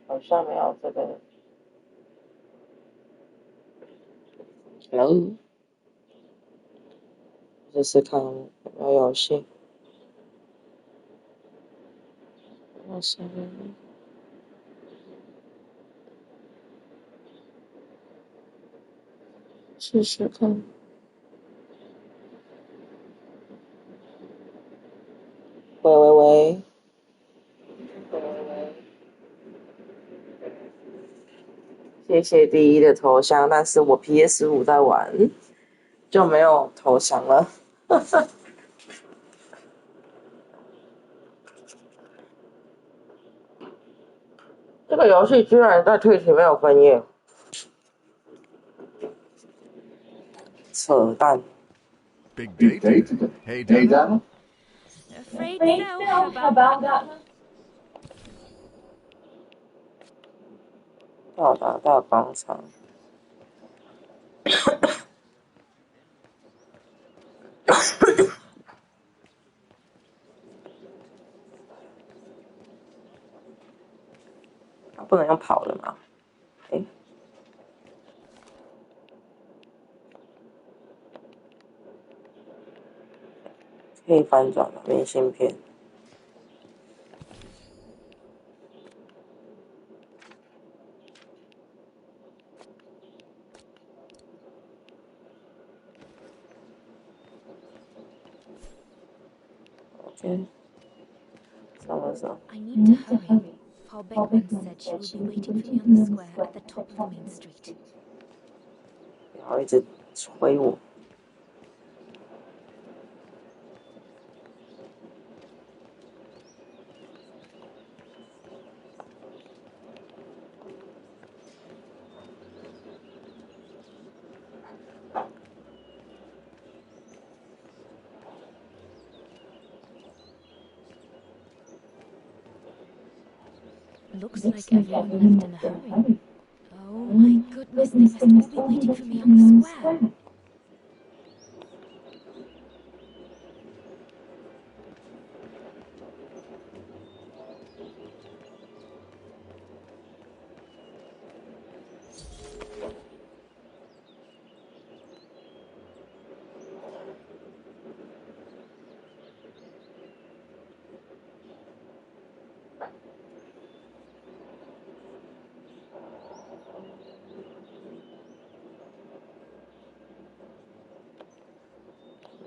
好像没有这个。Hello，试试看有没有游戏。试试看。喂，谢谢第一的头像，但是我 PS5 在玩，就没有头像了。这个游戏居然在Twitch没有分页，扯淡。Big date? Hey, Dana? Afraid so. How about that? 到达大广场。不能用跑的吗？可以翻转吗？明信片。OK， 上了上。I need to hurry. Frau Beckman said she will be waiting for me on the square at the top of Main Street. 然后一直催我。Looks like everyone left in a hurry. Oh my goodness, they must all be waiting for me on the square.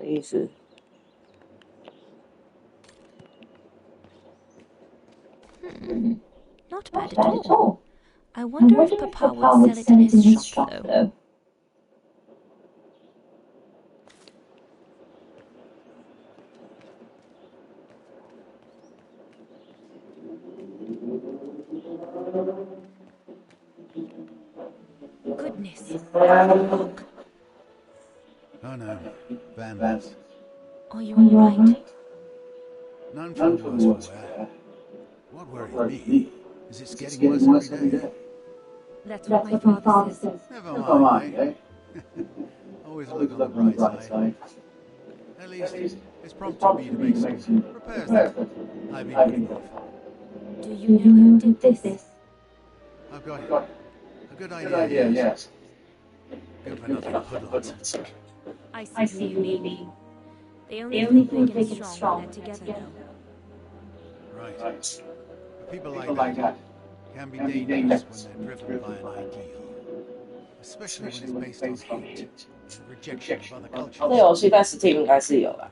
Easy. Not bad at all. I wonder if Papa would sell it in his shop, though. Goodness. Look. Oh no, vandals. Are you alright? None from worse for wear. What worries me is it's getting worse every day. That's what my father says. Never mind, eh? Always look on the bright side. At least, it's prompted me to make some repairs that I've been putting off. Do you know who did this? I've got a good idea, yes. Good for nothing hoodlums. I see what you mean. They only think big and strong when they're together, though. Right. But people like that can be dangerous when they're driven by an ideal. Especially when it's based on hate and rejection of other cultures. 这游戏在 Steam 应该是有啦。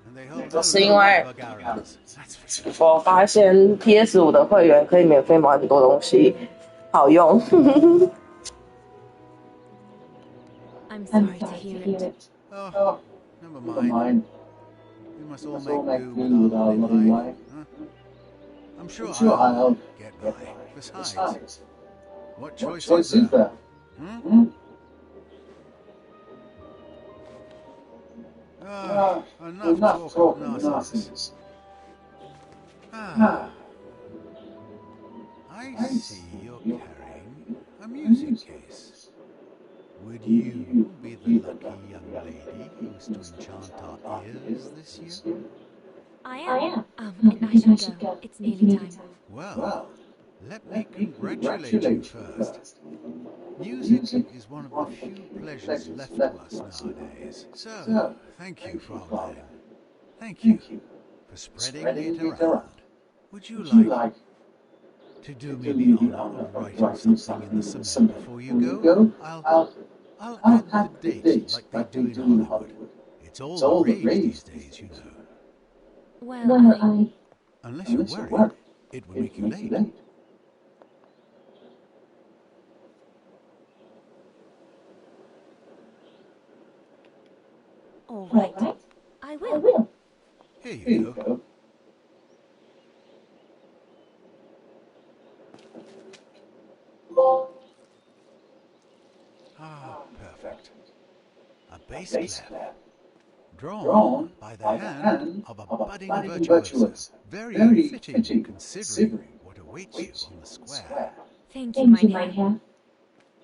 And they hold 就是因为 no bug arrows. That's for sure. 我发现 PS5 的会员可以免费买很多东西，好用。I'm sorry to hear it. Oh, never mind. We must all make do with our lovely life. Huh? I'm sure I'll get by. Besides, what choice is there? Hmm? Enough talk of nonsense. I see you're carrying a music case. Would you be the lucky young lady who's to enchant our ears this year? I am. And I should go. It's nearly time. Well, let me congratulate you first. Music is one of the few pleasures left to us nowadays. So, thank you, Fraulein. Thank you for spreading it around. Would you like to do me the honor of writing something in the cement before you go? I'll add the date like they do in Hollywood. It's all the rage these days, you know. Well, Unless you're worried, it would make you late. all right. I will. Here you go. Ah, perfect. A bass clef, drawn by the hand of a budding virtuoso. Very fitting considering what awaits you on the square. Thank you, Mynheer.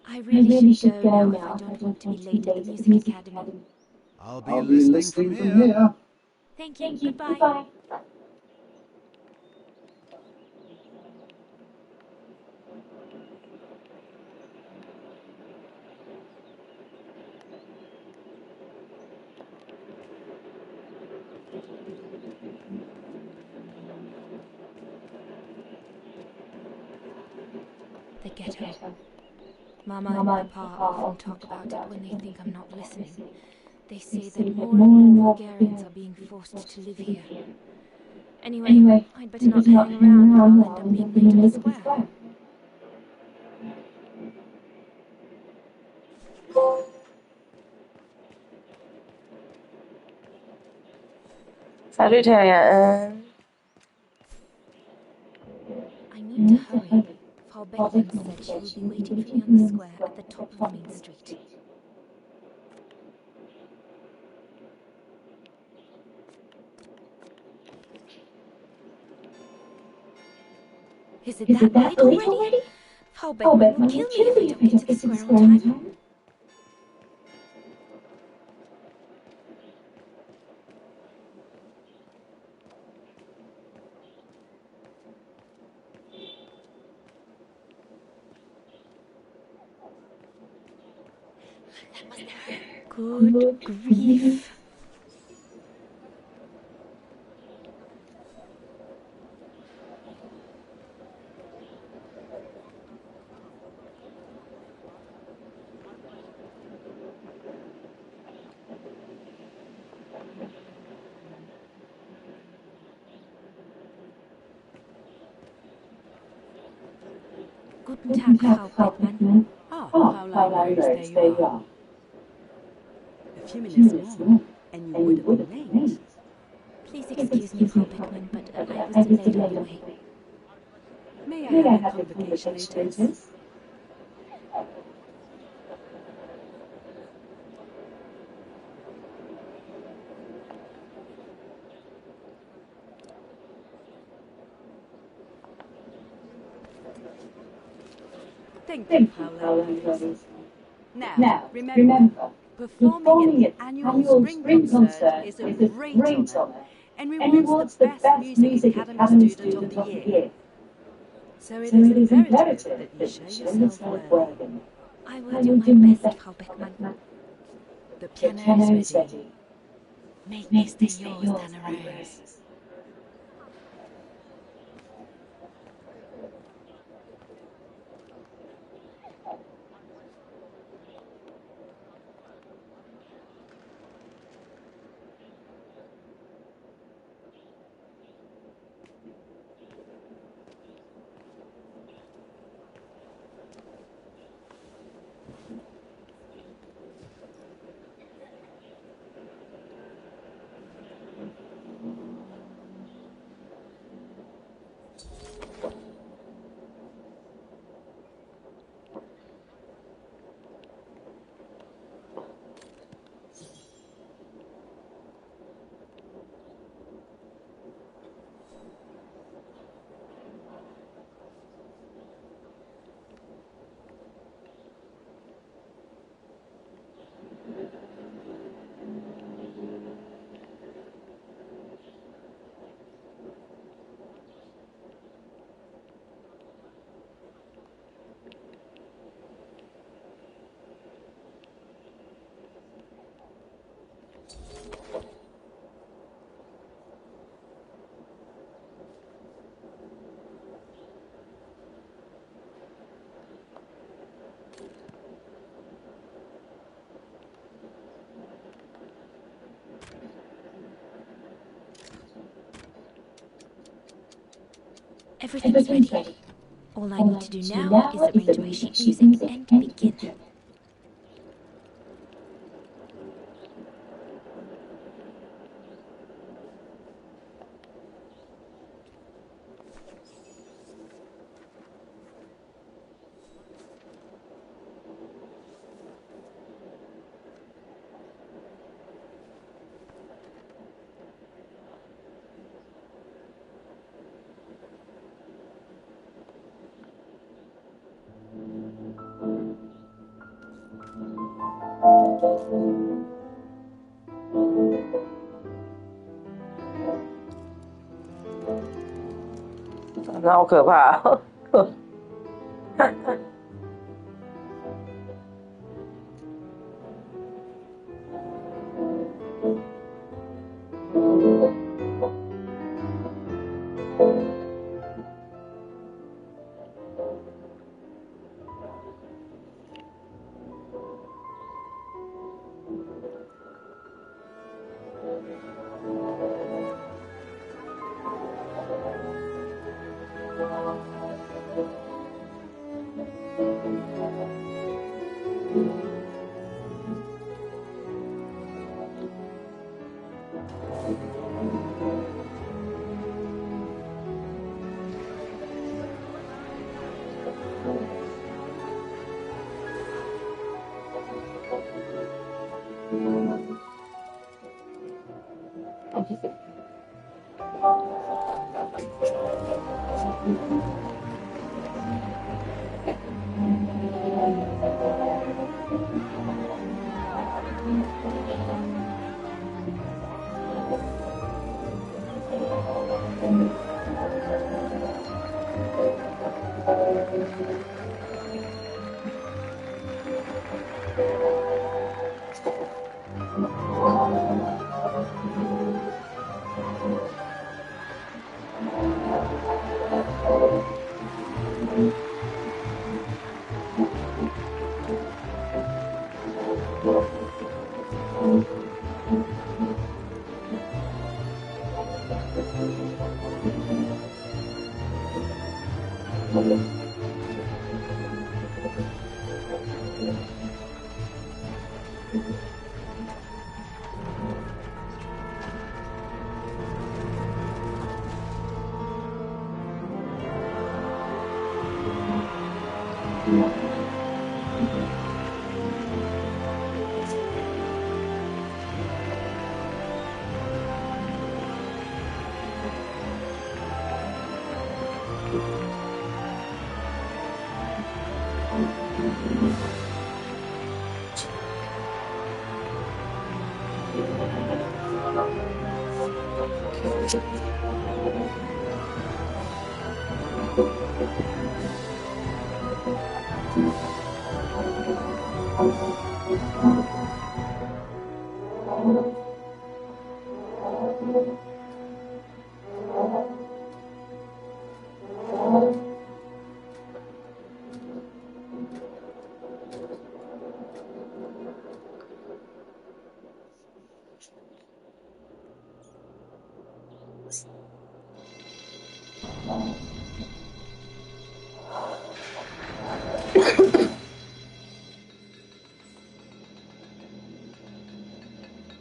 I really should go now if I don't want to be late at the Music Academy. I'll be listening from here. Thank you. Goodbye. The ghetto. Mama and Papa often talk about it when they think I'm not listening. They say that more and more Bulgarians are being forced to live here. Anyway, I'd better not hang around or I'll end up being late at the square. Salutarian. I need to hurry. Frau Beckman said she will be waiting for me on the square at the top of Main Street. Is it that late already? Frau Beckman will kill me if I don't get to the square on time. Good grief. Guten Tag, Frau Beckman. How there you are. A few minutes more, and you would have been late. Please excuse me, Frau Beckman, but I was delayed on the way. May I have a convocation status? Thank you, Paula. Now, remember, performing at the annual spring concert is a great honor and rewards the best music academy student of the year. So it is imperative that you show yourself worthy. I will do my best, Frau Beckman. The piano is ready. Make this day yours, Dana Rose. Everything's ready. All I need to do now is arrange my sheet music and begin.那好可怕哦！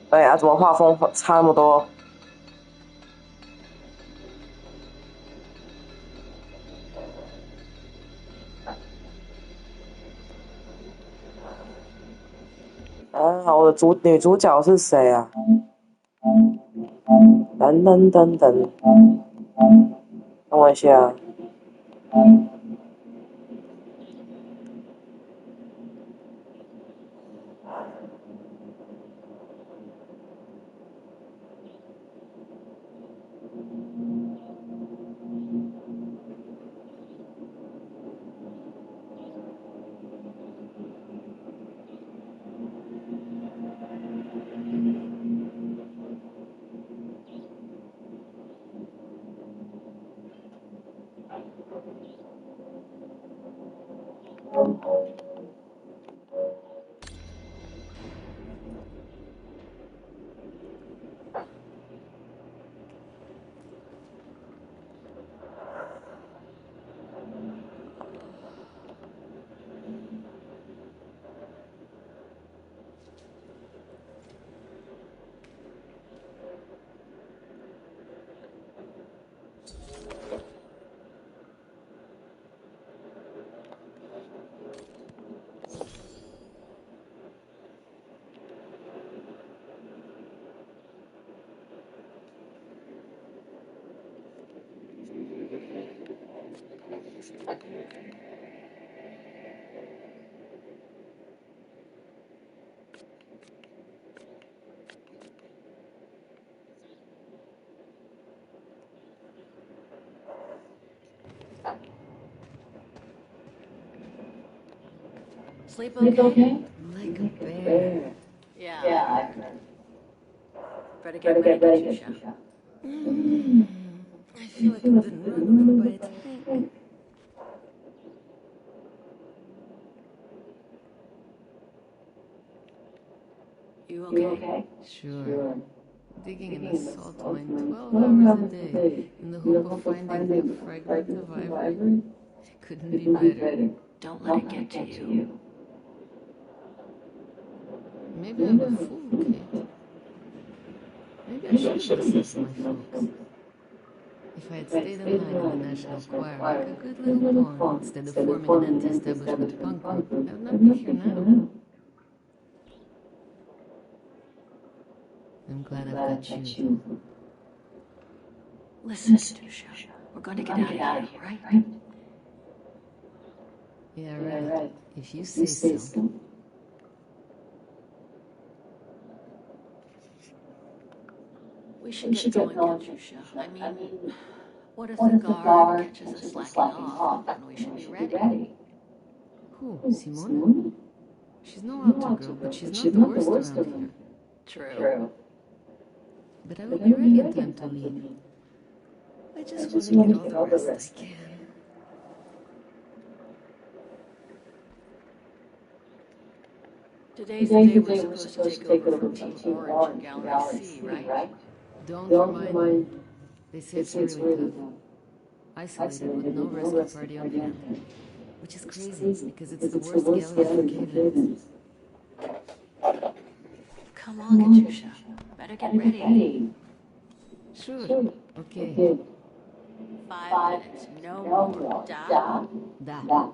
哎呀，怎么画风差那么多？啊，我的女主角是谁啊？噔噔噔噔，等我一下。Sleep Sleep okay? okay? Like a bear. Yeah, I heard. Better Better get get ready, ready, Katusha. Katusha. I feel like I've been run over by a tank. You You okay? okay? Sure. Digging in the salt mine 12 12 hours a day in the hope of finding a fragment of ivory. Couldn't be better. Don't let it get to you. Maybe I'm a fool, Kate. Maybe I should have listened to my folks. If I had stayed in line in the National Choir like a good little pawn instead of forming an anti-establishment punk group, I would not be here now. I'm glad I've got you. Listen, Katusha. We're going to get out of here, right? Yeah, right. If you say so. We should get going, Katusha. I mean, what if the guard catches us slacking off? Then we should be ready. Who? Simona? She's no altar girl, but she's not the worst around here. True. But I will be ready in time to leave. I just want to get all the rest I can. Today's the day we're supposed to take over from Team Orange in Gallery C, right? Don't remind me. They say it's really tough. Isolated with no rescue party on hand. Which is crazy, because it's the worst gallery for cave-ins. Come on, Katusha. Better get ready. Sure. Okay. 5 minutes, no more. Da? Da.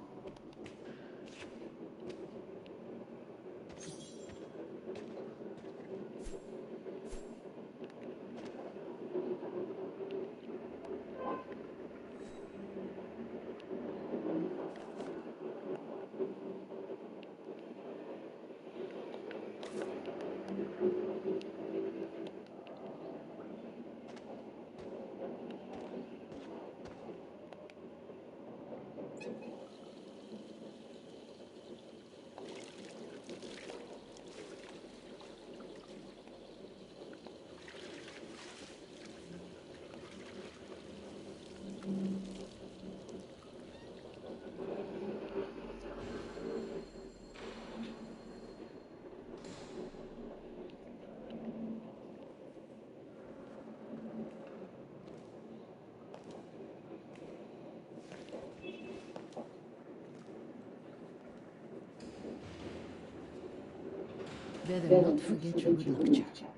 Better not forget your good luck charm.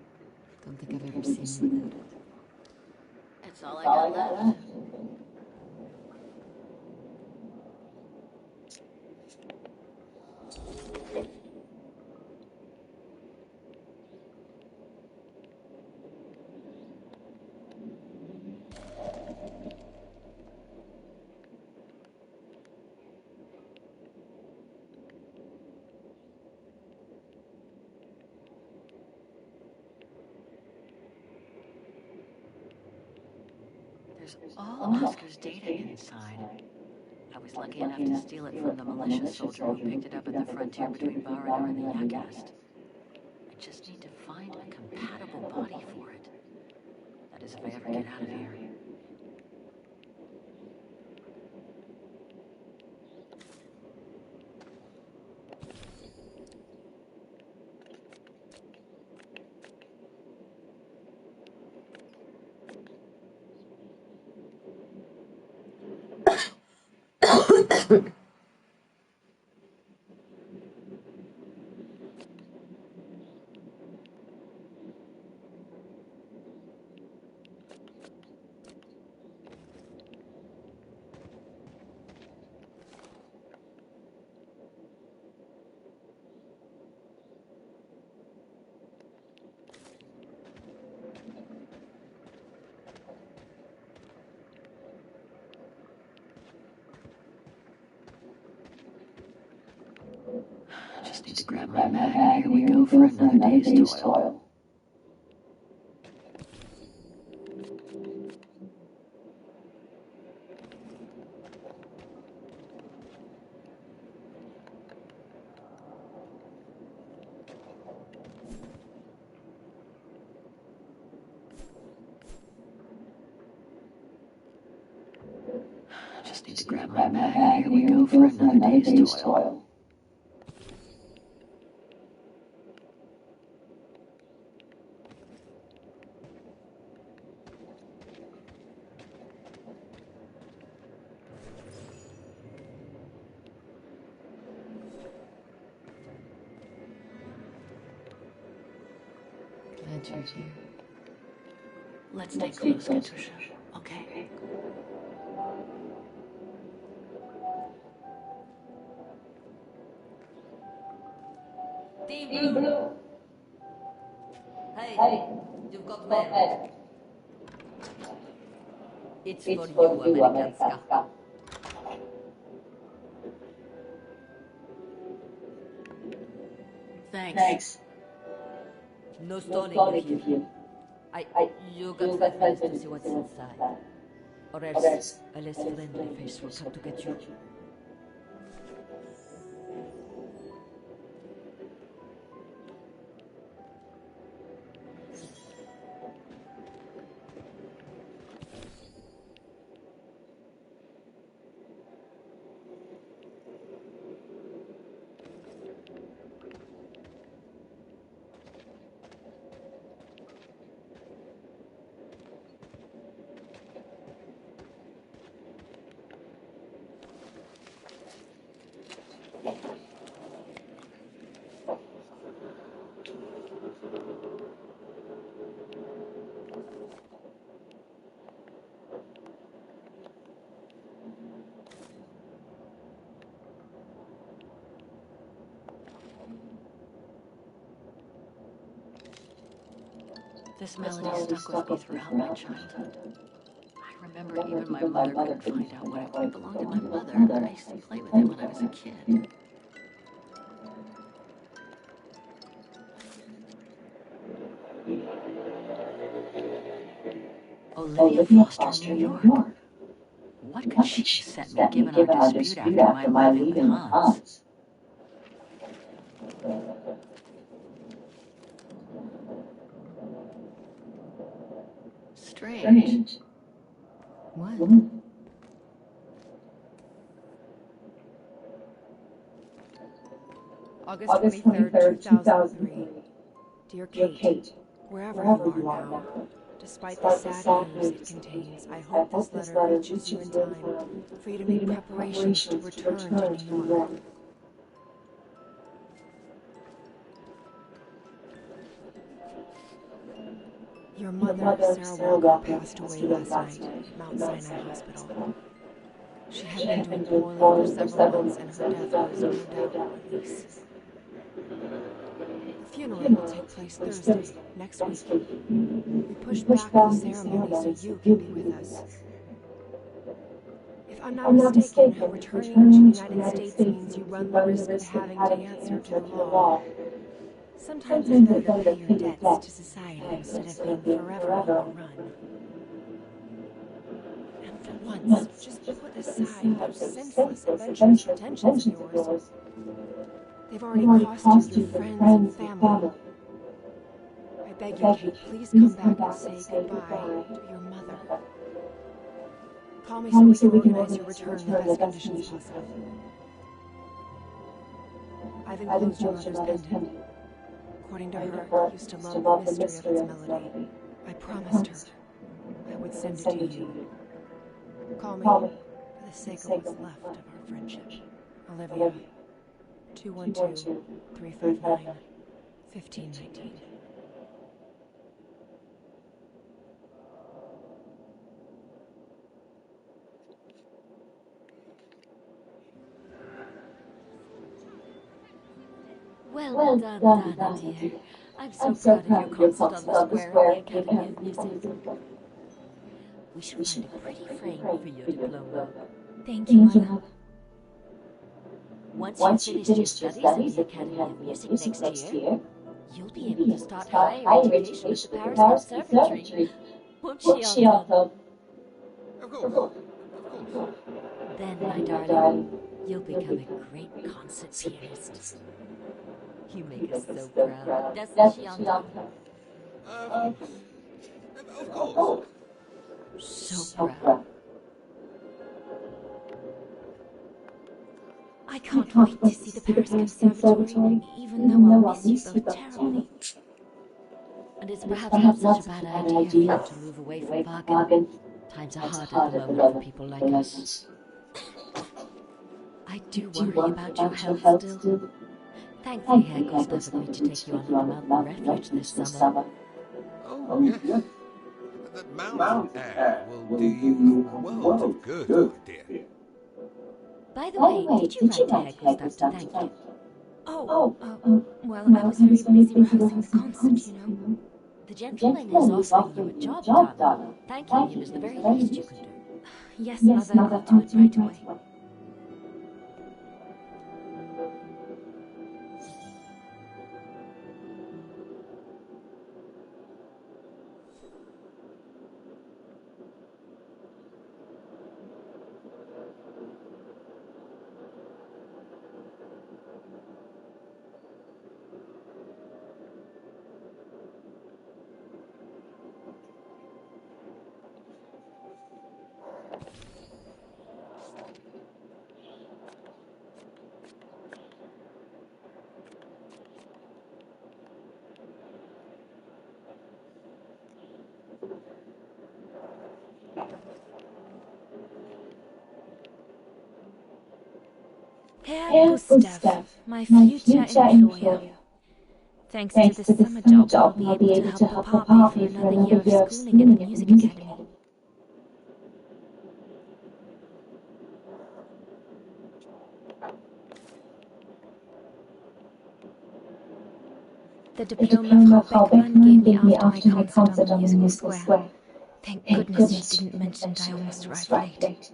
Don't think I've ever seen you without it. That's all I got left. There's all Oscar's data inside. I was lucky enough to steal it from the militia soldier who picked it up at the frontier between Varadar and the Yakast. I just need to find a compatible body for it. That is if I ever get out of here. Just need to grab my bag, and here we go for another day's toil. Just need to grab my bag, and here we go for another day's toil. Glad you're here. Let's stay close, Katusha. Okay. Team Blue! Hey, you've got mail. It's for you, Amerikanska. Thanks. No stalling here. You got 5 minutes to see what's inside. Or else a less friendly face will come to get you. This melody stuck with me throughout my childhood. I remember even my mother couldn't find out what it belonged to my mother, and I used to play with it when I was a kid. Olivia Foster, New York. What could she have sent me given our dispute after my leaving with Hans? Strange. What? August 23rd, 2003. Dear Kate, wherever you are now, despite the sad news it contains, I hope this letter reaches you in time for you to make preparations to return to New York. Your mother, Sarah Walker, passed away last night at Mount Sinai Hospital. She had been doing poorly for several months, and her death was no doubt a release. The funeral will take place Thursday, next week. We pushed back the ceremony so you can be with us. If I'm not mistaken, returning to the United States means you run the risk of having to answer to the law. Sometimes it's better to pay your debts to society instead of being forever on the run. And for once, just put aside those senseless adventurous intentions of yours. They've already cost you your friends and family. I beg you, Kate, please come back and say goodbye to your mother. Call me so we can organize your return in the best conditions possible. I've enclosed your mother's pendant. According to her, I used to love the mystery of its melody. I promised her I would send it to you. Call me for the sake of what's left of our friendship. Olivia, 212-359-1519. Well done, Donna, dear. I'm so proud of your concert on the square at the Academy of Music. We should find a pretty frame for your diploma. Thank you, Mother. Once you finish your studies at the Academy of Music next year, you'll be able to start higher education at the Paris Conservatory. Won't she, Anton? Of course. Of course. Then, my darling, you'll become a great concert pianist. You make us so proud, doesn't she, Anton? Of course. So proud. I can't wait to see the Paris Conservatory, even though I'll miss you both terribly. And it's perhaps not such a bad idea for you to move away from Wagen. Times are hard at the moment for people like us. I do worry about your health still. Thankfully, Herr Gustav agreed to take you on to the mountain refuge this summer. Oh, yes. That mountain air will do you a world of good, my dear. By the way, did you write to Herr Gustav to thank him? Well, I was very busy rehearsing the concert, you know. The gentleman is offering you a job, darling. Thanking him is the very least you can do. Yes, Mother, I'll do it right away. Herr Gustav, my future employer. Thanks to this summer job, I'll be able to help Papa pay for another year of schooling at the music academy. The diploma Frau Beckmann gave me after my concert on the musical square. Thank goodness she didn't mention I almost arrived late.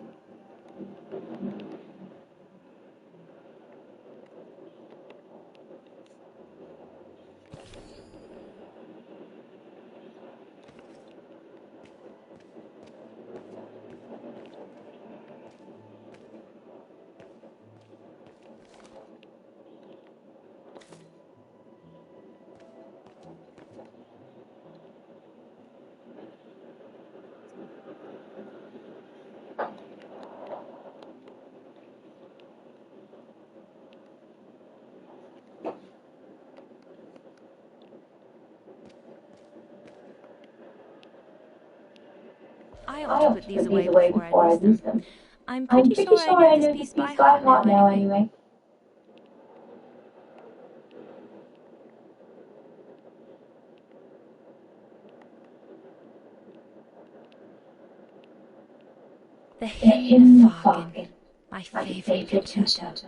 I ought to put these away before I lose them. I'm pretty sure I know this piece by heart now anyway. The Hymn of Wagen, my favorite concerto.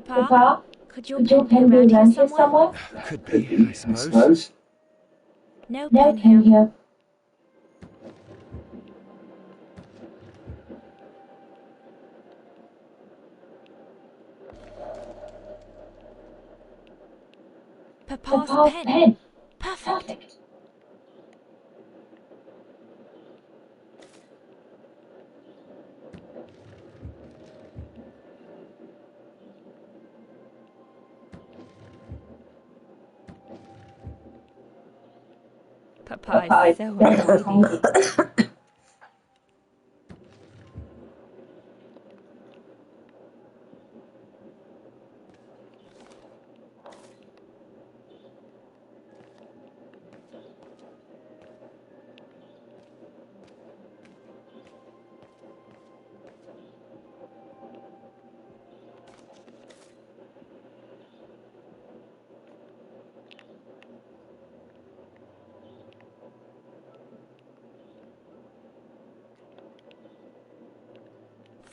Papa, could your pen be around here somewhere? Could be, I suppose. No pen here. Papa's pen. Perfect. Papa is so untidy.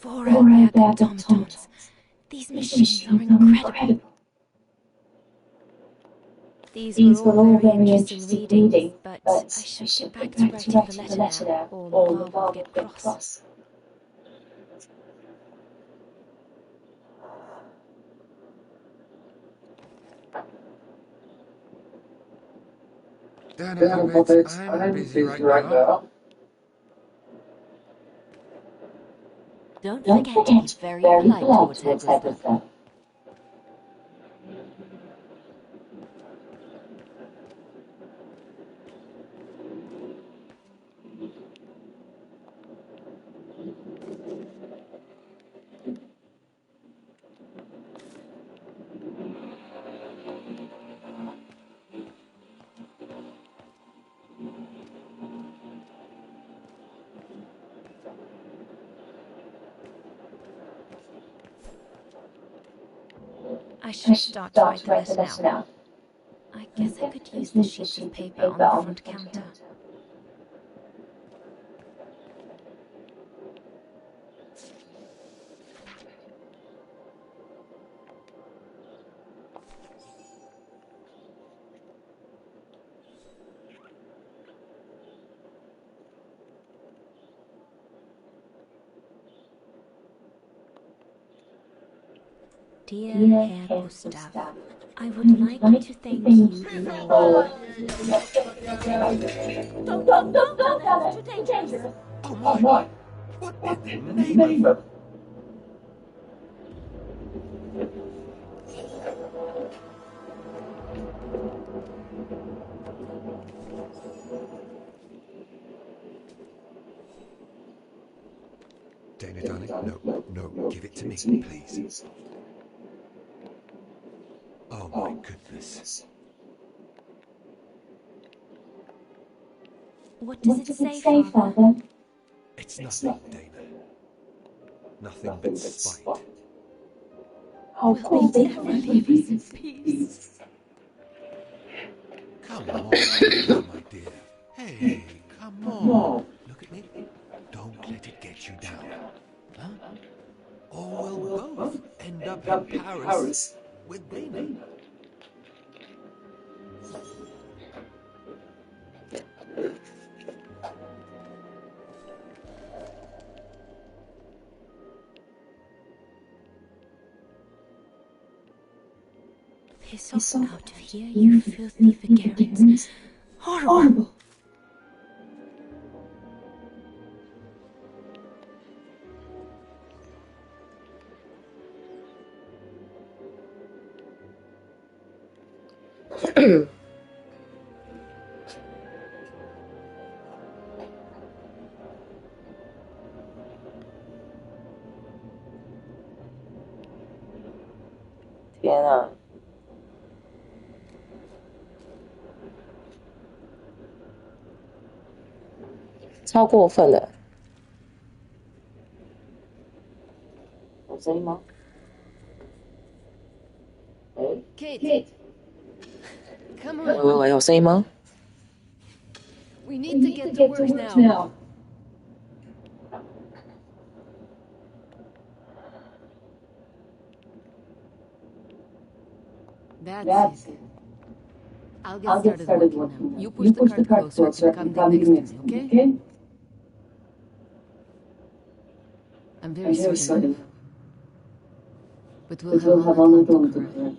Four airbag automatons. These machines are incredible. These were all very interesting readings, but I should get back to writing the letter now, or Ma will get cross. Damn it, I'm busy right now. Don't forget to be very polite towards Headless. I should start to write the letter now. I guess I could use the sheets of paper on the front counter. Dear Herr Gustav, I would like to thank you for... Don't, it's too dangerous. Oh my! What in the name of... Dana, darling, no, give it to me, please. Oh my goodness. What does it say, Father? It's nothing, Dana. Nothing but spite. Will they never leave us in peace? Come on, my dear. Hey, come on. Look at me. Don't let it get you down. Huh? Or we'll both end up in Paris with Dana. Piss off out of here, you filthy Vulgarians. Horrible!天啊！超过分了！有声音吗？ Kate, come on. 喂，有声音吗？ We need to get to work now. That's it. I'll get started working now. You push the cart closer and come next to me, okay? I'm very sorry. But we'll have all the time to cry.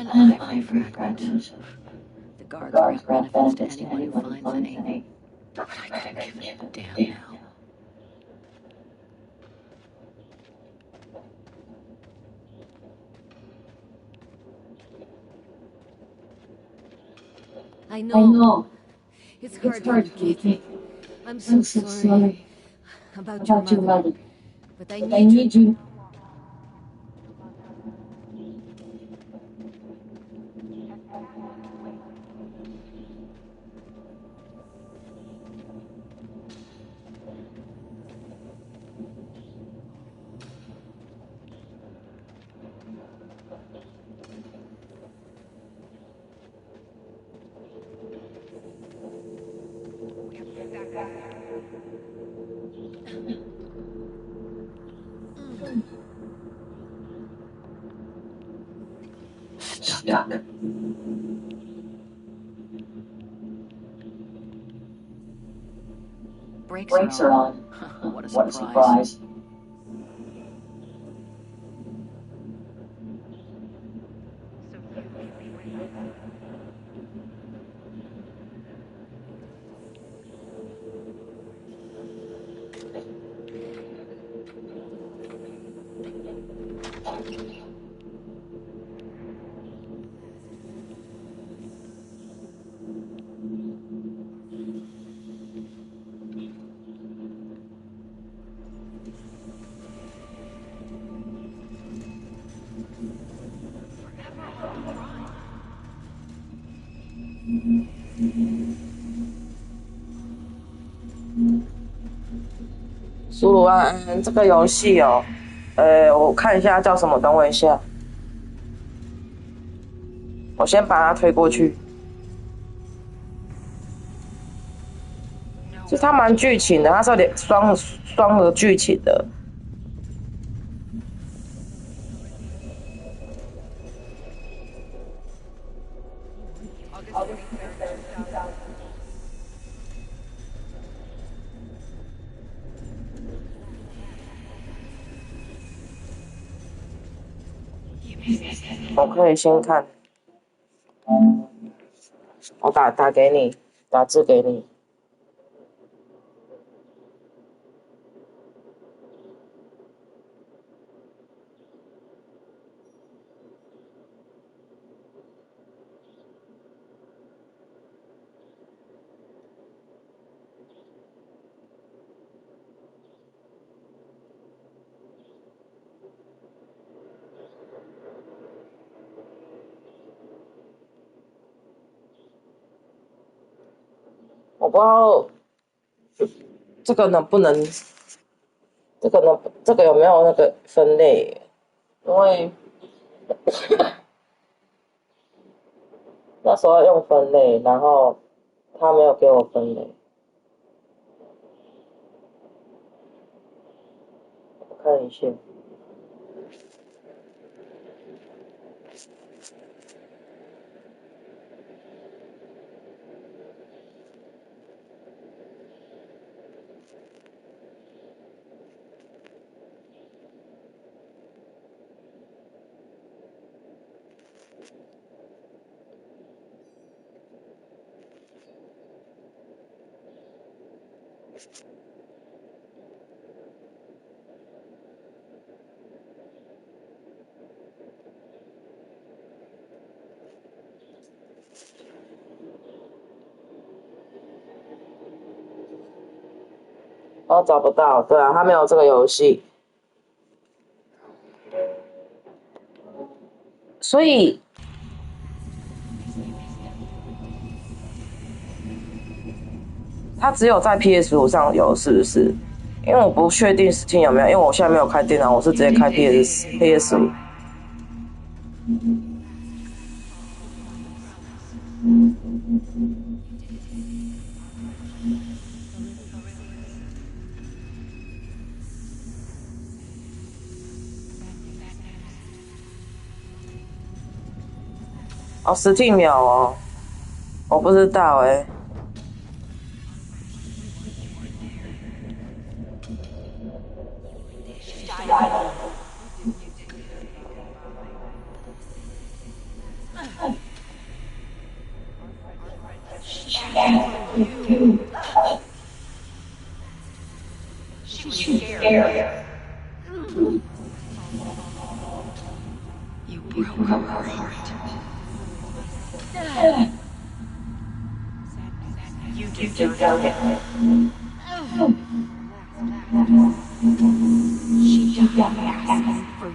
an eye for a fragment. The guards grant benefits to anyone who finds any. But I couldn't give a damn now. I know. It's hard for you, Kitty. I'm so sorry about your mother. But I need you. Stuck. Brakes are on. What a surprise.苏鲁安这个游戏哦，我看一下叫什么，等我一下，我先把它推过去。就它蛮剧情的，它是有点双的剧情的。我可以先看，我打给你，打字给你。我不知道这个能不能，这个有没有那个分类？因为那时候要用分类，然后他没有给我分类。我看一下。哦，找不到，对啊，他没有这个游戏，所以他只有在 PS5 上有，是不是？因为我不确定 Steam 有没有，因为我现在没有开电脑，我是直接开 PS5。哦，Steam 有哦，我不知道欸。She was scared. You broke her heart. You deserve it. She died asking for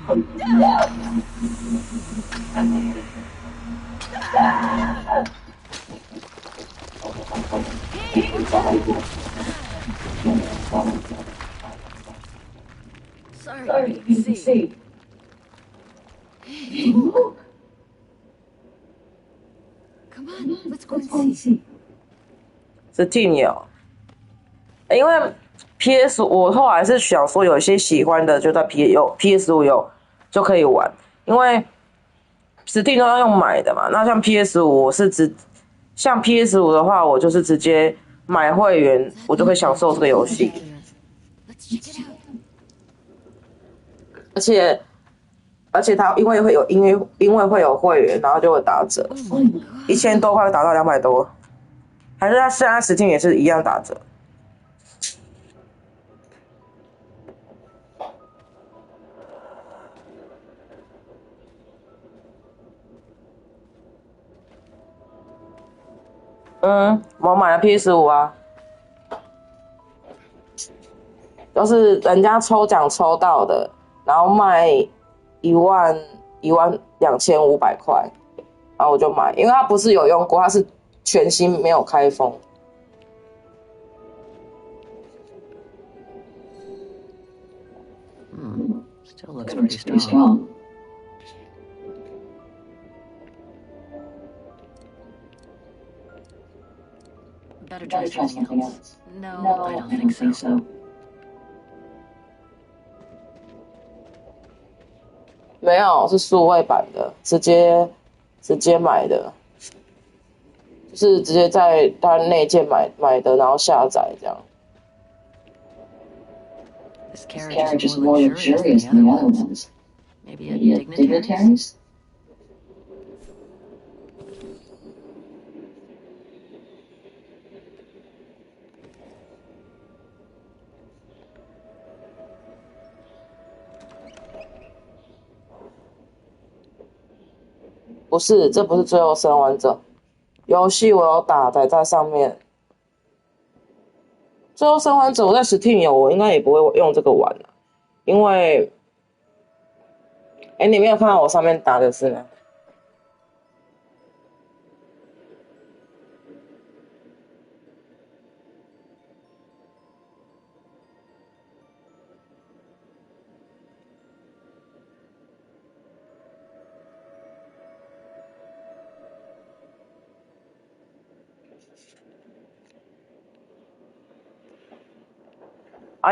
Sorry, I didn't see. Hey, look. Come on, let's go and see. Steam 有，因为 PS 我后来是想说有一些喜欢的就在 PS5有就可以玩，因为 Steam 都要用买的嘛。那像 PS5 我是像 PS5的话，我就是直接买会员，我就可以享受这个游戏。而且它因为会有会员，然后就会打折，1000多块会打到200多，还是它现在Steam也是一样打折。我买了 PS5啊，都是人家抽奖抽到的，然后卖12500块，然后我就买，因为它不是有用过，它是全新没有开封。Still looks pretty strong. Better try something else. No, I don't think so. 没有，是数位版的，直接买的，就是直接在它内建买的，然后下载这样。This carriage is more luxurious than the other ones. Maybe a dignitary's? 不是，这不是最后生还者游戏，我有打载在上面。最后生还者我在 Steam 有，我应该也不会用这个玩了，因为，你没有看到我上面打的是吗？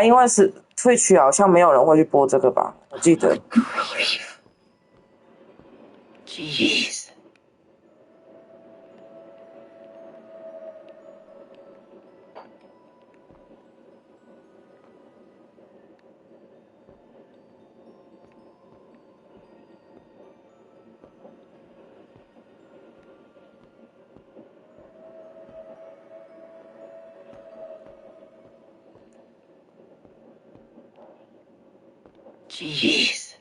因为是 Twitch 好像没有人会去播这个吧，我记得。Jeez. Jeez.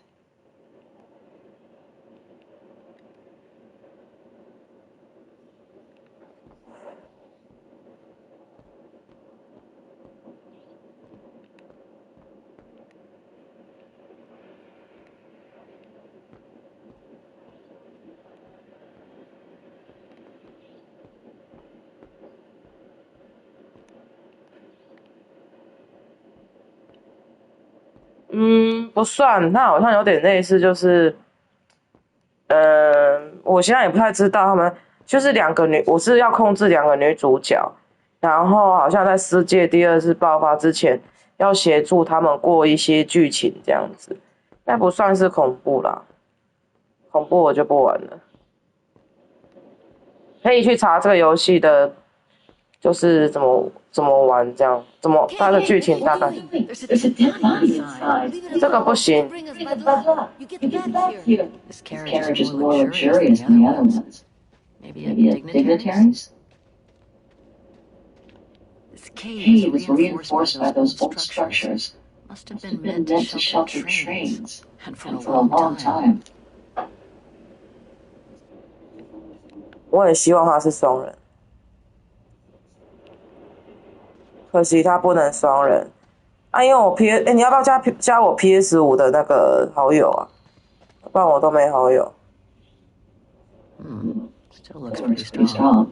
不算，它好像有点类似，就是，我现在也不太知道他们就是我是要控制2个女主角，然后好像在世界第2次爆发之前，要协助他们过一些剧情这样子，那不算是恐怖啦，恐怖我就不玩了，可以去查这个游戏的，就是怎么玩这样，它的剧情大概。这个不行。This carriage is more luxurious than the other ones. Maybe a dignitary's? This cave is reinforced by those old structures. Must have been meant to shelter trains. And for a long time. 我也希望他是双人，可惜他不能双人。啊，因为我你要不要加我 PS5 的那个好友啊？不然我都没好友。Still looks pretty strong.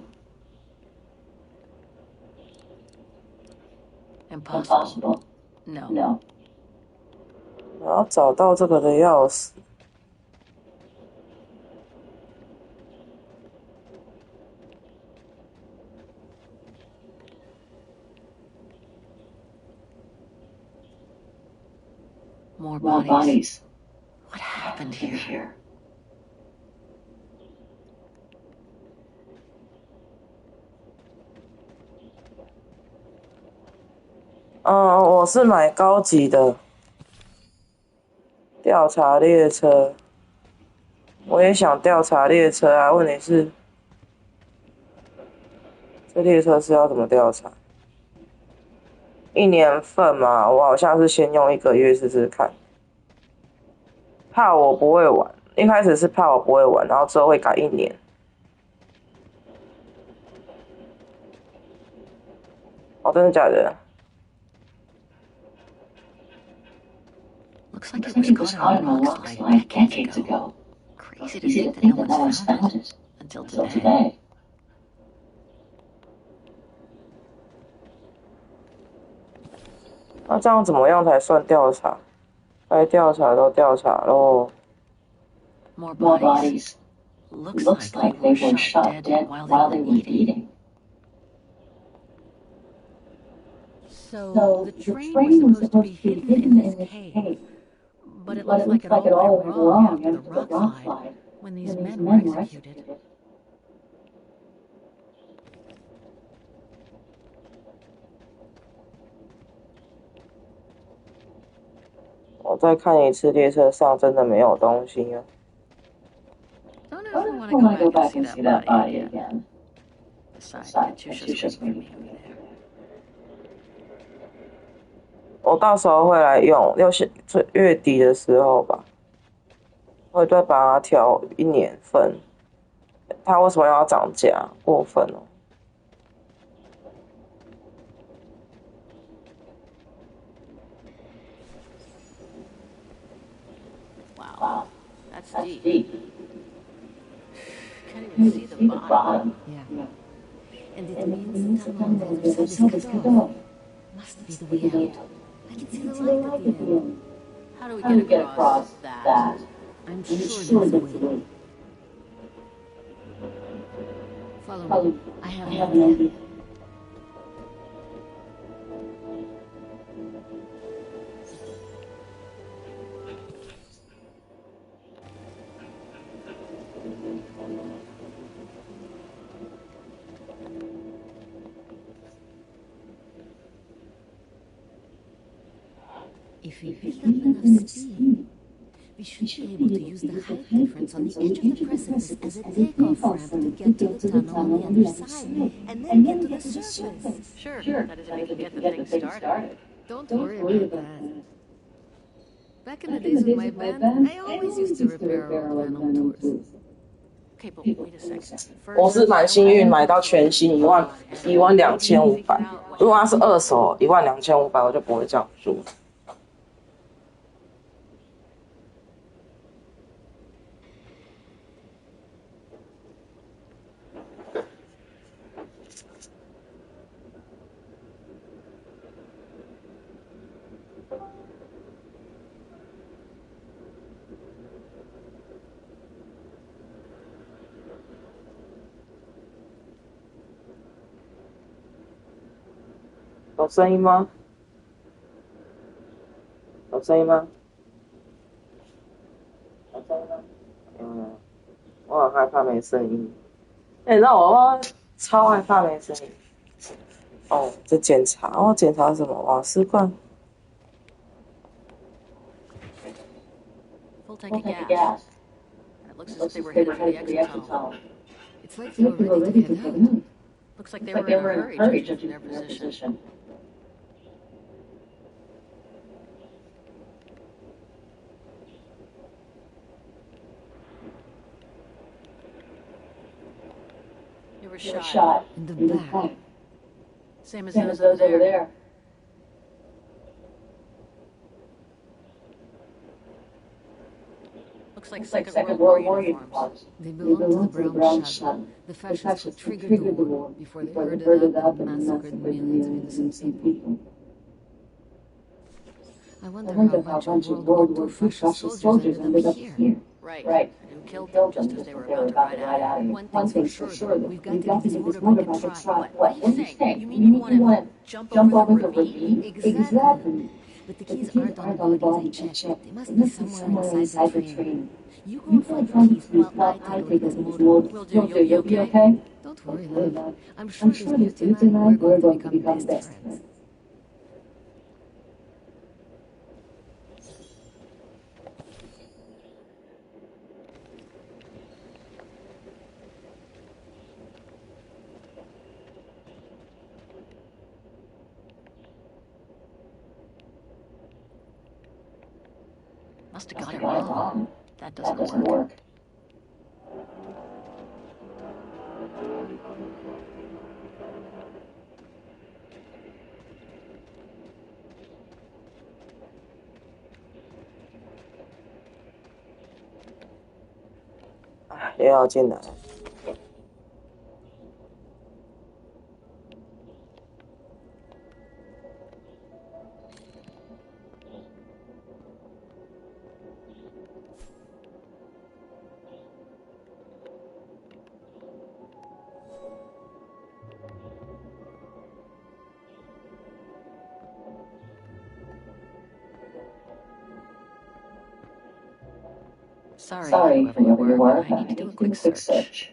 Impossible. No. 我要找到这个的钥匙。More bodies. What happened here? 我是买高级的调查列车，我也想调查列车啊。问题是，这列车是要怎么调查？1年份嘛，我好像是先用1个月试试看，怕我不会玩。一开始是怕我不会玩，然后之后会改1年。哦，真的假的？ Looks like it was caught on a rock slide decades ago. Crazy to think that no one's found it until today. 那这样怎么样才算调查？该调查都调查咯。More bodies. Looks like they were shot dead while they were eating. So the train was supposed to be hidden in this cave. But it looks like it all went wrong after the rock slide when these men were executed. 我再看一次，列车上真的没有东西啊。Don't know if I want to go back and see that body again. Besides, it's just me there. 我到时候会来用月底的时候吧，会再把它调1年份。它为什么要涨价？过分哦！ Wow, that's deep. Can't even see the bottom. Yeah. And it means someone on the other side is cut off. Must be the way out. I can see the light at the end. How do we get across that? I'm sure there's a way. Follow me. I have an idea. If we build up enough steam, we should be able to use the height difference on the edge of the precipice as a takeoff ramp to get to the tunnel on the other side, and then get to the surface. Sure. That is if we can get the thing started. Don't worry about that. Back in the days with my band, I always used to repair our panel tours. Okay, but wait a second. 我是蛮幸运买到全新12500，如果它是二手12500，我就不会这样做。 有声音吗？有声音吗？有声音吗？我很害怕没声音。你知道我超害怕没声音。哦，这检查，我检查什么？瓦斯罐。 Full tank of gas. And it looks as if they were headed for the exit tunnel. It's like they were ready to head out. Looks like they were in a hurry judging their position. You were shot In the back. same as those over there. Looks like Second World War uniforms. They belonged to the Brown Shuttle. The fascists would trigger the war before they heard it up and massacred millions of innocent people. I wonder how much of World War II fascist soldiers ended up here. Right. And killed them just as they were about to ride out of here. One thing's for sure, though. We've got to get this motorbike and try. What are you saying? You mean you want to jump over the ravine? Exactly. But the keys aren't on the bodies I checked. They must be somewhere inside the train. You go and find the keys while I take this motor. Will do. You okay? Don't worry, love. I'm sure this beauty and I we're going to become best friends. Must have got it wrong. That doesn't work.又要进来。Sorry, whoever you were. I need to do a quick search.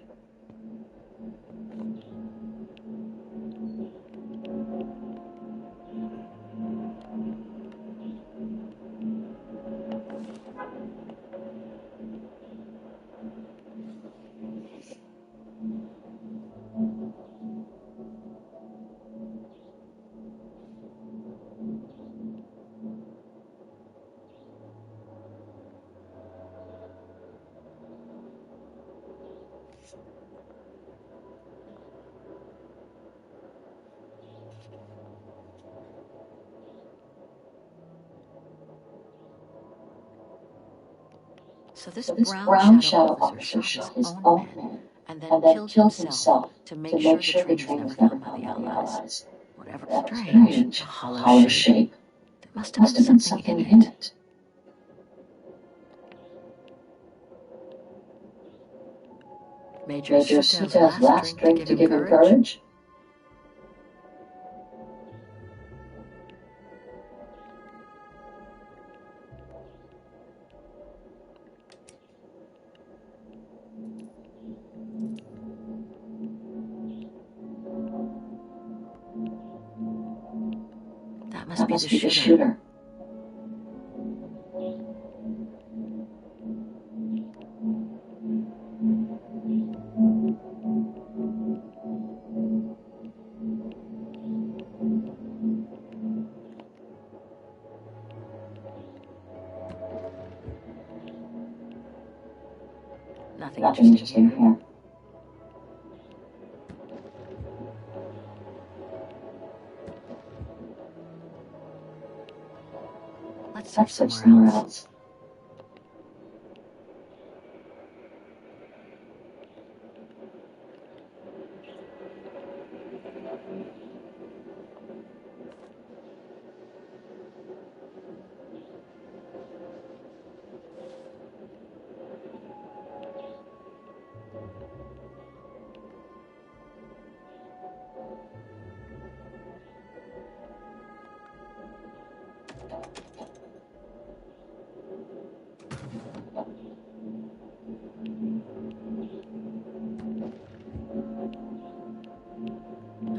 So this brown shadow officer shot his own men and then killed himself to make sure the train was never found by the Allies. Whatever strange, hollow shape. There must have been something in it. Major Suta's last drink to give him courage? That must be the shooter. Nothing interesting here. Let's search somewhere else.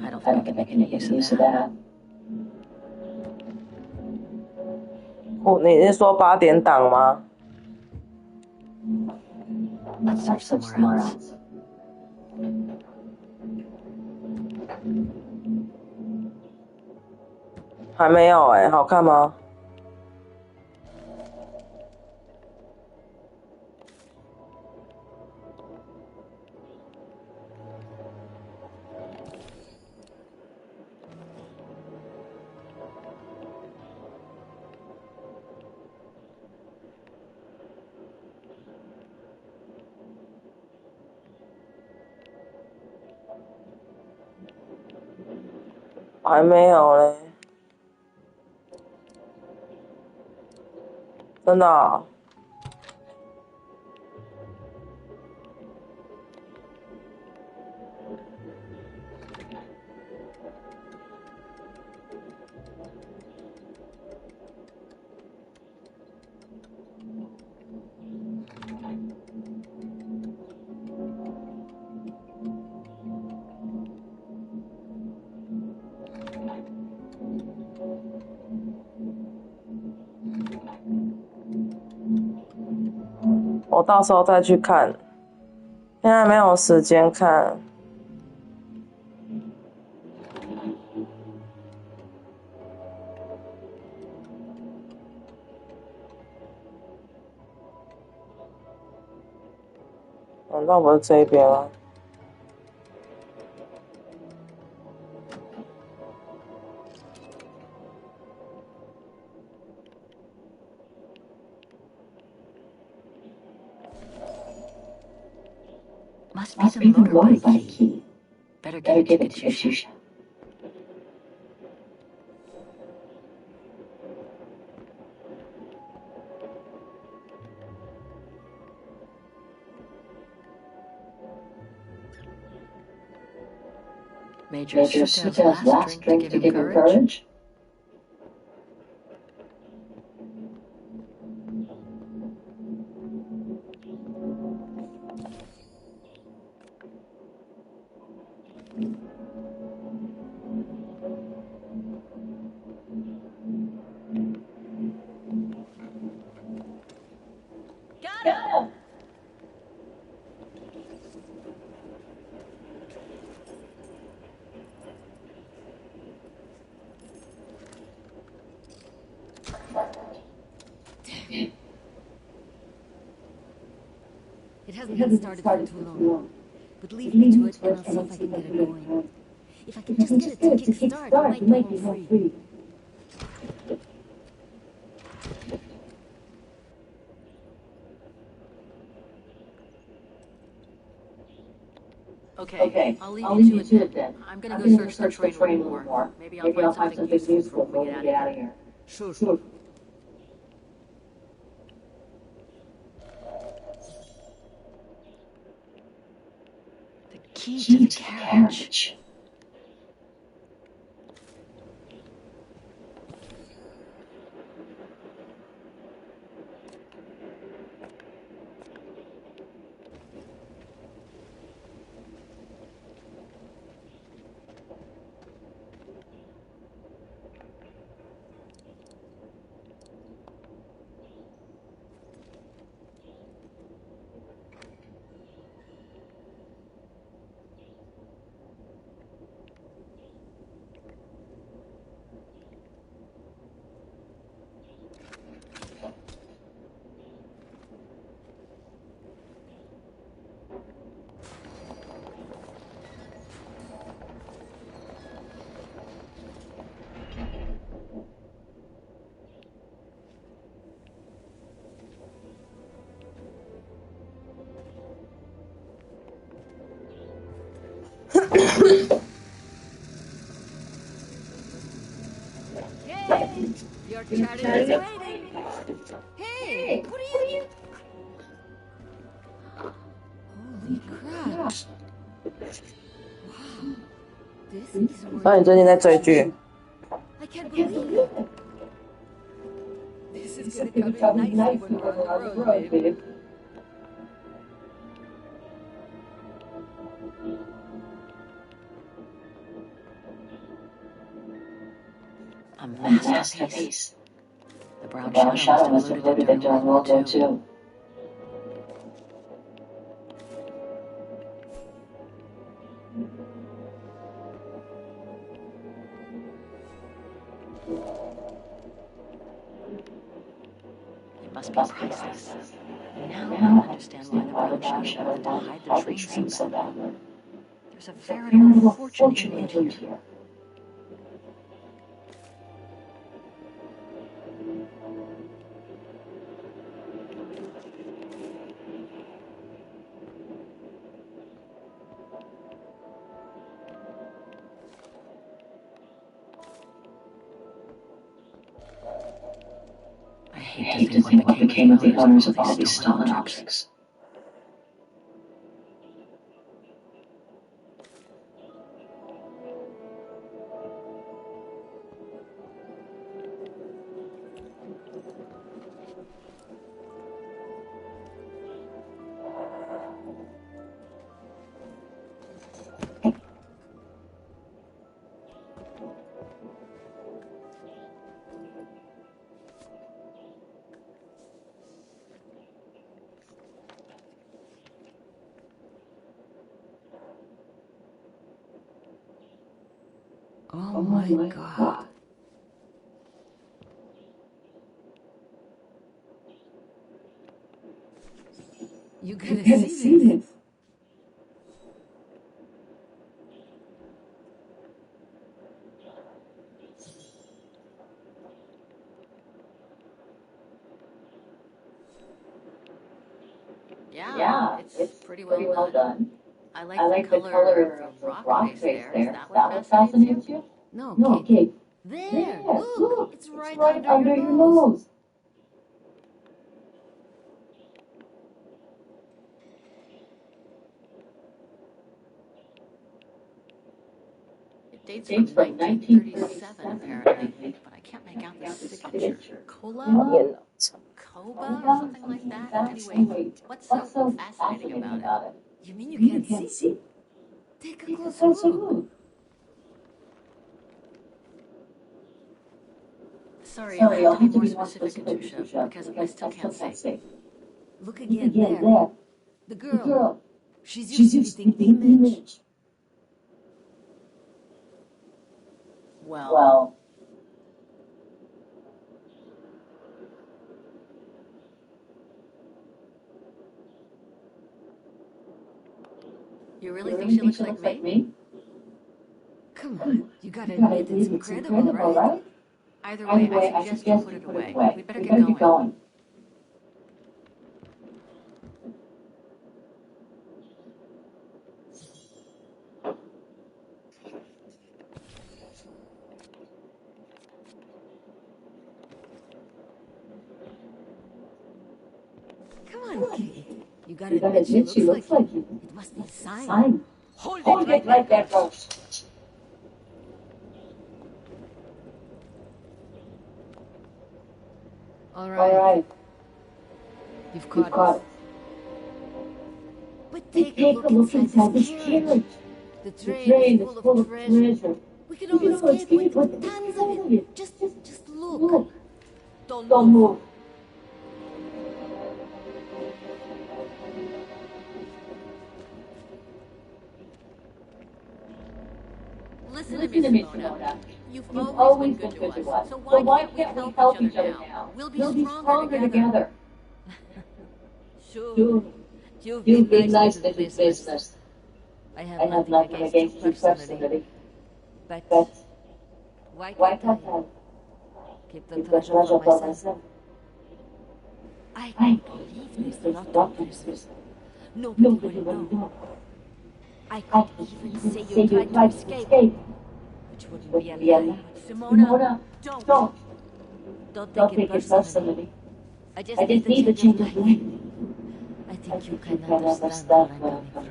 I don't think I can make any use of that. 你是说8点档吗？ Let's search somewhere else. 还没有哎、好看吗？还没有嘞，真的哦、我到时候再去看，现在没有时间看。难道不是这一边吗Must be the motorbike key. Better give it to Katusha. Major Suta's last drink to give him courage. Got him! It hasn't been started for too long. But leave me to it and I'll see if I can get it going. If I can just get it to kickstart, we might be home free. Okay, I'll leave you to it then. I'm gonna go search the train a little more. Maybe I'll find something useful when we get out of here. Sure. The key to the carriage. Yay! Your chariot is waiting! Hey! What are you... Holy crap. Wow. This is 所以你最近在追剧？ I can't believe it. This is gonna come in nicely when we're on the road, babe. A masterpiece. The brown shadow must have loaded it during World War II. It must be priceless. Now I understand why the brown shadow wanted to hide the train so badly. There's a veritable fortune in here. I hate to think what became of the owners of all these stolen objects. Oh my God. You gotta see this. Yeah, it's pretty well done. I like the color of the rock face there. Is that what fascinates you? No, Kate. There! Look! It's right under your nose. It dates from 1937, apparently, but I can't make out the signature. Cola? Coba or something like that? Anyway, what's so fascinating about it? You mean you can't see? Take a closer look. Sorry, I'll have to be more specific, Katusha, because I still can't see. Look again there. The girl. She's using the image. Well... You really think she looks like me? Come on, you gotta admit it's incredible, right? Either way, I suggest you put it away. We better get going. Come on, Kate. You gotta admit she looks like you. It must be a sign. Hold it right there, Rose. All right. You've caught it. But take a look inside this carriage. The train is full of treasure. We can all escape with tons of it. Just look. Don't move. Listen to me, Simona. You've always been good to us. So why can't we help each other now? We'll be stronger together. Sure. You've been nice to this business. I have nothing against you personally. But why can't I keep the treasure for myself? I can't believe there's not others. Nobody will know. I could even say you tried to escape, which wouldn't be a lie. Simona, Don't take it personally. I just need a change of mind. I think you can understand where I'm coming from.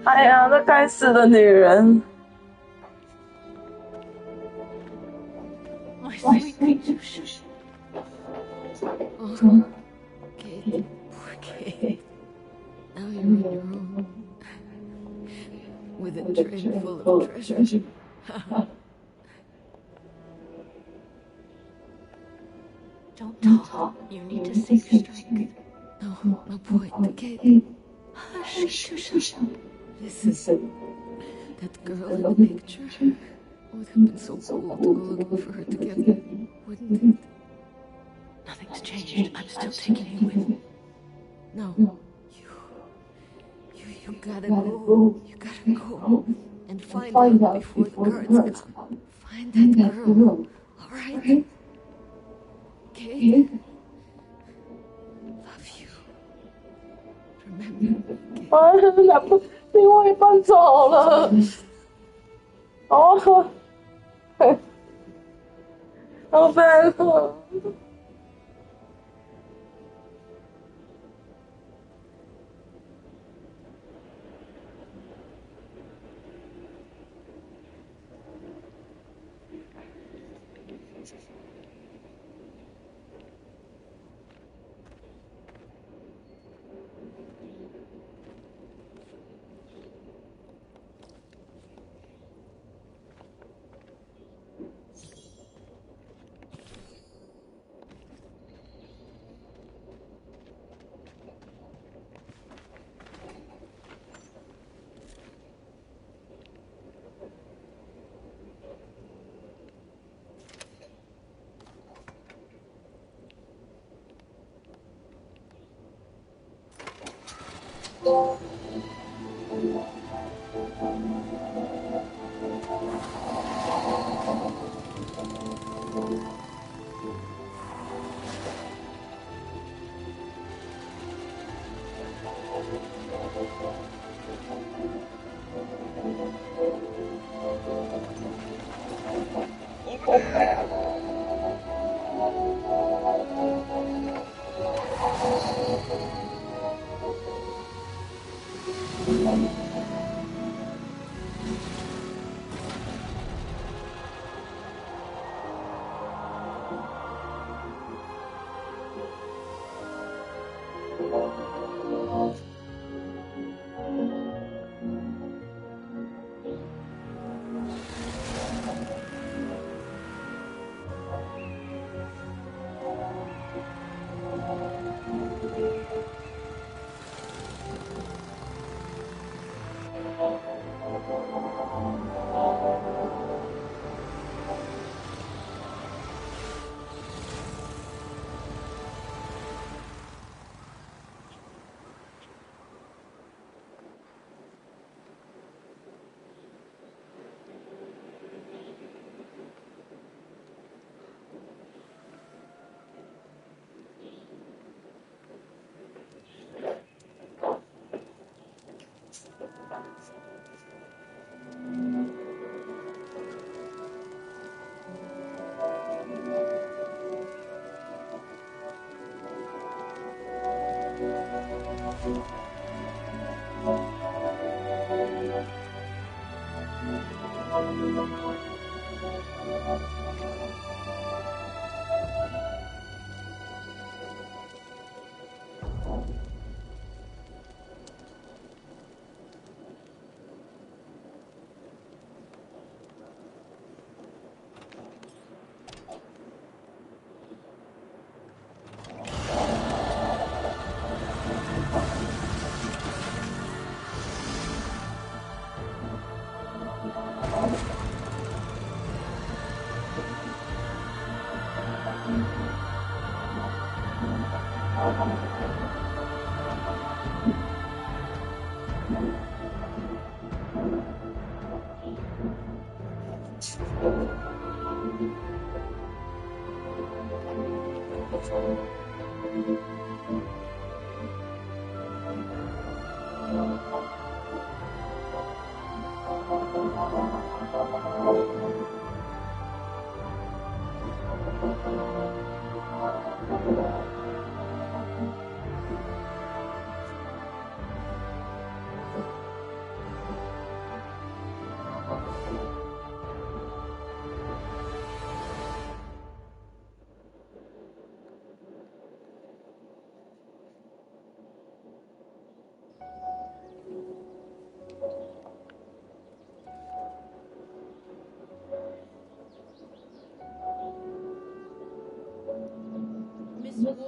哎呀，这该死的女人！ My sweet Katusha. Oh, Kate. train full of treasure. Don't talk. You need to save your strength. No point, Kate. Hush, Tusha. Listen, that girl in the picture would have been so cool to go looking for her together, wouldn't it? Nothing's changed. I'm still taking you with me. No, you gotta go. You gotta go and find out before the guards come. Find that girl, all right? Kate, love you. Remember, Kate. 另外一半走了。哦，好烦哦。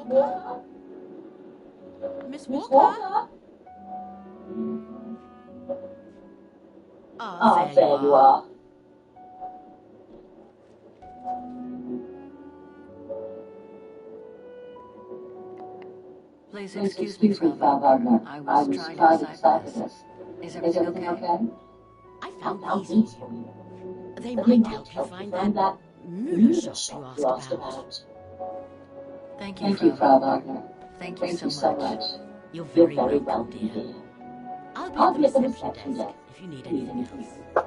Walker? Miss Walker? Ah, there you are. Please excuse me, Frau Wagner. I was trying to decipher this. Is everything okay? I found these for you. They might help you find that Müller shop you asked about. Thank you, Frau Wagner. Thank you so much. You're very welcome, dear. I'll be at the reception desk if you need anything else.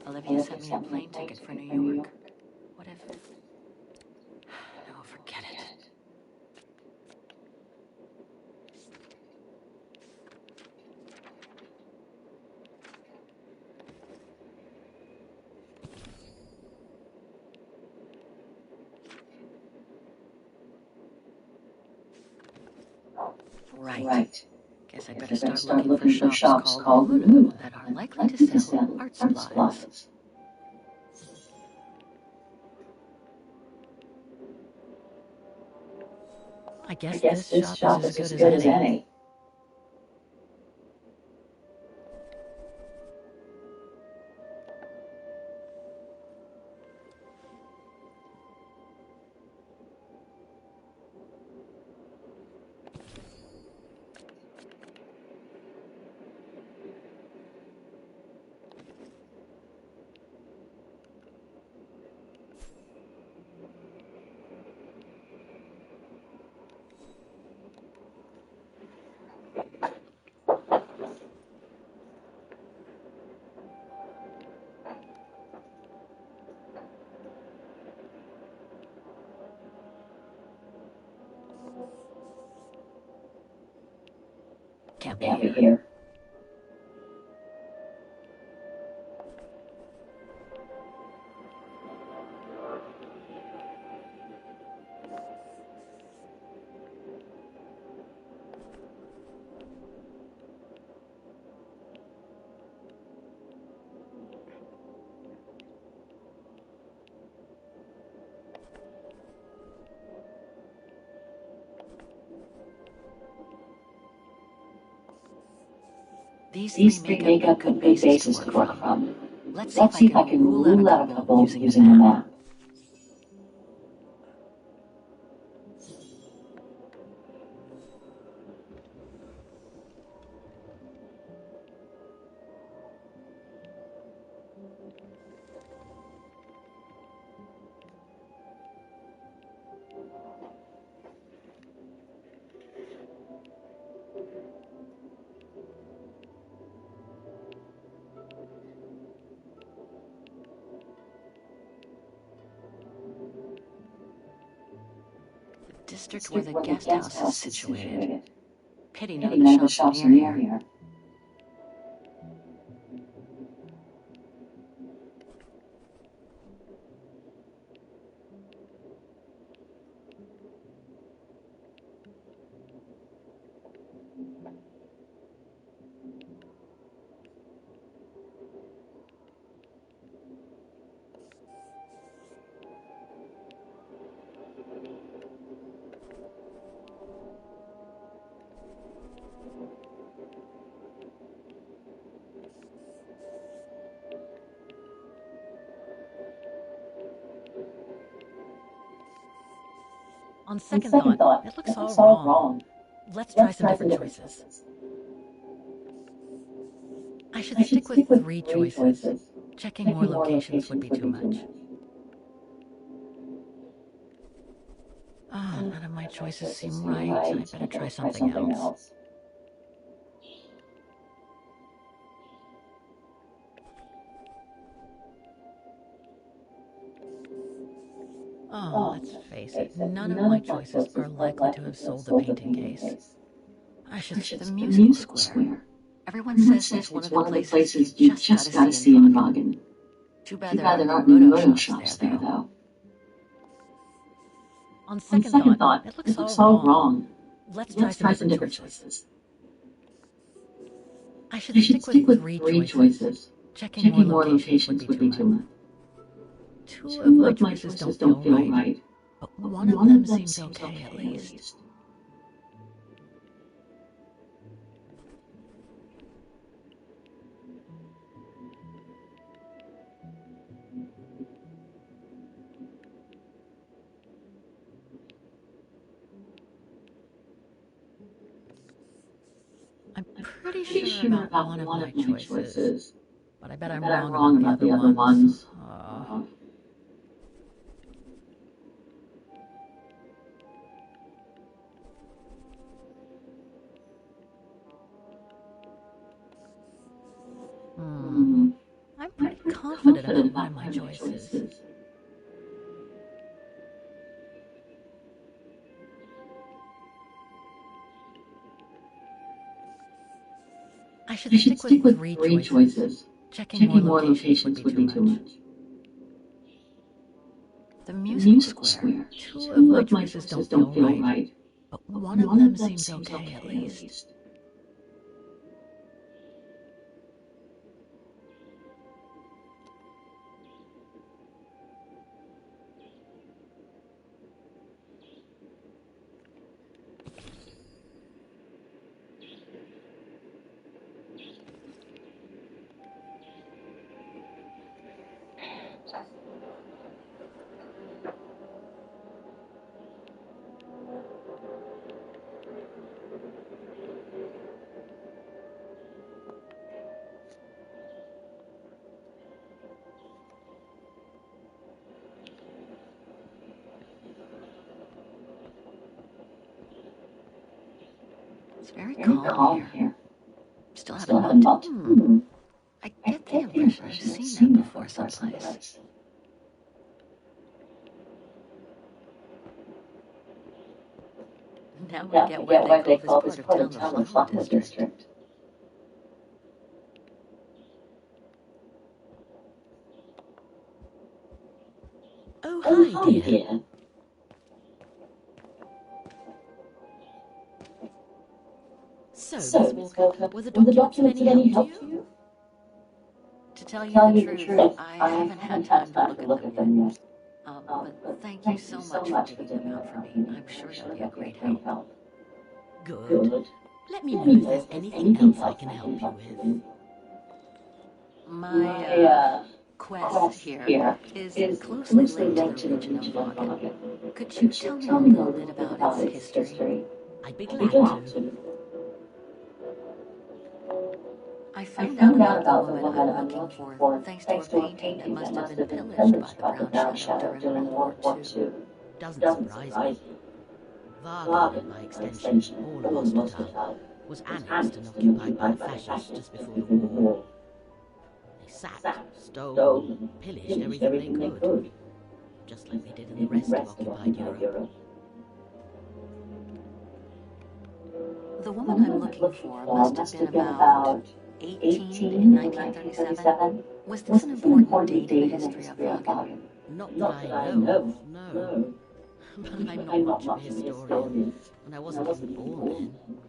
Olivia sent me a plane ticket for New York. Right. Guess I'd better start looking for shops called Lulu that are likely to sell art supplies. I guess this shop is as good as any. Can't be here. These three make up good bases to work from. Let's see if I can rule out a couple using the map. District where the guest house is situated. Pity none of the shops are near here. On second thought, it looks all wrong. Let's try some different choices. I should stick with three choices. Checking more locations would be too much. None of my choices seem right. I better try something else. Let's face it, none of my choices are likely to have sold the painting case. I should check the musical square. Everyone says it's one of the places you just gotta see in Vaughan. Too bad there aren't any photo shops there, though. On second thought, it looks all wrong. Let's try some different choices. I should stick with three choices. Checking more locations would be too much. Two of my choices don't feel right, but one of them seems okay at least. I'm pretty sure about one of my choices, but I bet I'm wrong about the other ones. I'm pretty confident about one of my choices. I should stick with three choices. Checking more locations would be too much. The musical square. Two of my choices don't feel right, but one of them seems okay at least. It's very calm here. Still haven't noted. I get the impression I've seen that before someplace. Now we get why they call this part of town the Flower District. Oh, hi, dear. So, Miss Walker, were the documents of any help to you? To tell you the truth, I haven't had time to look at them yet. But thank you so much for digging them out for me. I'm sure they'll be a great help. Good. Let me know if there's anything else I can help you with. My quest here is closely linked to the region of London. Could you tell me a little bit about its history? I'd be glad to. I found out about the woman I'm looking for thanks to a painting that must have been pillaged by the Brown Shadow during World War II. Doesn't surprise me. Wagen, by extension, all of Hospital, was annexed and occupied by the fascists just before the war. They sacked, stole, and pillaged everything they could, just like they did in the rest of occupied Europe. The woman I'm looking for must have been about 18 in 1937. Was this an important date in the history of Wagen? Not that I know of, no. But I'm not much of a historian, and I wasn't even born then.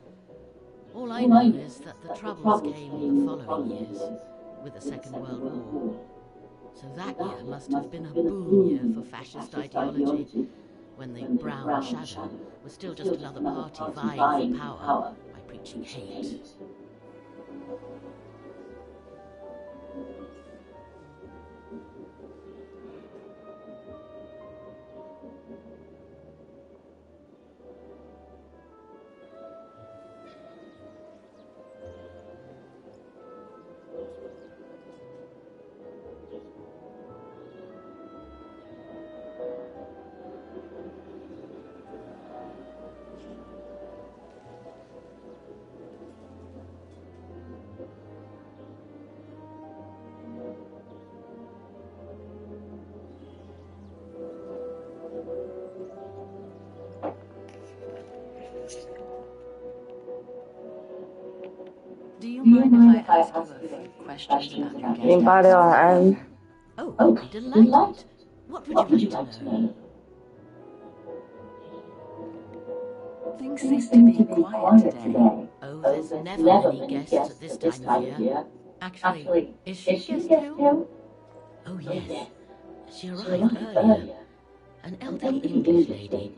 All I know is that the Troubles came the following years, with the Second World War. So that year must have been a boom year for fascist ideology, when the Brown Shadow was still just another party vying for power by preaching hate. Do you mind if I ask you a few questions about your guest? 08晚安。 Oh, I'd be delighted. What would you like to know? Things seem to be quiet today. Oh, there's never many guests at this time of year. Actually, is she a guest too? Oh, yes. She arrived earlier. An elderly English lady.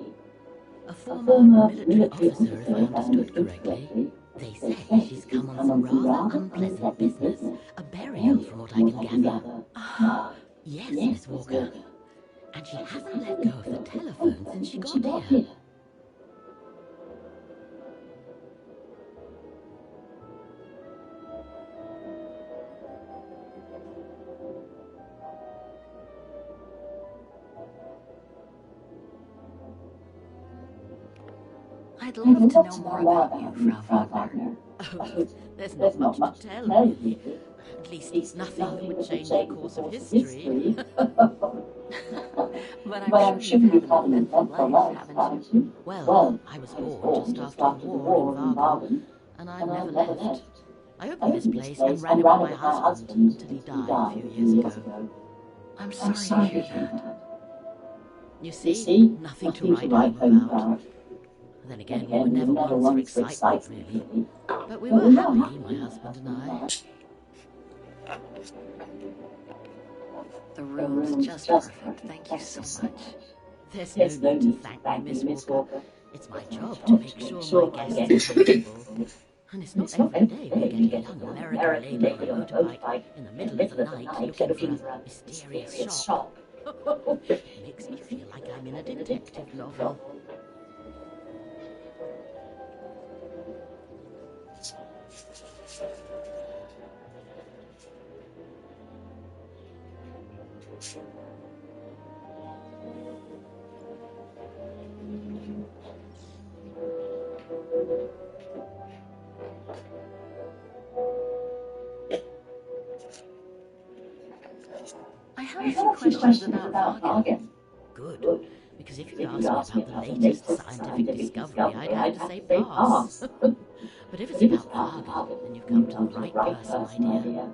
A former military officer, if I understood correctly. They say she's come on some rather unpleasant business. A burial, from what I can gather. Yes, Miss Walker. And she hasn't let go of the telephone since she got here. I'd love to know more about you, Frau Wagner. Oh, there's not much to tell, really. At least nothing that would change the course of history. But I'm sure you've had an eventful life, haven't you? Well, I was born just after the war in Wagen, and I never left. I opened this place and ran it with my husband until he died a few years ago. I'm sorry to hear that. You see, nothing to write home about. Then again, we were never ones for excitement, really. But we were happy, my husband and I. The room's just perfect. Thank you so much. There's no need to thank me, Miss Walker. It's my job to make sure my guests are comfortable. And it's not every day we get a young American lady on a motorbike in the middle of the night looking for a mysterious shop. It makes me feel like I'm in a detective novel. I have a few questions about Vaughan. Good, because if you'd asked me about the latest scientific discovery, I'd have to say pass. But if it's about Vaughan, then you've come to the right person, my dear.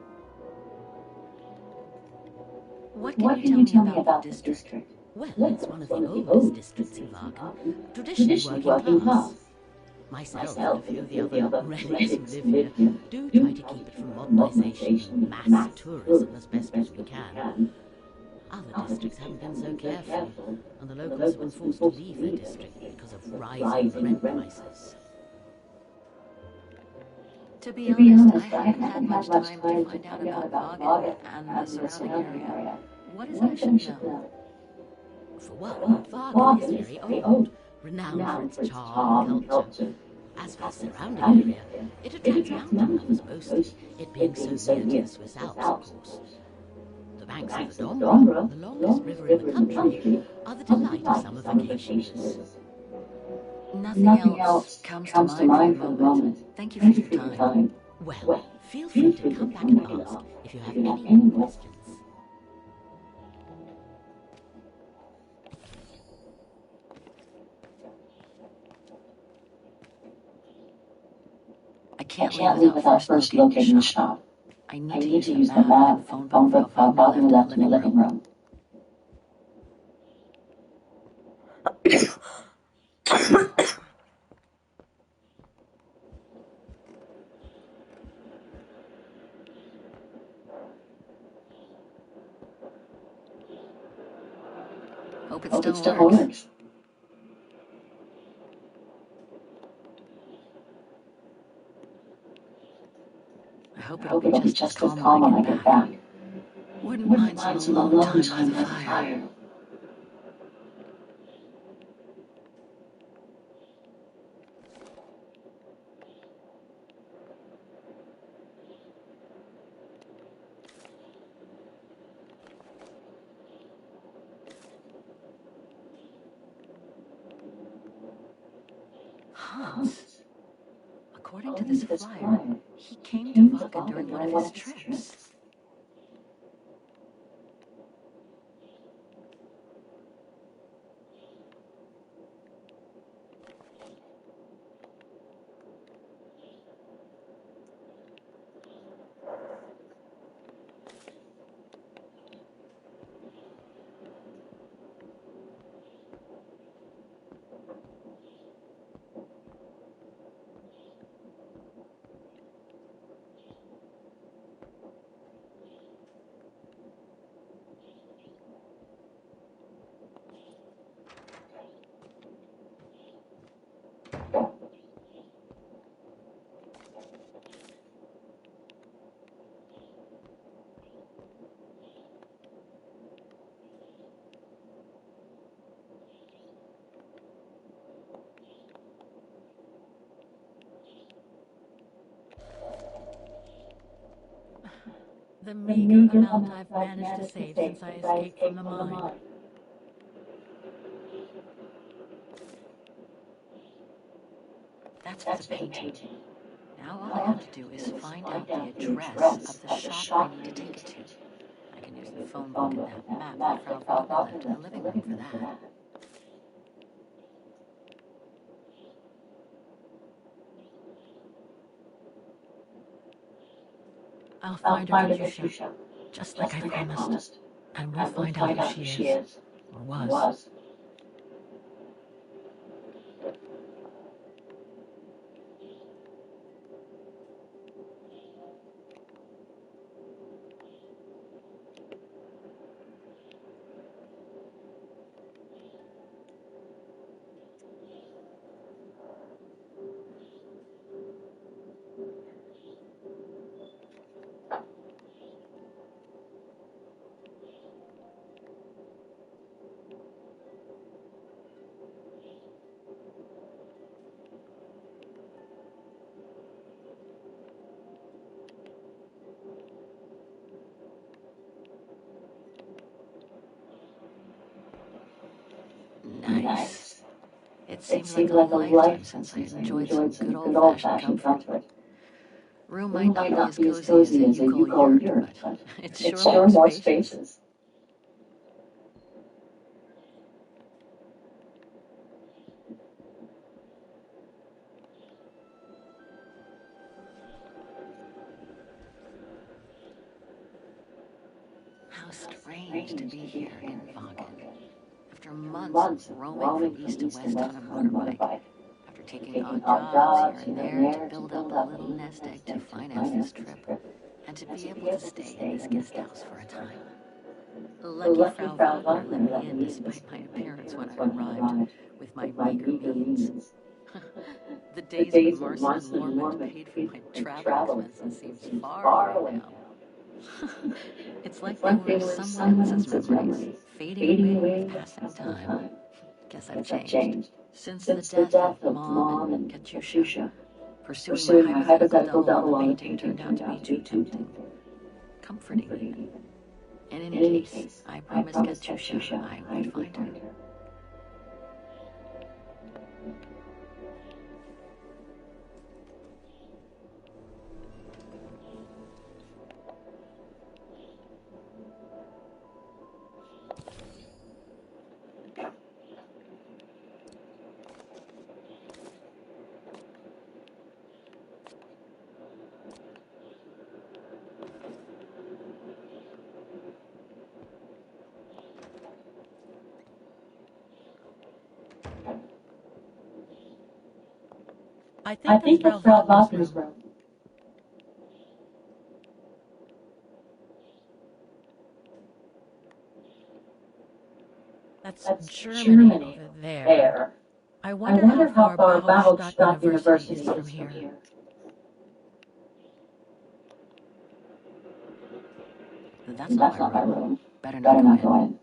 What can you tell me about the district? Well, it's one of the oldest districts in Vaughan, traditionally working class. Myself and a few of the other relatives who live here do try to keep it from modernisation and mass tourism as best as we can. Other districts haven't been so careful, and the locals have been forced to leave their district because of rising rent prices. To be honest, I haven't had much time to find out about Vaughan and the surrounding area. What is it I should know? For one, Vaughan is very old, renowned for its charm and culture. As for the surrounding area, it attracts mountain lovers mostly, it being so near to the Swiss Alps, of course. The banks of the Domrep, the longest river in the country, are the delight of summer vacationers. Nothing else comes to mind for the moment. Thank you for your time. Well, feel free to come back and ask if you have any more questions. I can't leave without first locating the shop. I need to use the map and phone book of Father left in the living room. Hope it still works. I hope it'll be just as calm when I get back. Wouldn't mind some alone time by the fire. Hans. According to this flyer, he came to Vaughan during one of his trips. The meager amount I've managed to save since I escaped from the mine. That's the painting. Now all I have to do is find out the address of the shop I need to take it to. I can use the phone book and that map that Frau Wagner left in the living room for that. I'll find her Katusha, just like I promised. And we'll find out who she is, or was. nice. It seems like a lifetime since I enjoyed some good old-fashioned comfort. Room might not be as cozy as you call yours, but it's sure more spacious. How strange to be here in Vaughan. After months of roaming from east to west on a motorbike, after taking odd jobs here and there to build up a little nest egg to finance this trip, and to be able to stay in this guest house for a time. Lucky Frau Wagner let me in despite my appearance when I arrived, with my meager means. The days when Marcy and Lormond paid for my travel expenses seems far away now. It's like they were someone else's memories, fading away with passing time. Guess I've changed. Since the death of Mom and Katyusha, pursuing my hypothetical double on the painting turned out to be too tempting. Comforting even. In any case, I promised Katyusha I would find her. I think that's Frau Wagner's room. That's Germany over there. I wonder how far Bauhaus University is from here. That's not my room. Better not go in.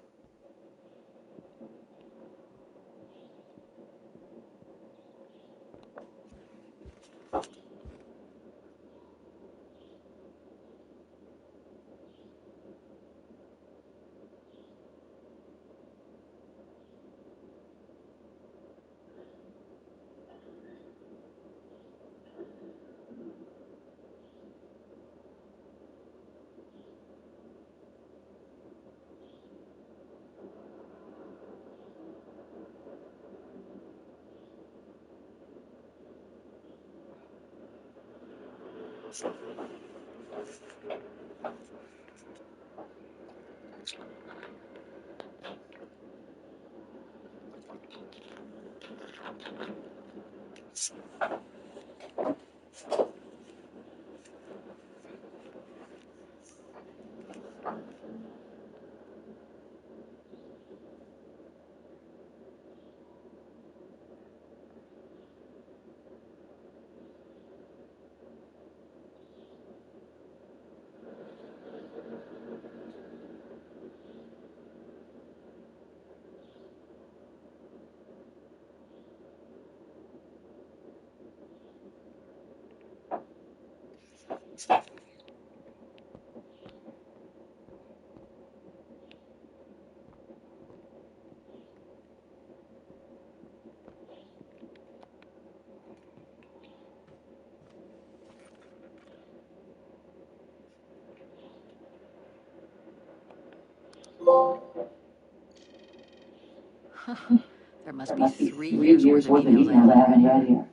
There must be 3 years worth of emails I haven't read here.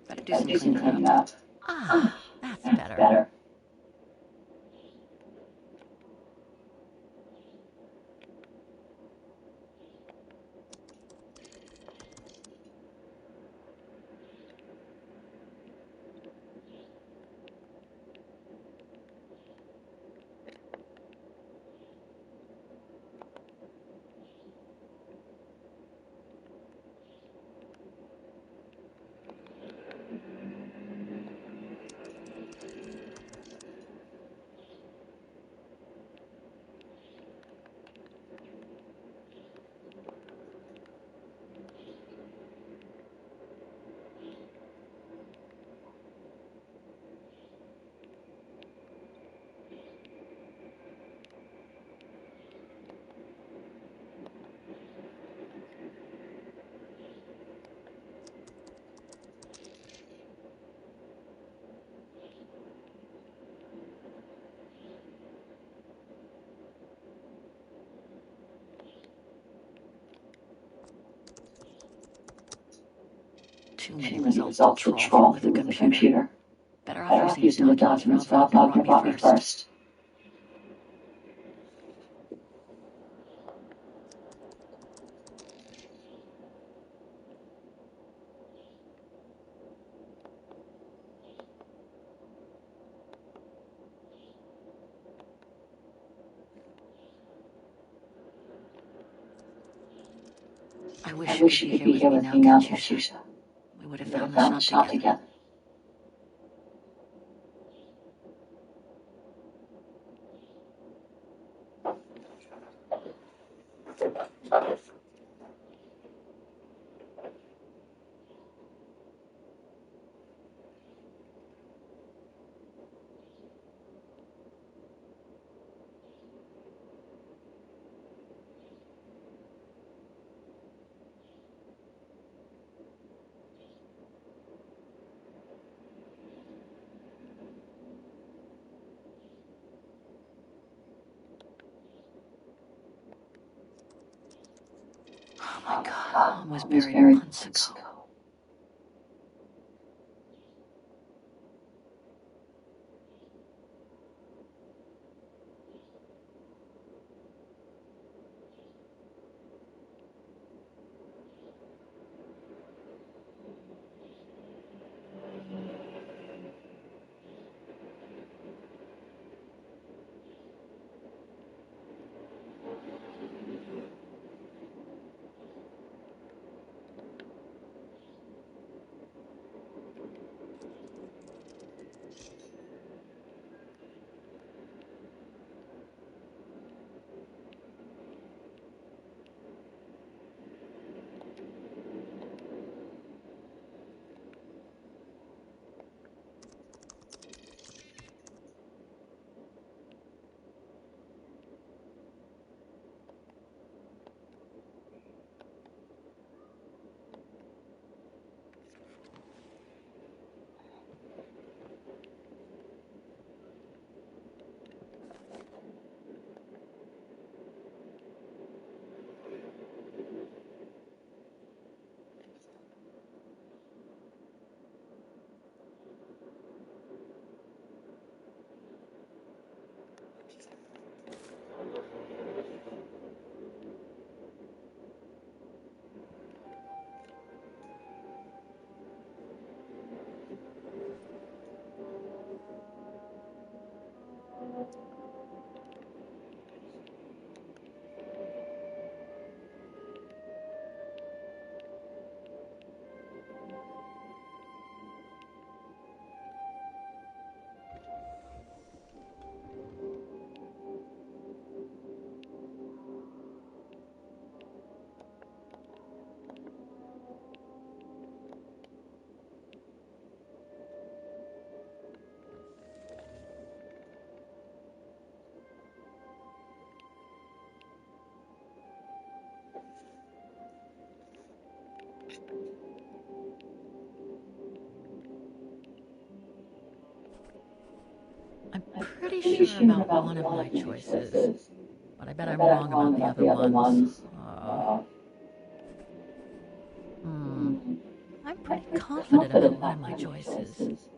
Better do some cleaning up. Ah, that's better. too many results to trawl through with a computer. Better off using the documents Ralph brought me first. I wish you could be here with me now, Katyusha. We would have found the shot together. Oh my God, Mom was buried months ago. I'm pretty sure about one of my choices, but I bet I'm wrong about the other ones. I'm pretty confident about one of my choices.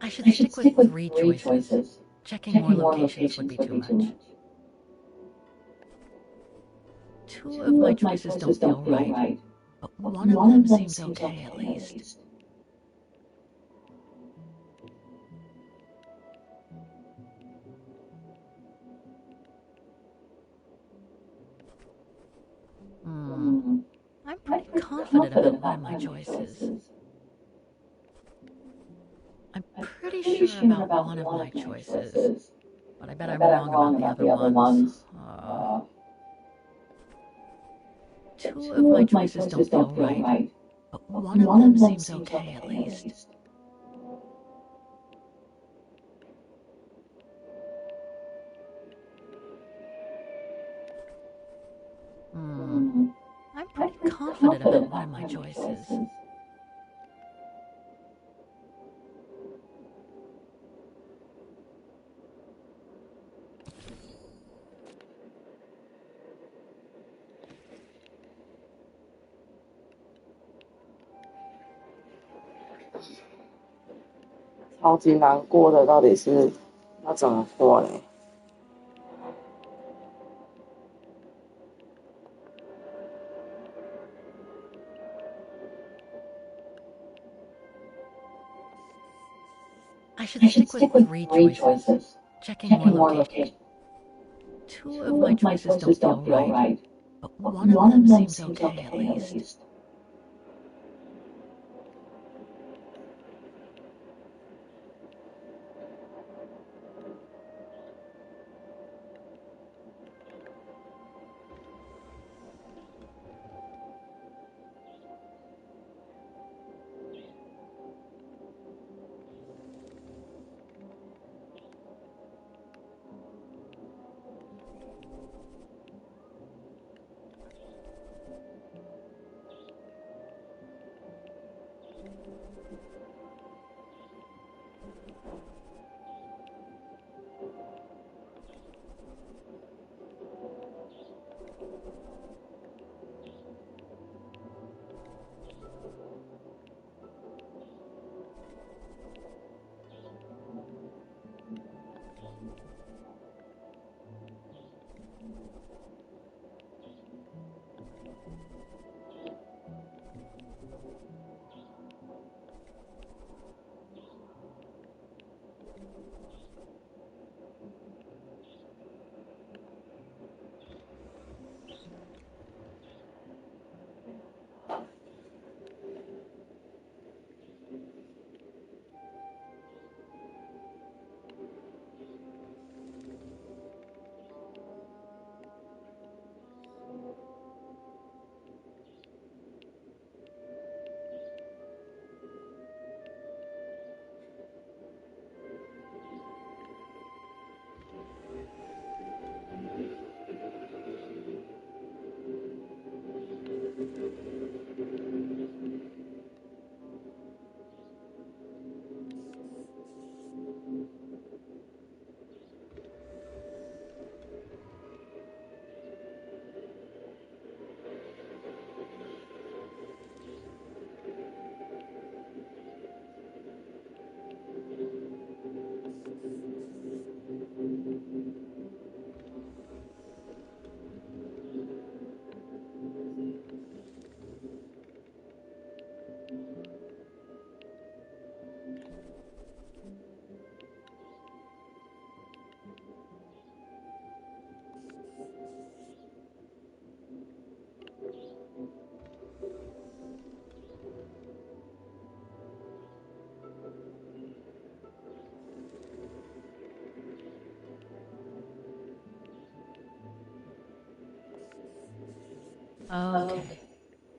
I should stick with three choices. Checking more locations would be too much. Two of my choices don't feel right, but one of them seems okay at least. I'm pretty confident about one of my choices. I'm pretty sure about one of my choices, but I bet I'm wrong about the other ones. Two of my choices don't feel right, but one of them seems okay at least. I'm pretty confident about one of my choices. 超级难过的，到底是要怎么过嘞I should stick with 3 choices. Checking more locations. 2 of my choices don't feel right, but one of them seems okay at least. Okay.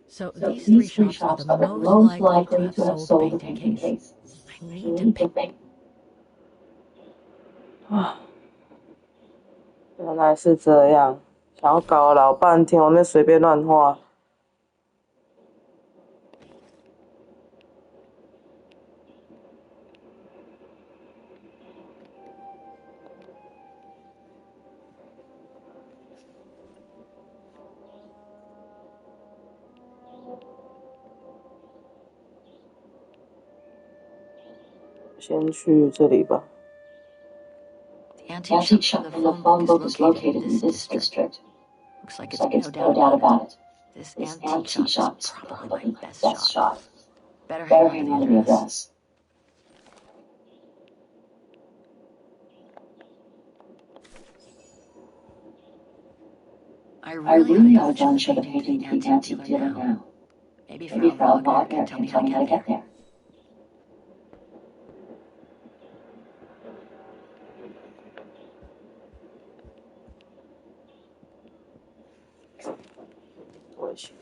So these 3 shops are the most likely to have sold the painting case. I need to pick. 原来是这样，想要搞了老半天，我那随便乱画。先去这里吧。The antique shop for the phone book is located in this district. Looks like it's no doubt about it. This antique shop is probably my best shot. Better hang on to the address. I really ought to show the painting to the antique dealer now. Maybe Frau Wagner can tell me how to get there. 我去。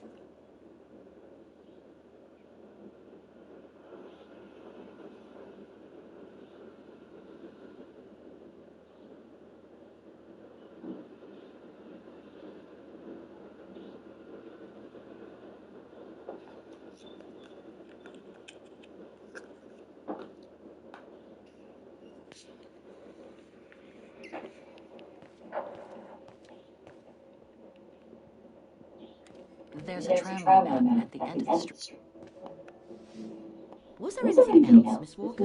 There's a tramway map at the end of the street. Was there anything else, Miss Walker?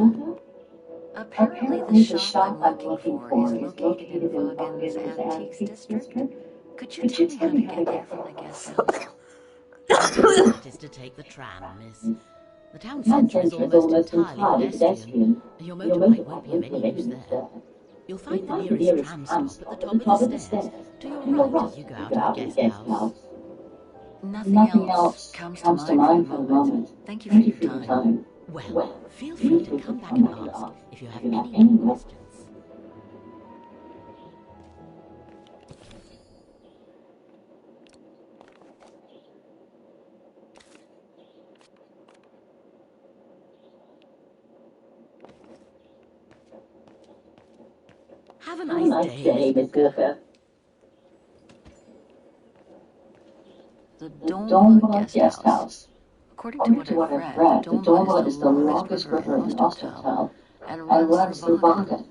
Apparently, the shop I'm looking for is located in Vaughan's Antiques District. Could you tell me how to get there from the guest house? That is to take the tram, miss. The town centre is almost entirely pedestrian. Your motorbike won't be of any use there. You'll find the nearest tram stop at the top of the stairs, to your right as you go out of the guest house. Nothing else comes to mind for the moment. Thank you for your time. Well, feel free to come back and ask if you have any more questions. Have a nice day, Miss Walker. The Domba Guest House. According to what I've read, the Domba is the longest river in Ostertal and runs through Vaughan.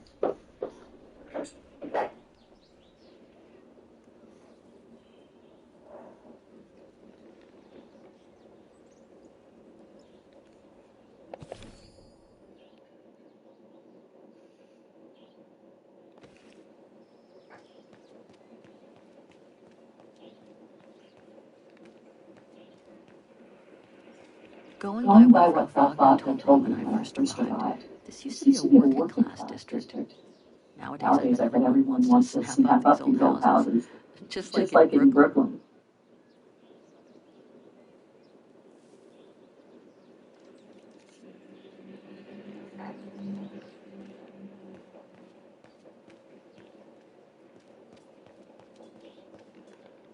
Going by what Vaughan told me when I first arrived, This used to be a working class district. Nowadays, I bet everyone wants to snap up these old houses, just like in Brooklyn.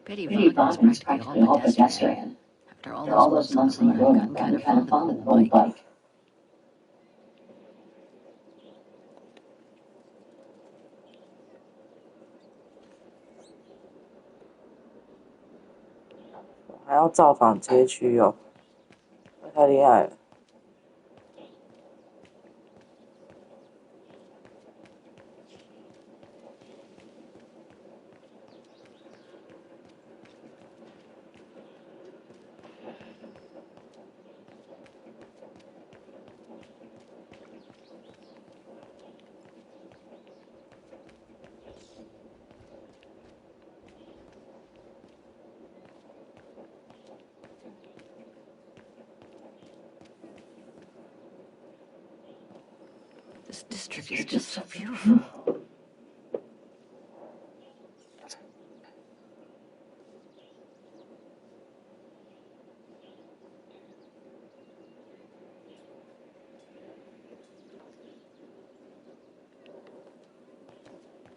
Betty Vaughan is practically all pedestrian. After all those months on the road, I've gotten kind of fond of the old bike.还要造访街区哦，太厉害了。This district is just so beautiful.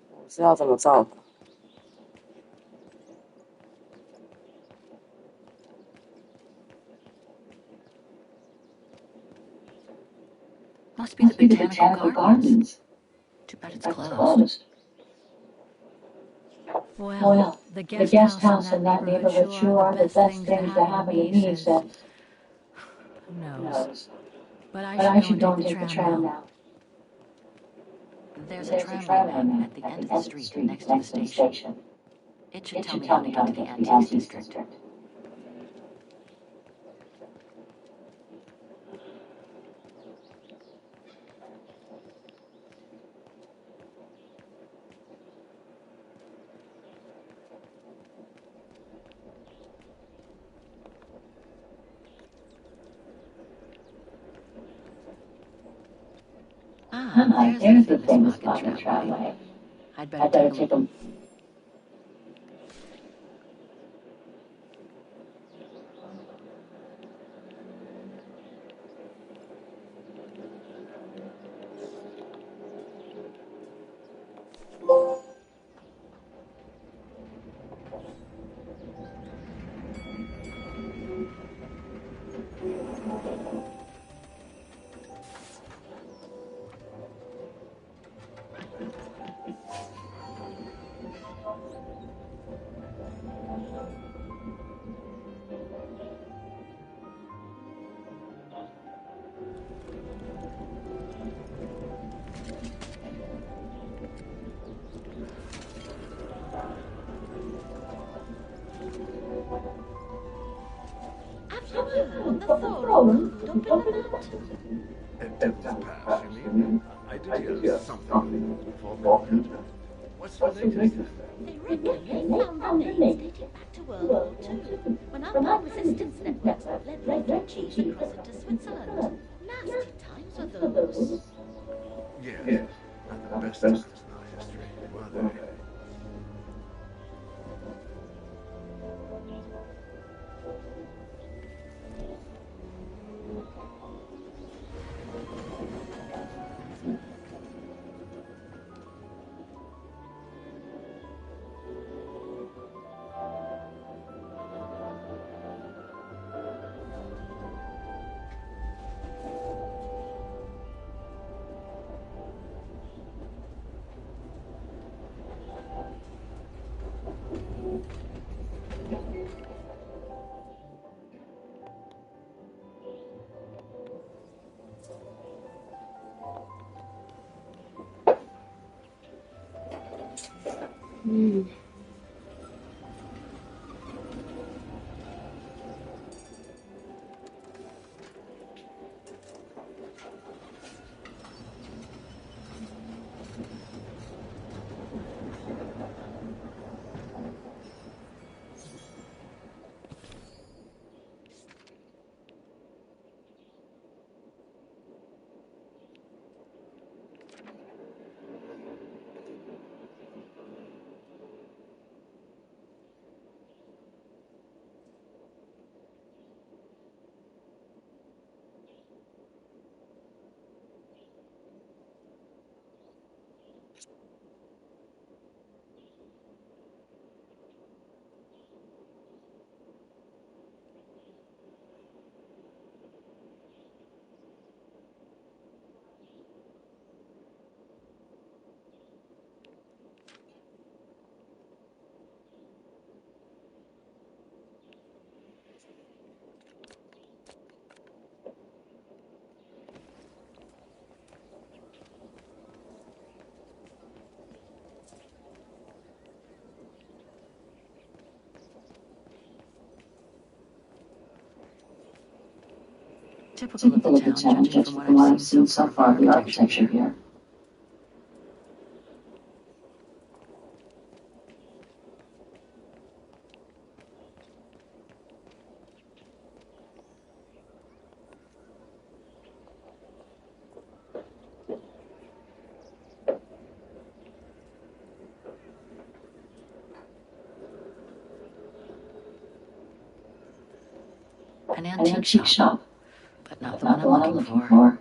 我是要怎么造访？ Must be the botanical gardens. Too bad it's closed. Well, the guest house in that neighborhood sure are the best things that happened to me since. Who knows? But I should go and take the tram now. There's a tram at the end of the street next to the station. It should tell me how to get to the Antiques District. There's the famous Vaughan tramway. I'd better take a... It doesn't pass, you mean? I did hear something before midnight. What's the latest? They reckon they found the names dating back to World War II, when our non-resistance networks led refugees across into Switzerland. Nasty times were those. Yes, not the best times in our history, were they? Typical of the town, judging from what I've seen so far of the architecture here. An antique shop, but not the one I'm looking for.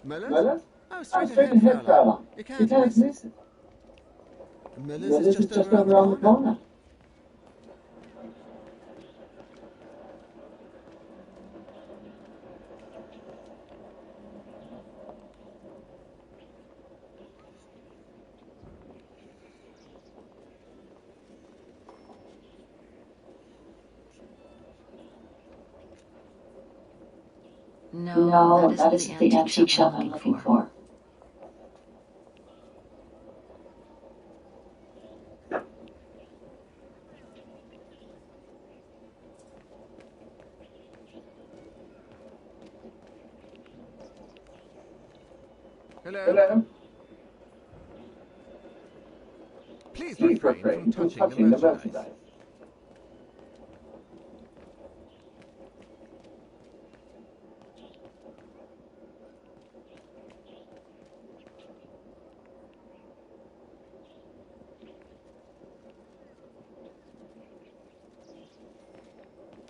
Miller's? Oh, straight ahead, Fowler. You can't miss it. Miller's is just over around the corner. No, that isn't the antique shop I'm looking for. Hello? Please refrain from touching the merchandise.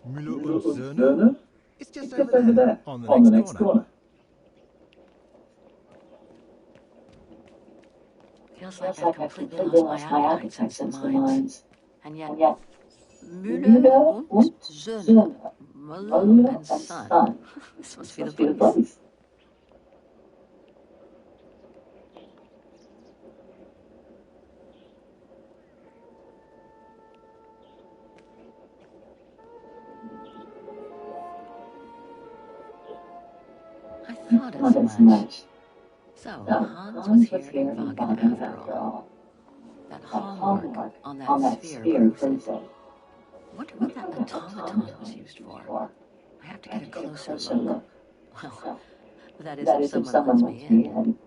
Müller und Söhne? It's just over there, on the next corner. Feels like I've completely lost my appetite since the mines. And yet, Müller und Söhne, Muller and son. This must be the police. I thought as much. So, Hans was here in Wagen after all. That hallmark on that sphere proves it. Wonder what that automaton was used for. I have to get a closer look. Well, that is if someone lets me in.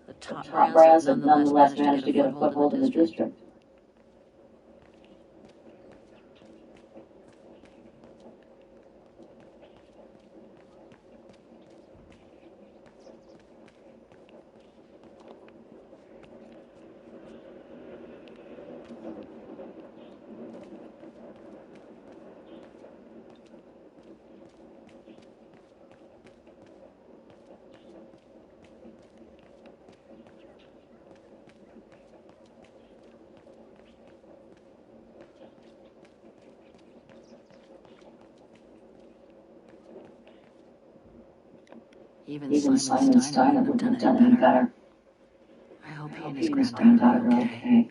The top brass have nonetheless managed to get a foothold in the district. Even Simon Steiner wouldn't have done any better. I hope he and his granddaughter are okay.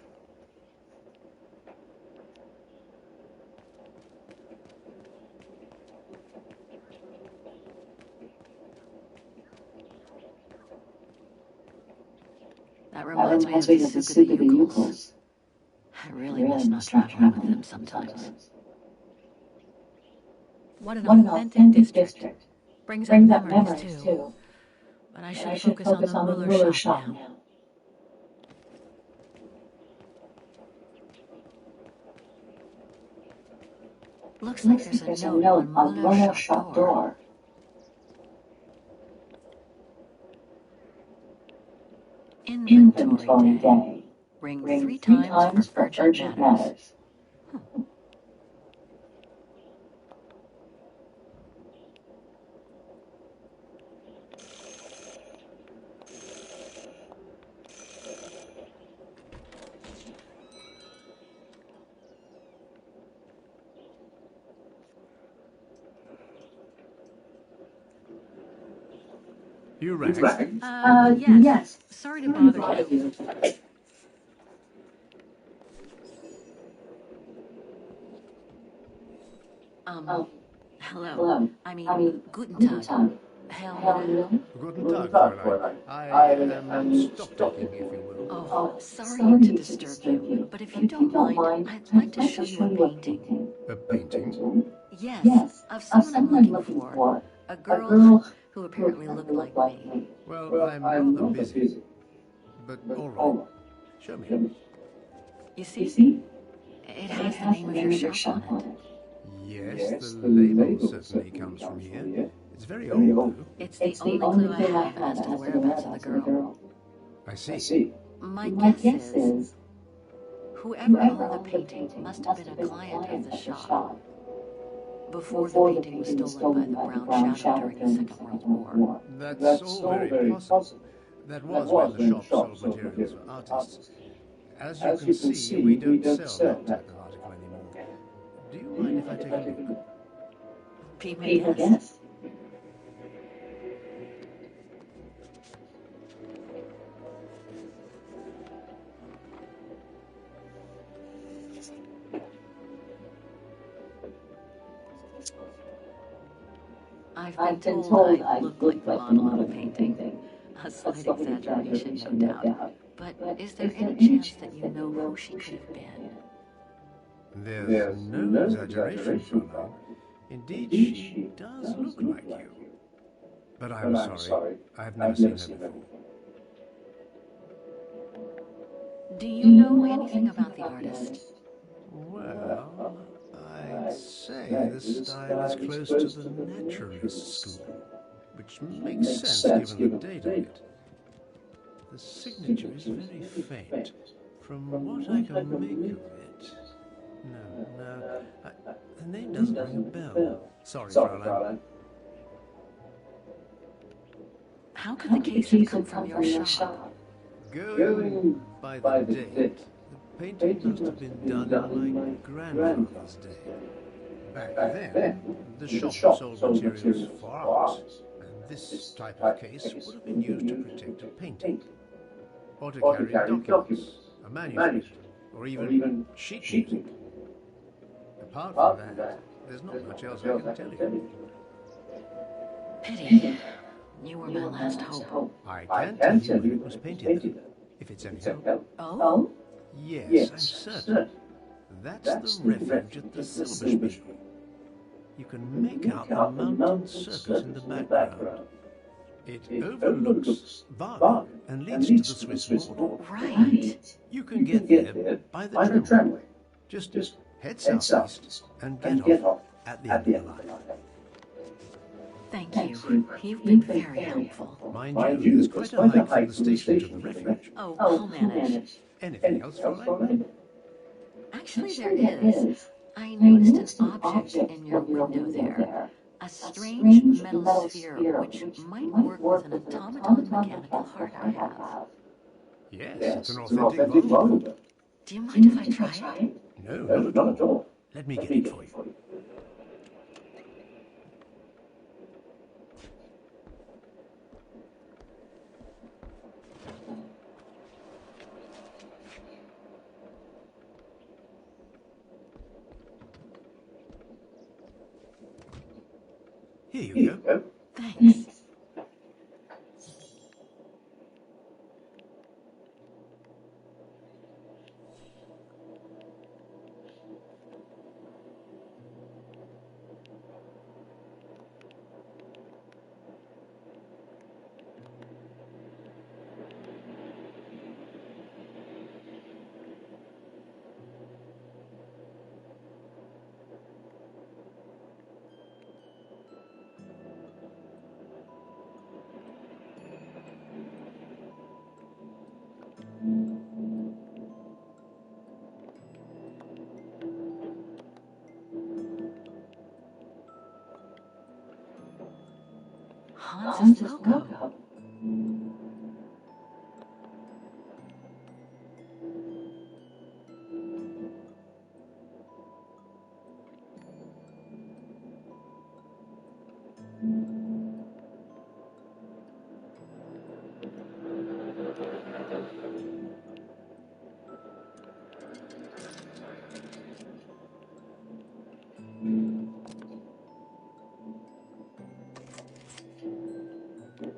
That reminds me of the Suka the Euclids. I really miss not traveling with them sometimes. What an authentic district. Brings up memories too. But I should focus on the Muller shop now. Looks like there's a note on Muller's shop door. Inventory day. Ring 3 times for urgent matters. You rang? Yes. Sorry to bother you. Hello. I mean, guten Tag. Hello. Guten Tag, Fräulein. I am stop talking, if you will. Oh, sorry to disturb you, but if you don't mind, I'd like to show you a painting. A painting? Yes, of someone I'm looking for. A girl who apparently looked like me. Well, I'm rather busy. But all right. Show me. You see? It has the name of your shop on it. Yes, the label certainly comes from here. It's very old, though. It's the only clue I have as to the whereabouts of the girl. I see. My guess is whoever owned the painting must have been a client of the shop before the painting was stolen by the Brown Shadow during the Second World War. That's all very possible. That was when the shop sold materials for artists. As you can see, we don't sell that type of article anymore. Do you mind if I take a look? Be my guest. I've been told I look like the model of the painting. A slight exaggeration, no doubt. But is there any chance that you know who she could have been? There's no exaggeration, Fräulein. Indeed, she does look like you. But I'm sorry, I've never seen her before. Do you know anything about the artist? Well, I'd say the style is close to the naturalist school, which makes sense given the date of it. The signature is very faint. From what I can make of it... the name doesn't ring a bell. Sorry, Fraulein. How could the case have come from your shop? Going by the date, the painting must have been done in my grandfather's day. Back then, the shop sold materials for art, and this type of case would have been used to protect a painting, or to carry documents, a manuscript, or even sheet music. Apart from that, there's not much else I can tell you. Pity. You were my last hope. I can tell you when it was painted, though, if it's any help. Oh? Yes, I'm certain. That's the refuge at the Silberspiel. You can make out the mountain circus in the background. It overlooks Wagen and leads to the Swiss border. Right. You can get there by the tramway. Just head southeast and get off at the end of the line. Thank you. You've been very helpful. Mind you, there's quite a hike from the station to the refuge. Oh, I'll manage. Anything else, Fraulein? Actually, there is. I noticed an object in your window there. A strange metal sphere which might work with an automaton mechanical heart I have. Yes, it's an authentic volume. Do you mind if I try it? No, not at all. Let me get it for you. Here you go. Thanks. Hans's logo.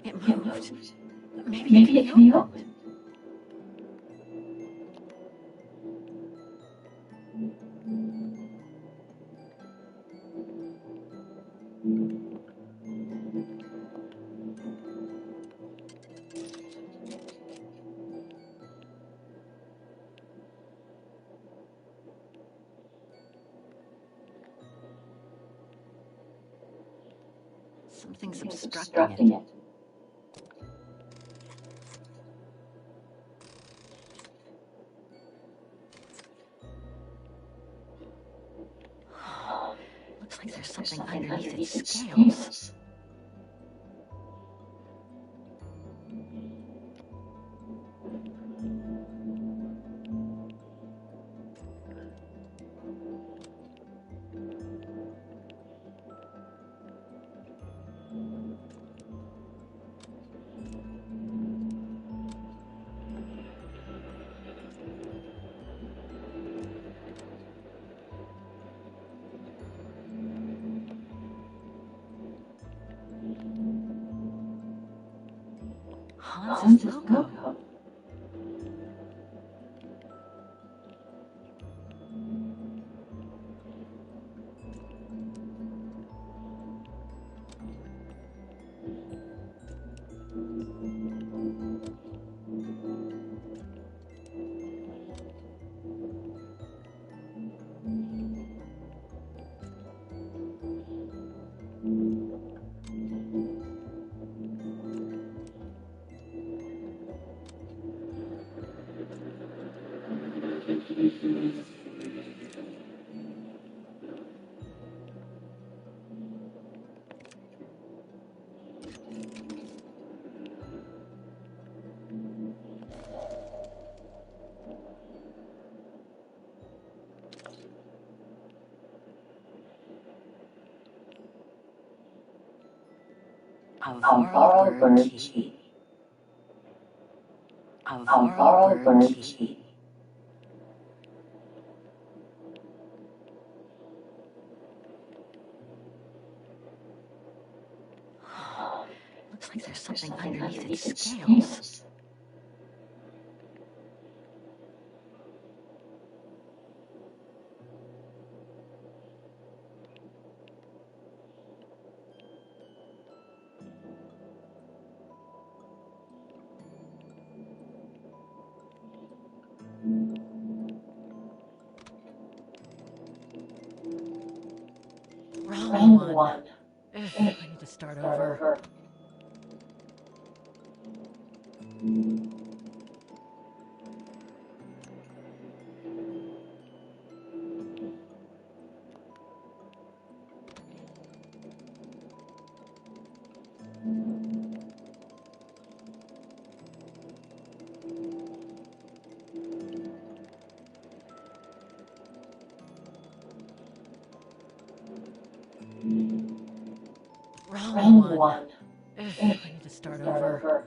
It moved. Maybe it can be opened. Something's obstructing it. Looks like there's something underneath its scales. Hans's logo. Aurora bird key. Aurora bird key. Looks like there's something underneath its scales. Wrong one. I need to start over. Wrong one. I need to start over.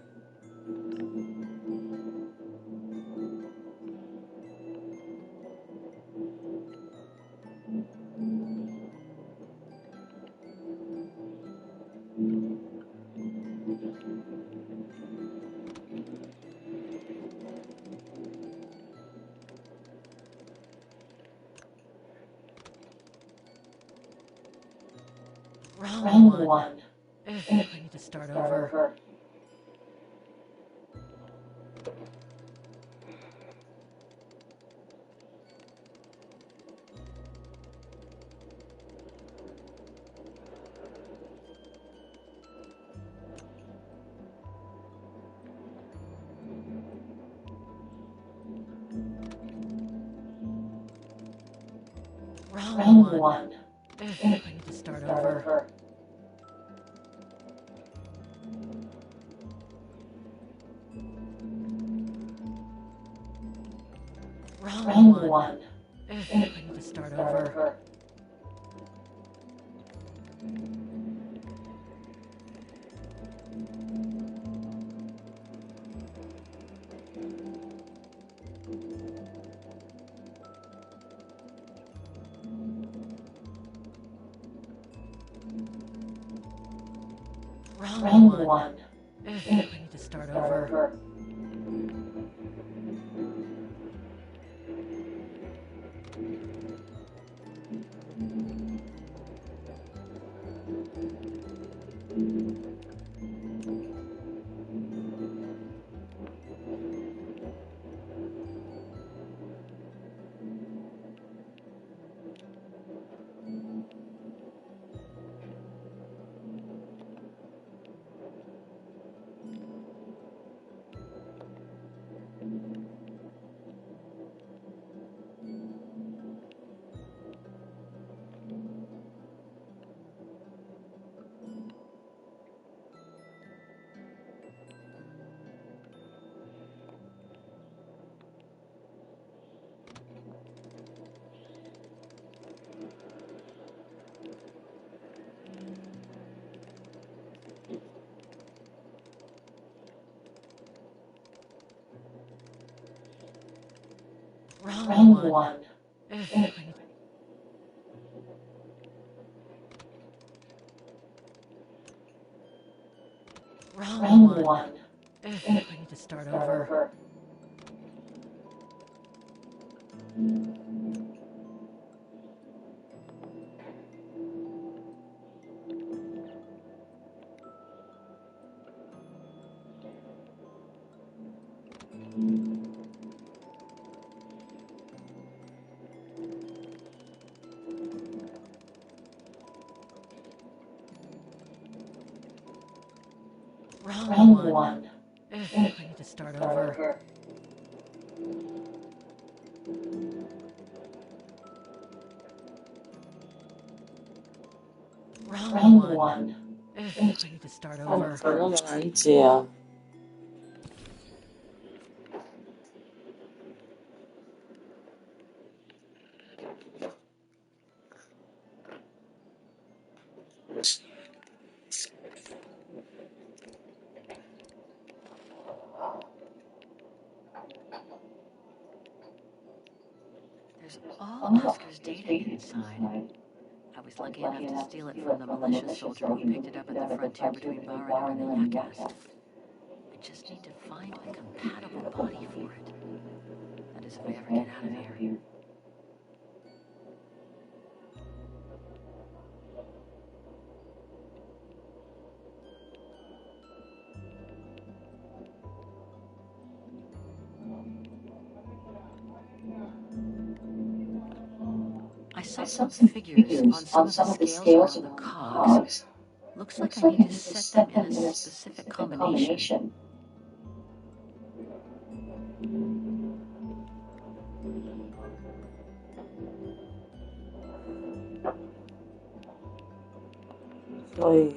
Wrong one. I need to start over. Wrong one. I need to start over. Wrong one. I need to start over. Wrong one. I need to start over. Wrong one. Wrong one. I need to start over. Wrong one. I need to start over. Wrong one. I need to start over. 怎么那么难解啊？ There's all Oscar's data inside. I was lucky enough to steal it from the militia soldier who picked it up at the frontier between Baranur and the Yakas. I just need to find a compatible body for it. That is, if I ever get out of here. I saw some figures on some of the scales around the cogs. Looks like I need to set them in a specific combination. Sorry.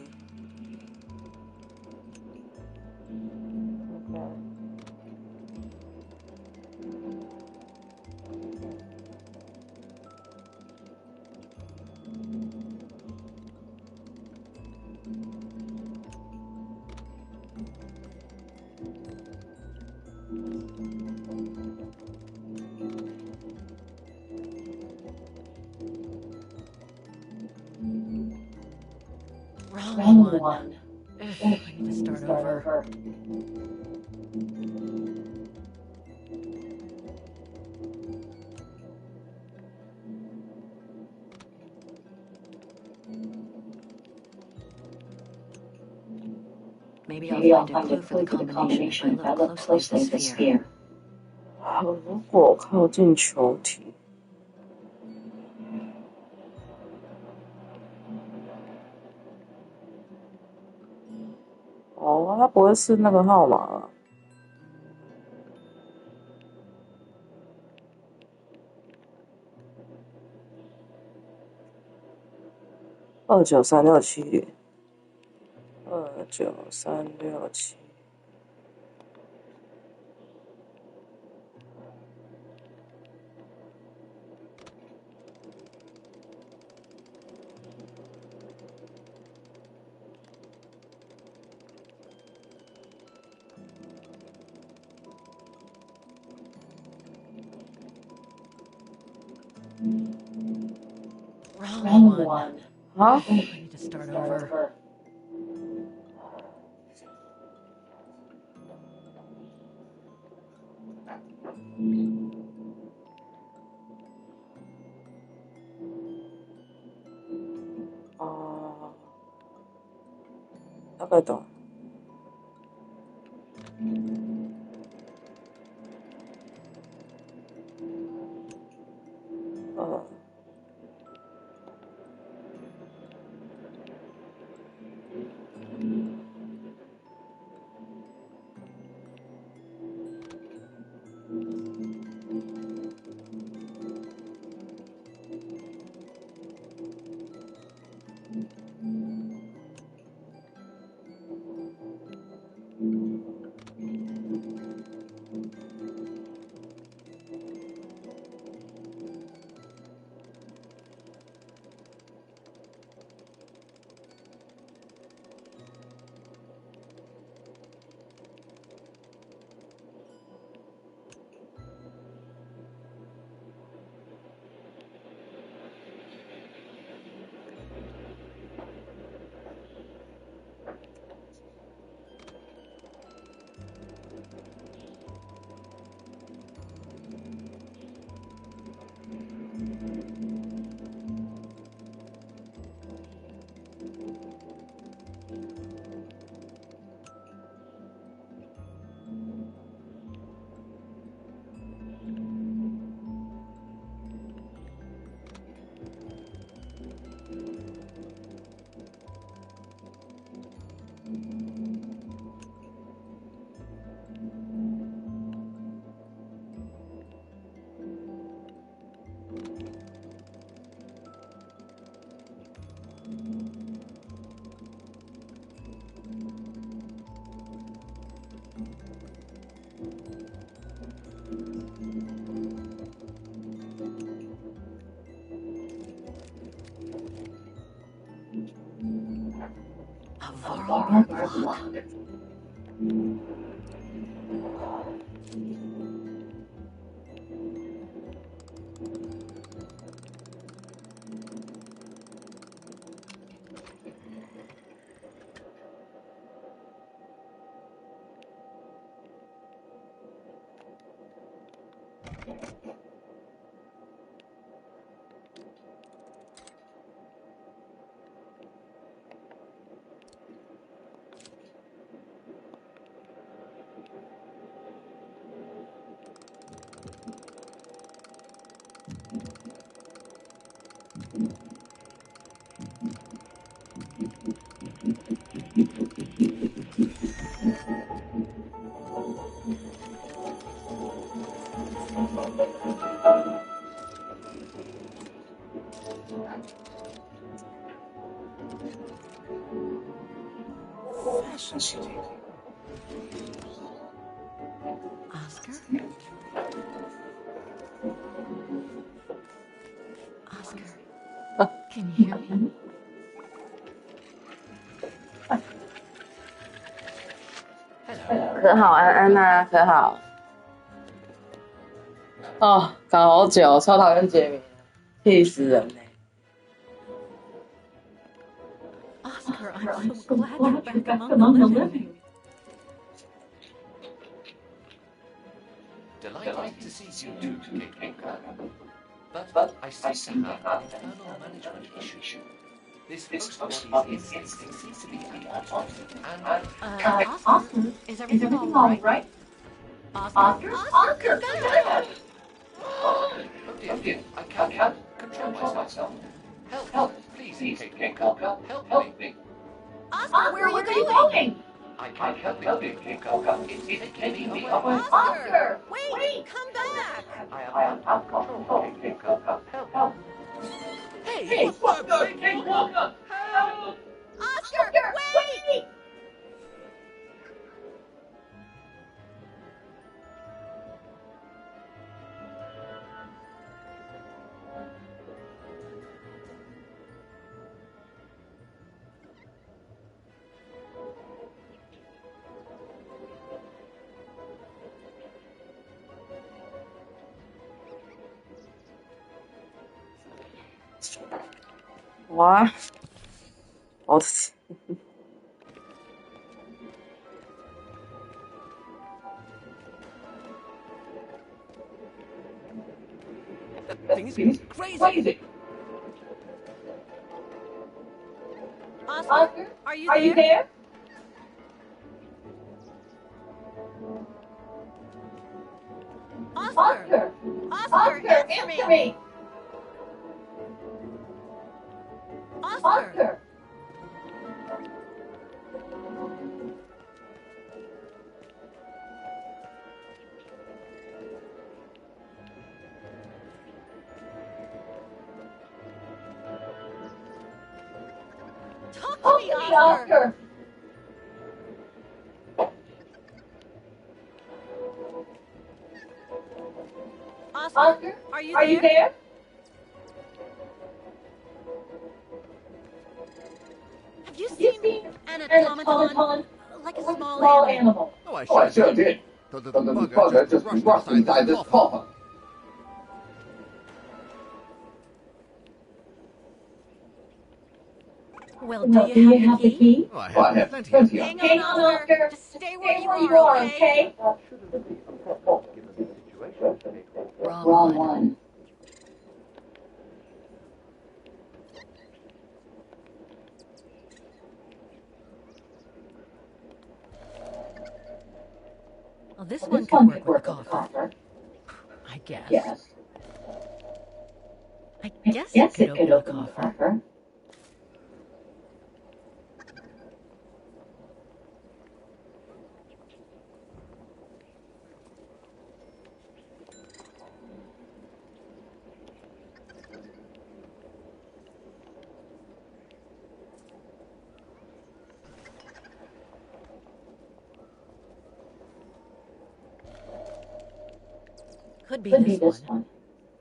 Wrong one. I need to start over. Maybe I'll find a clue for the combination if I look closely at the sphere. 如果靠近球体，哦，它不会是那个号码啊。29367，29367。Wrong one. 啊？ I need to start over. 哦，大概懂。Fascinating. Oscar? Oscar? Can you hear me? Hello. 可好，安安呐，可好。哦，搞好久，超讨厌杰明，气死人嘞！ Oscar, I'm so glad you're back among the living. Delighted to see you too, Kate Walker. But I seem to have an internal management issue. This host body's instincts seems to be at odds with me. And Oscar, is everything all right? Oscar? Oscar, come back! oh dear, I can't control myself. Help, please, Kate Walker, help me. Oscar, where are you going? I can't help it, Kate Walker. It's taking me away. Oscar! Wait, come back! I am out of control, Kate Walker. Help. Hey, what's up, Kate Walker? Help! Oscar, wait!哇，好吃。 Things crazy. Oscar, are you there? Oscar! Oscar, answer me! Oscar! Talk to me, Oscar! Oscar, are you there? Have you seen an automaton? Like a small animal. Oh, I sure did. The bugger just rushed inside this coffer. Well, do you have the key? Oh, I have plenty of Hang on, Oscar. Just stay where you are, okay? Wrong one. Well, this one could work with the coffer. I guess. I guess it could open the coffer. Could be this one.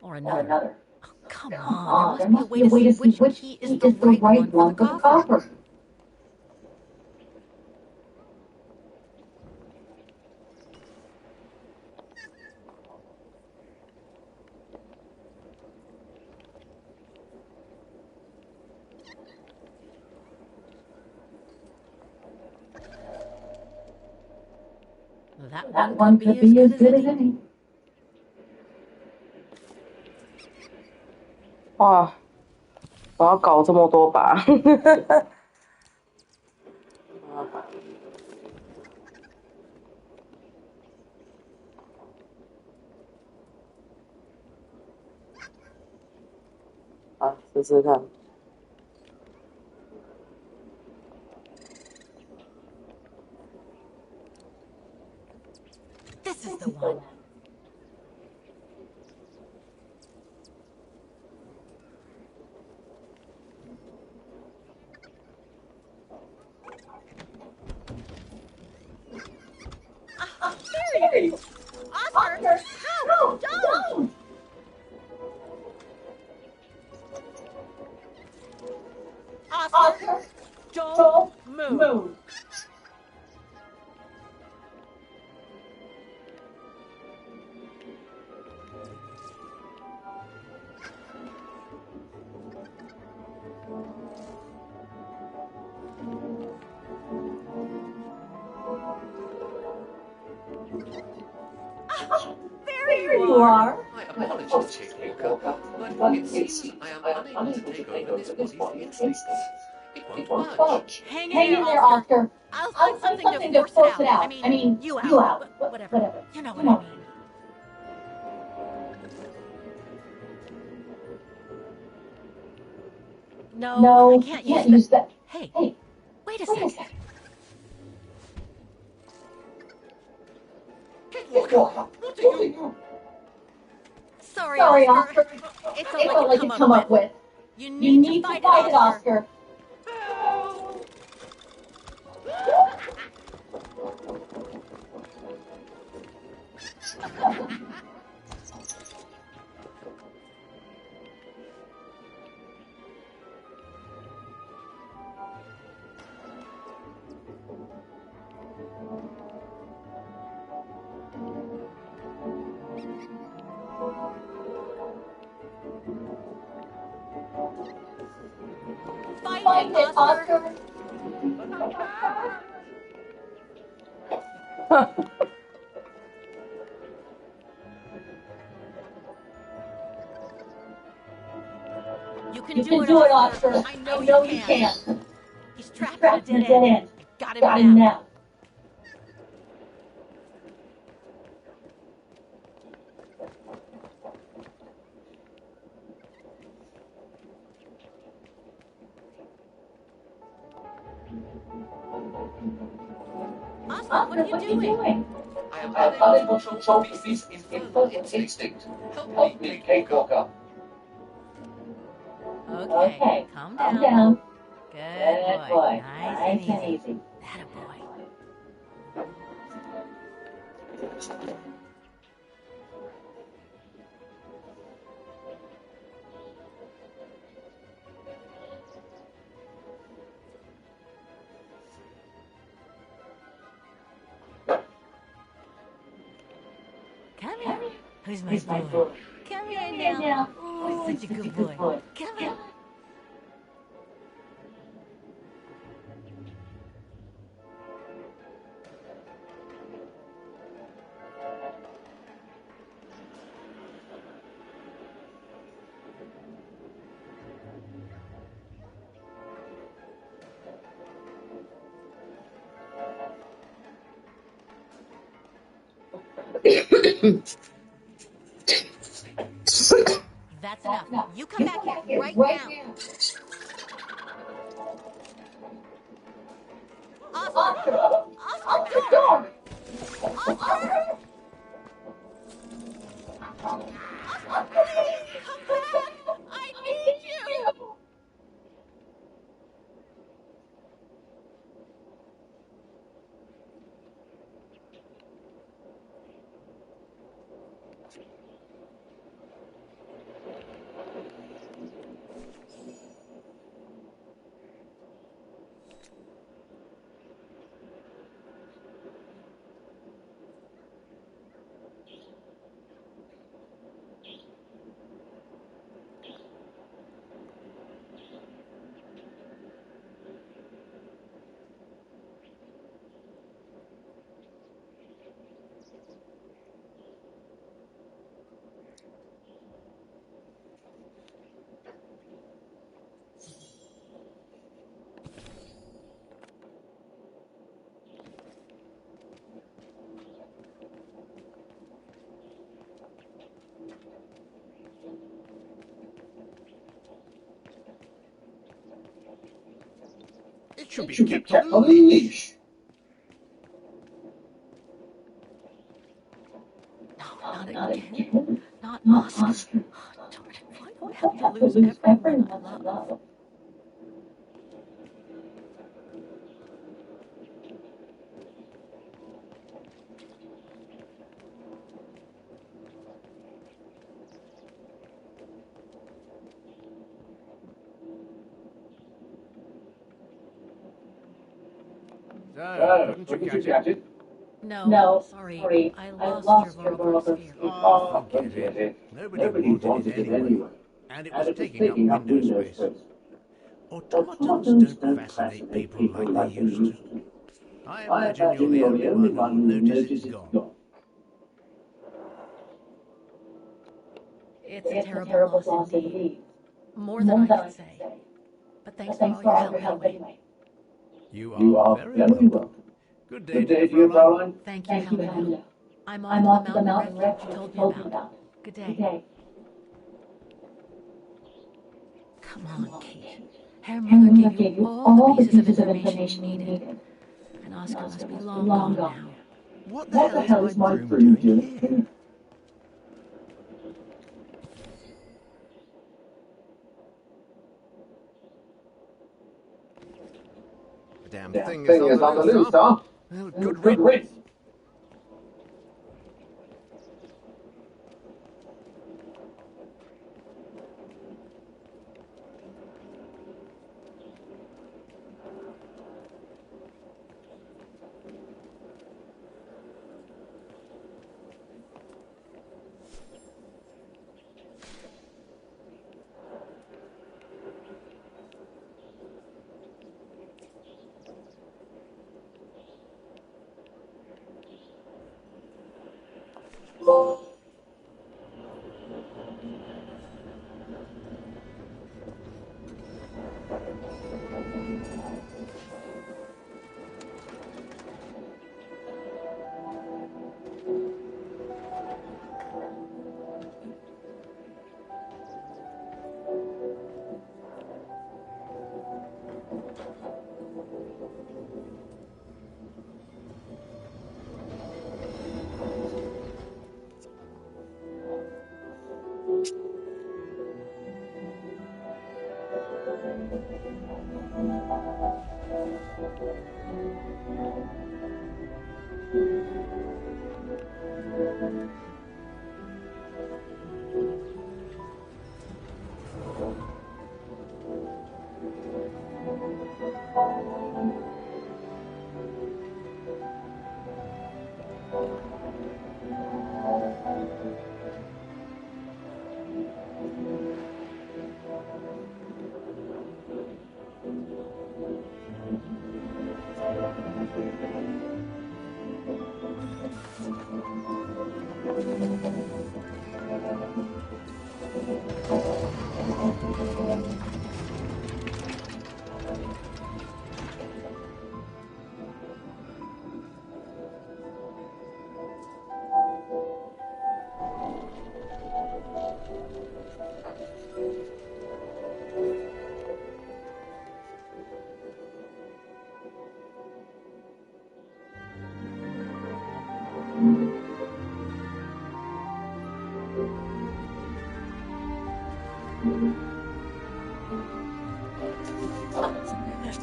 Or another. Oh, come on, there must be a way to see which key is the right one for the coffer. That one could be as good as any. 哇，我要搞这么多把。啊，试试看。This is the one. There you go. Oscar, no, don't. Oscar, don't move. There you are. My apologies, Cakewalker, but it seems I am unable to take over this body's instincts. It won't budge. Hang in there, Oscar. I'll find something to force it out. I mean, you out. Whatever. You know what I mean. No, I can't use that. Hey, wait a second. Cakewalker, what are you... Sorry, Oscar. It's all I can come up with. You need to fight it, Oscar. Fight it, Oscar. You can do it, Oscar. I know you can. He's trapped in a dead end. Got him now. Oscar, what are you doing? I am unable to control this infernal instinct. Help me, Cakewalker. Okay, calm down. Good boy. Nice and easy. That a boy. Come here. Who's my boy? Come here now. Oh, such a good boy. Come here. That's enough. You come back here right now. Oscar! Oscar, no! Oscar! Oscar, please come back! I need you! It should be kept on a leash. No, not again. Not Oscar. Oh, darn it. Why do I have to lose everyone I love? So, couldn't you catch it? No, sorry. I lost your vorpal sphere. Oh, forget it. Nobody wanted it anyway. And it was taking up window space. Automatons don't fascinate people like they used to. I imagine you're the only one who'll notice it's gone. It's a terrible loss indeed. More than I can say. But thanks for all your help anyway. You are very welcome. Good day to you, Fraulein. Thank you, Helena. I'm on to the mountain refuge you told me about. Good day. Come on, Kate. Herr Muller gave you all the pieces of information you needed. And Oscar must be long gone now. What the hell is my broom doing here? The damn thing is on the loose, huh? Well, good riddance.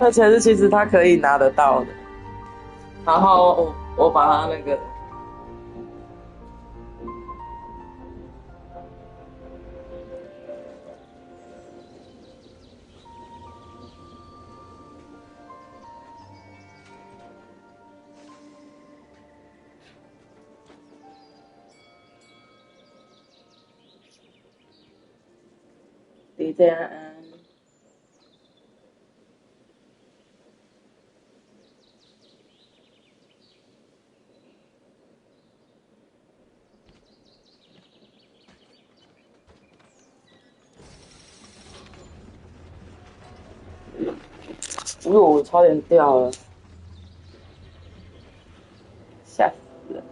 那才是其实他可以拿得到的。然后我把他那个李建安。我差点掉了，吓死了！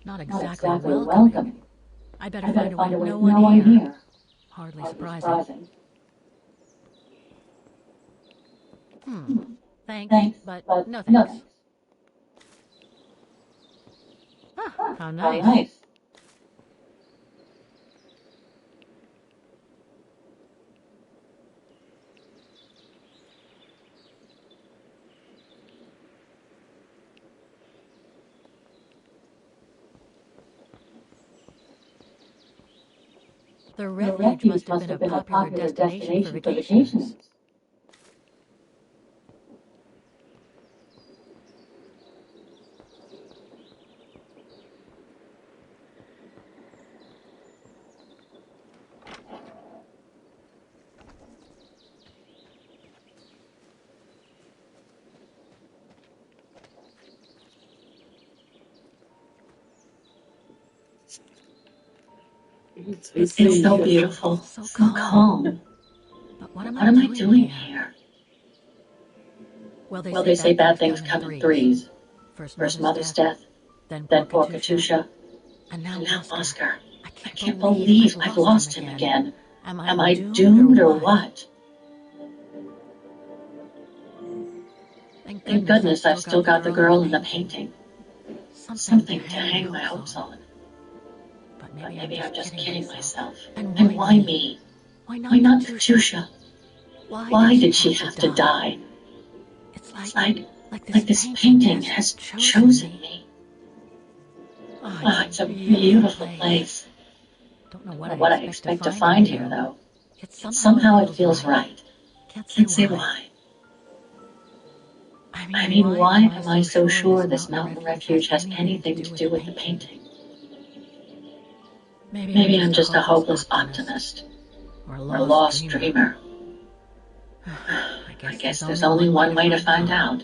Not exactly welcoming. I'd better find a way with no one here. Hardly surprising. Thanks, but no thanks. How nice. The refuge must have been a popular destination for vacations. It's so beautiful, so calm. But what am I doing here? Well, they say bad things come in threes. First Mother's death, then poor Katusha, and now Oscar. I can't believe I've lost him again. Am I doomed or what? Thank goodness I've still got the girl in the painting. Something to hang my hopes on. But maybe I'm just kidding myself. And why me? Why not Katusha? Why did she have to die? It's like this painting has chosen me. Oh, it's a beautiful place. Don't know what I expect to find here, though. Somehow it feels right. Can't say why. I mean, why am I so sure this mountain refuge has anything to do with the painting? Maybe I'm just a hopeless optimist. Or a lost dreamer. I guess there's only one way to find out.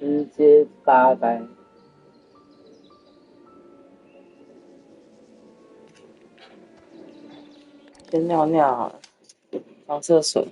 直接发呆。先尿尿好了，上厕所。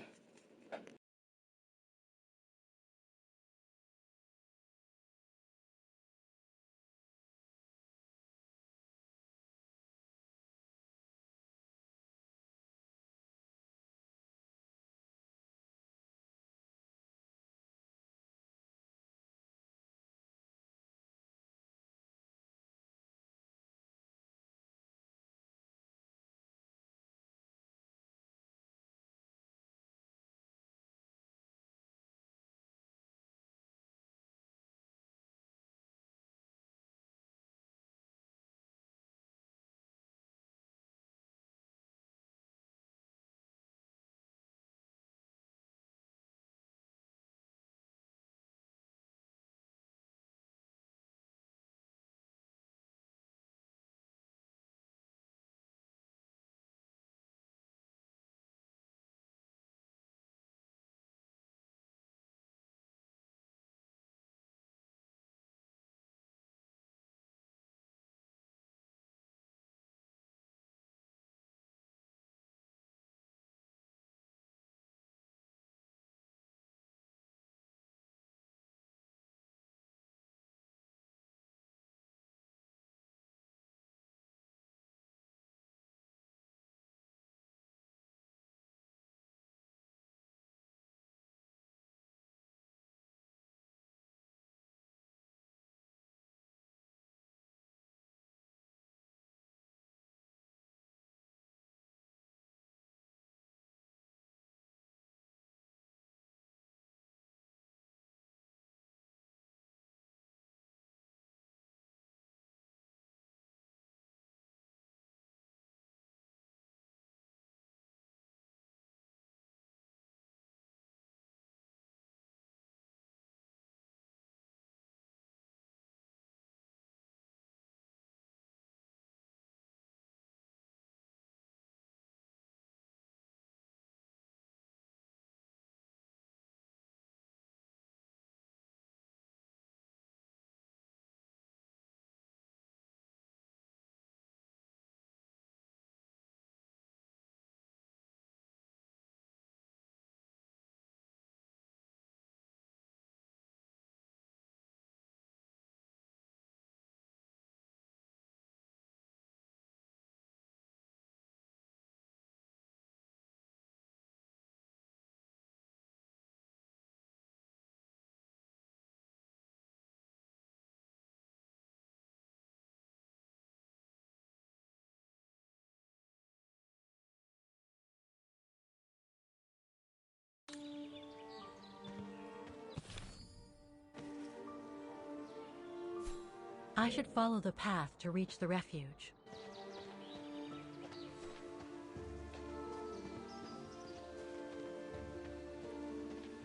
I should follow the path to reach the refuge.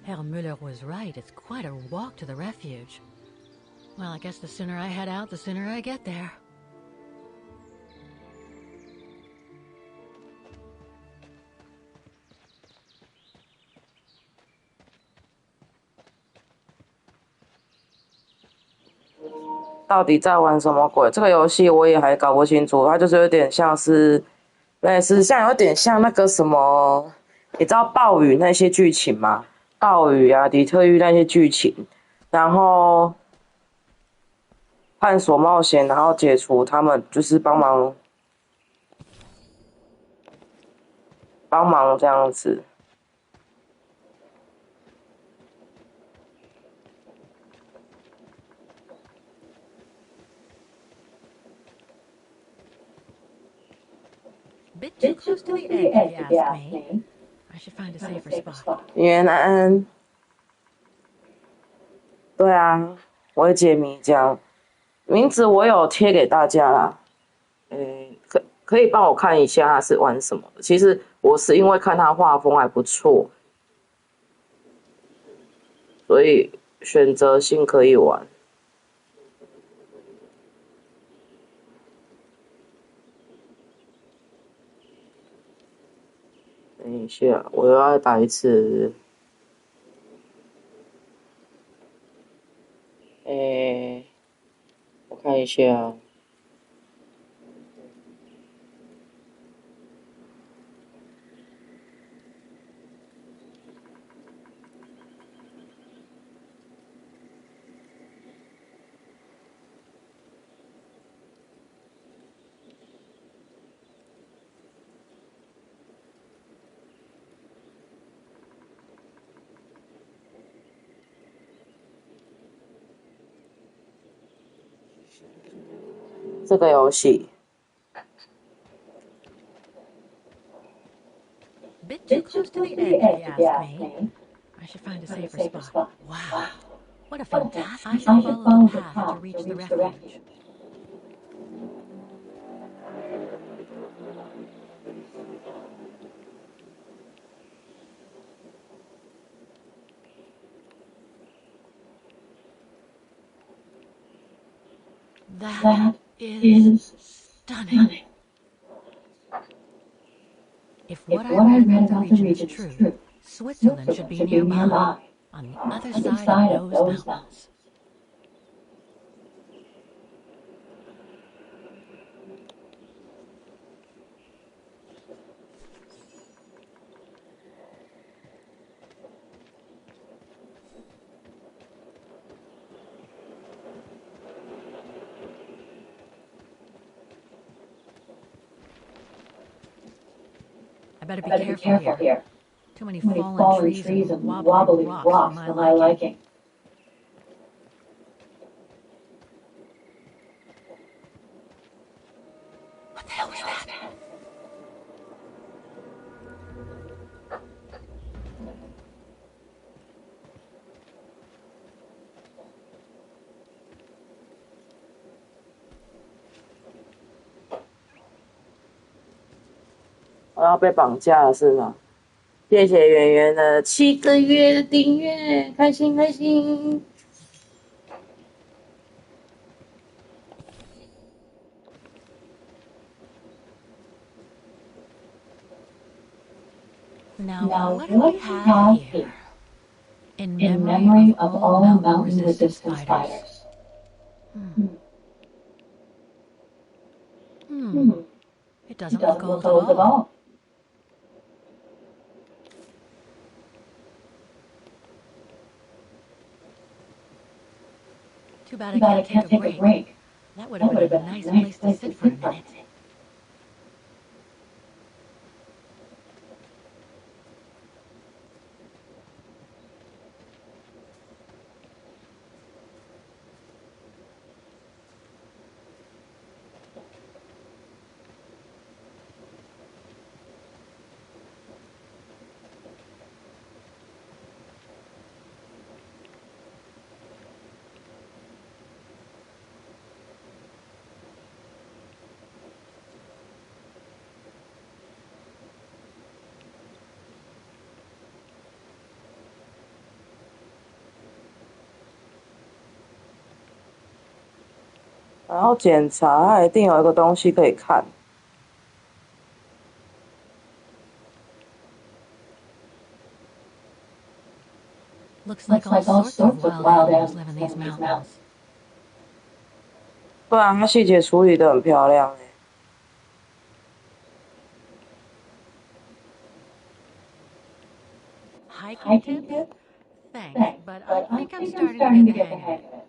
Herr Müller was right. It's quite a walk to the refuge. Well, I guess the sooner I head out, the sooner I get there. 到底在玩什么鬼？这个游戏我也还搞不清楚，它就是有点像是，类似像有点像那个什么，你知道暴雨那些剧情吗？暴雨啊，底特律那些剧情，然后探索冒险，然后解除他们，就是帮忙这样子。Bit too close to the edge, if you ask me. I should find a safer spot. 原来，对啊，我会解谜这样。名字我有贴给大家啦，可以帮我看一下他是玩什么的。其实我是因为看他画风还不错，所以选择性可以玩。等一下，我又要打一次。我看一下。这个游戏 Bit too close to the edge, if you ask me. I should find a safer spot. Wow, what a fantastic... I should follow the path to reach the refuge. That is stunning. If what I read about the region is true, Switzerland should be nearby, on the other side of those mountains. I better be careful here. Too many fallen trees and wobbly rocks for my liking. What the hell was that? “我要被绑架了是吗？”谢谢圆圆的7个月的订阅，开心开心。Now, what do we have here? In memory of all mountain-resistant spiders. It doesn't look old at all. Too bad I can't take a break. That would have been a nice place to sit for a minute. 然后检查，它一定有一个东西可以看。Looks like all sorts of wild animals live in these mountains. 对啊，它细节处理得很漂亮欸。Hiking tips? Thanks, but I think I'm starting to get the hang of it.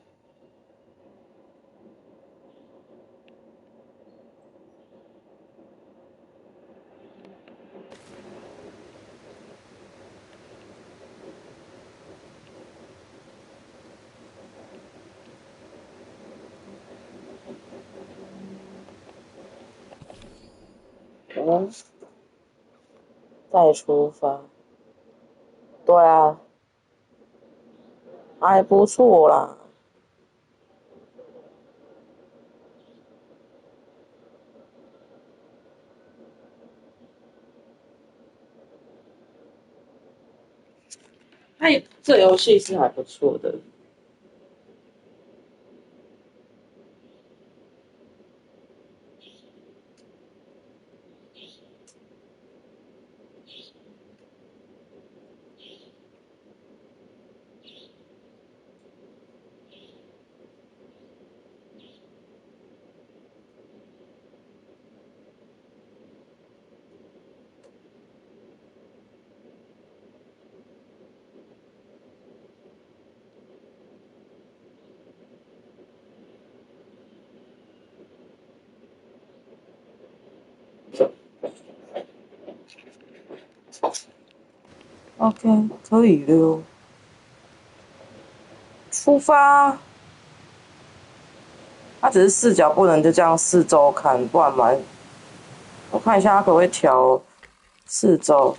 再出发。对啊，还不错啦。这游戏是还不错的。OK， 可以溜。出发。它只是视角不能就这样四周看，不然蛮……我看一下它可不可以调四周。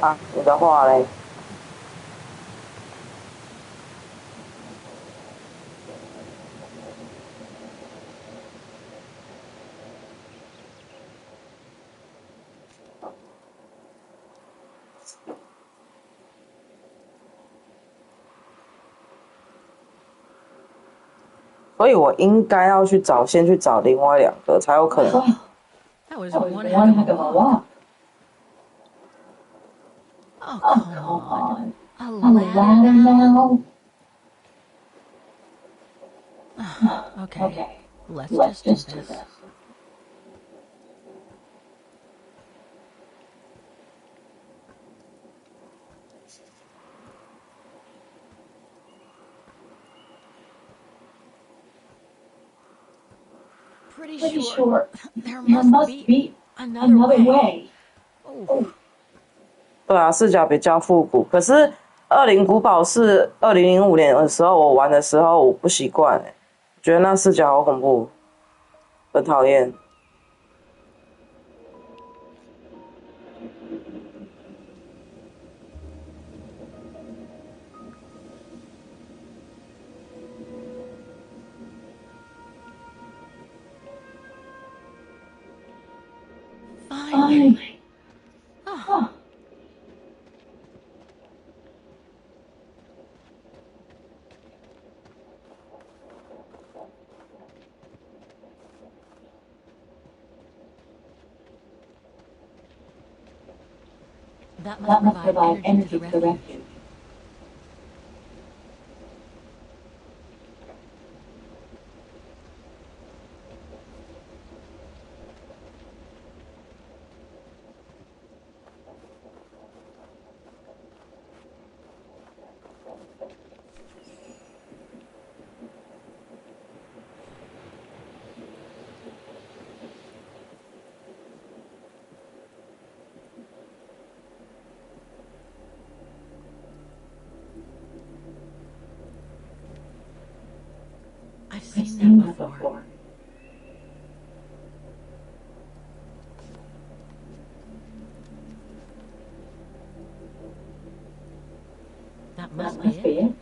啊，你的话嘞？所以我应该要先去找另外两个，才有可能。That was one heck of a walk. Oh, come on. A ladder now? Okay, let's just do this. Pretty sure there must be another way. Oh. 对啊，视角比较复古。可是《恶灵古堡》是2005年的时候我玩的时候，我不习惯欸，觉得那视角好恐怖，很讨厌。Finally. Oh. That must provide energy to the refuge. seen that before. That must be it.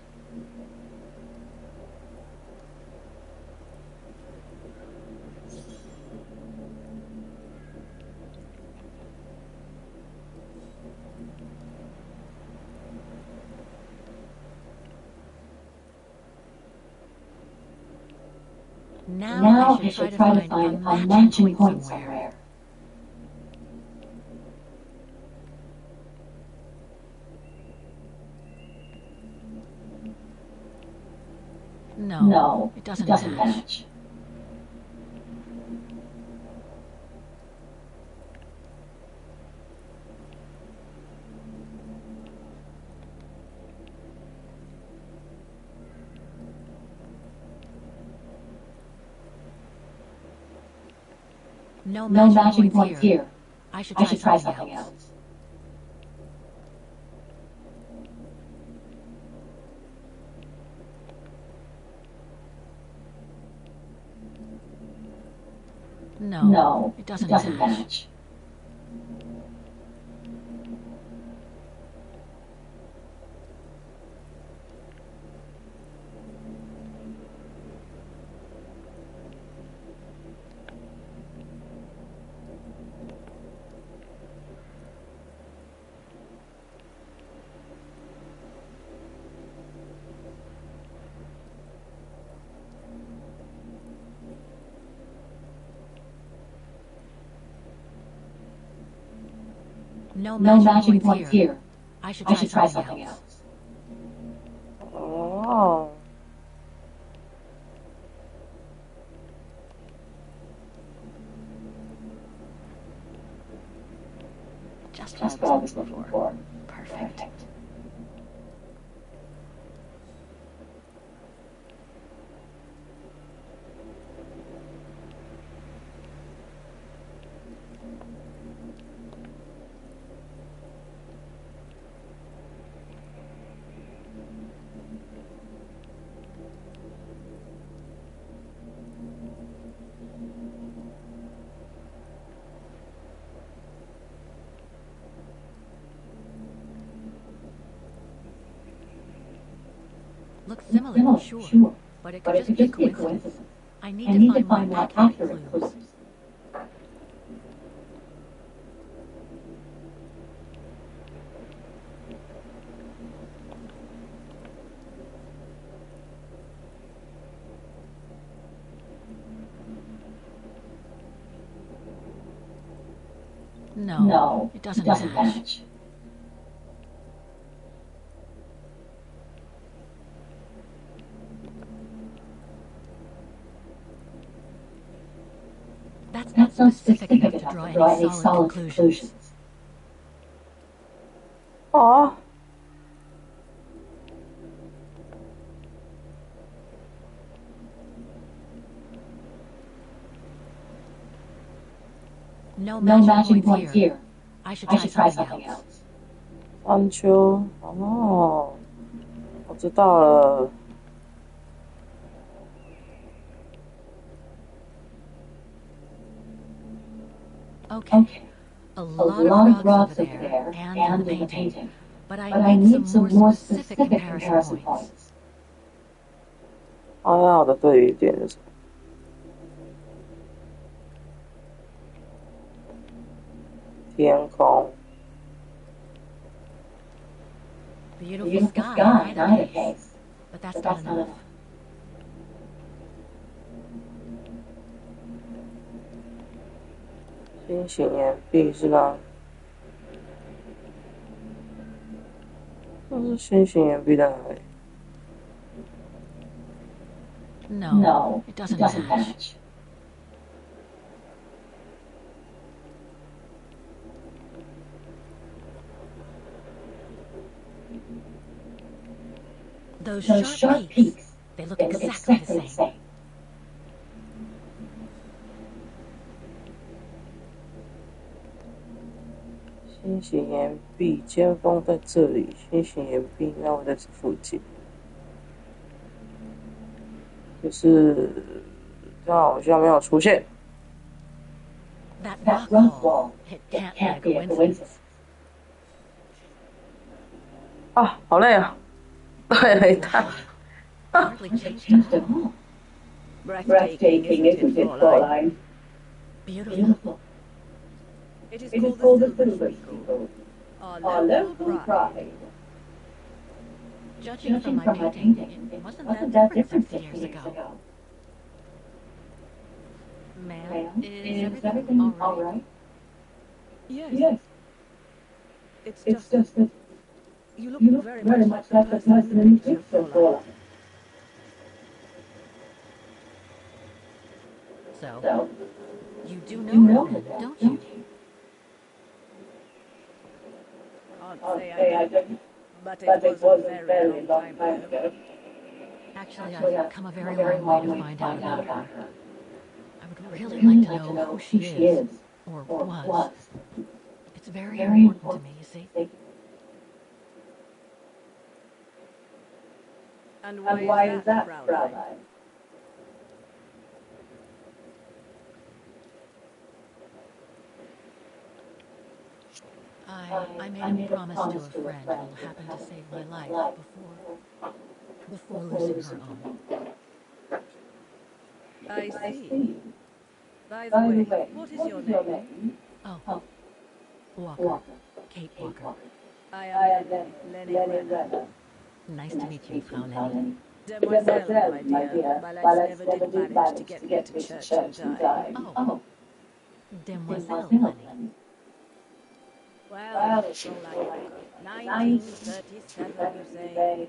Now I should try to find a matching point somewhere. No, it doesn't match. No matching points here. I should try something else. No, it doesn't match. No matching points here. I should try something else. Oh. Just what I was looking for. Perfect. Looks similar, sure. But it could just be a coincidence. I need to find more accurate clues. No, it doesn't match. That's not specific enough to draw any solid conclusions. Aw. No matching points here. I should try something else. 山丘，哦，我知道了。Okay. A lot of rocks over there and in the painting. But I need some more specific comparison points. 那我的对于点是什么？天空。 Beautiful sky in either case. But that's not enough. 心形岩壁是吧？那是心形岩壁在哪里？ No, it doesn't match. Those sharp peaks, they look exactly the same. 心形岩壁尖峰在这里，心形岩壁那我在这附近。就是这样，好像没有出现。 That rock wall. It can't be a coincidence. 啊，好累啊！对，太 Hardly changed at all. Breathtaking, isn't it, Fräulein? Beautiful. It is called the Silver Eagle, our local pride. Judging from my painting, it wasn't that different 50 years ago. Ma'am, is everything all right? Yes. It's just that you look very much like the person in the picture, Fräulein. So, you do know him, don't you? Can't say I don't, but it was a very long time ago. Actually, I've come a very long way to find out about her. I would really like to know who she is, or was. It's very important to me, you see. And why is that, Fräulein? I made a promise to a friend who happened to save my life before losing her own. I see. By the way, what is your name? Oh, Walker. Kate Walker. I am Lenny Brenner. Nice to meet you, Frau Lenny. Demoiselle, my dear. My legs never did manage to get me to church in time. Oh, Demoiselle Lenny. Well, it's all like 1937, you say.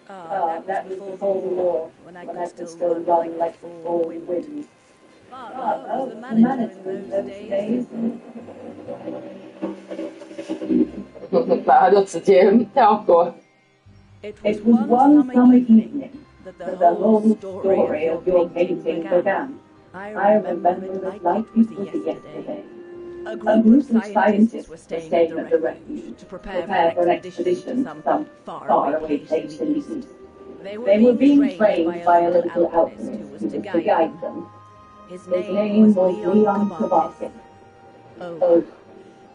That was before the war, when I could still run like a four-wind. Father was the manager in those days. 然后就直接跳过。 It was one summer evening that the whole story of your painting began. I remember it like it was yesterday. A group of scientists were staying at the refuge to prepare for an expedition to some faraway place in the east. They were being trained by a little alchemist who was to guide them. His name was Leon Kabakin. Oh,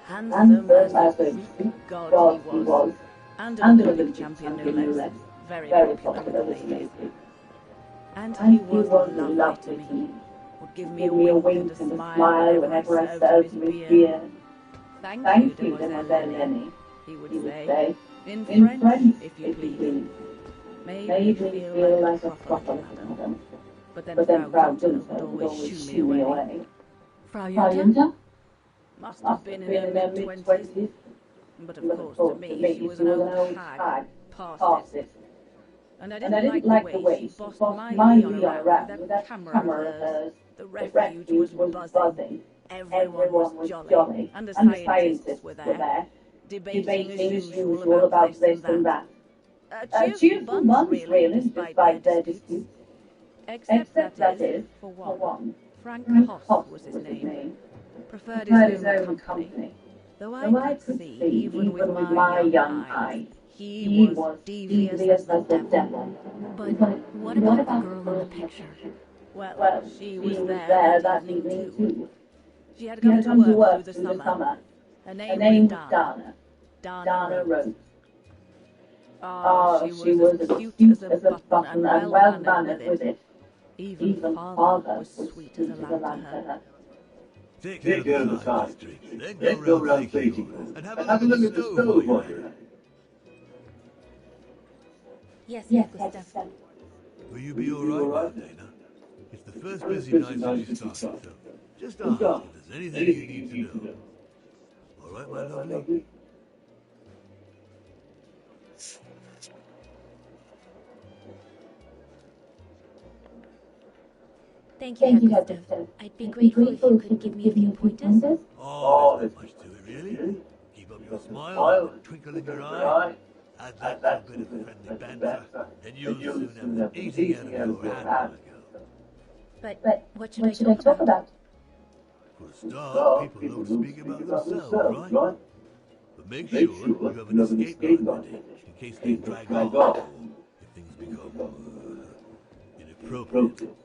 handsome as the Greek god he was, and an Olympic champion no less, very popular with the ladies. And he was lovely to me. Would give me a wink and a smile whenever I served him his beer. Thank you, Demoiselle Lenny, he would say, in French, if you please. Made me feel like a proper madam. But then Frau Junta would always shoo me away. Frau Junta? Must have been in her mid-20s. But of course, to me, she was an old hag, past it. And I didn't like the way she bossed my Leon around with that camera of hers. The refuge was buzzing. Everyone was jolly, and the scientists were there, debating as usual about this and that. Cheerful bunch, really, despite their disputes. Except that is, for one, Frank Hoss was his name. Preferred his own company. Though I could see, even with my young eyes, he was devious as the devil. But what about the girl in the picture? Well, she was there that evening too. She had come to work through the summer. Her name was Dana. Dana Rose. She was as cute as a button and well-mannered with it. Even father was sweet as a lamb to her. Take care of the side streets, then go round Beatty and have a look at the stove while you're at it. Yes, Gustav. Will you be alright, Dana? It's the first busy night since you started, so just ask if there's anything you need to know. Alright, my lovely? Thank you, Gustav. I'd be grateful if you could give me a few pointers. Oh, there's not much to it, really. Keep up your smile, twinkle in your eye, add that little bit of friendly banter, and you'll soon have the eating out of your hand, my girl. But what should I talk about? For a start, people love to speak about themselves, right? But make sure you have an escape line ready, in case things drag on, or if things become inappropriate.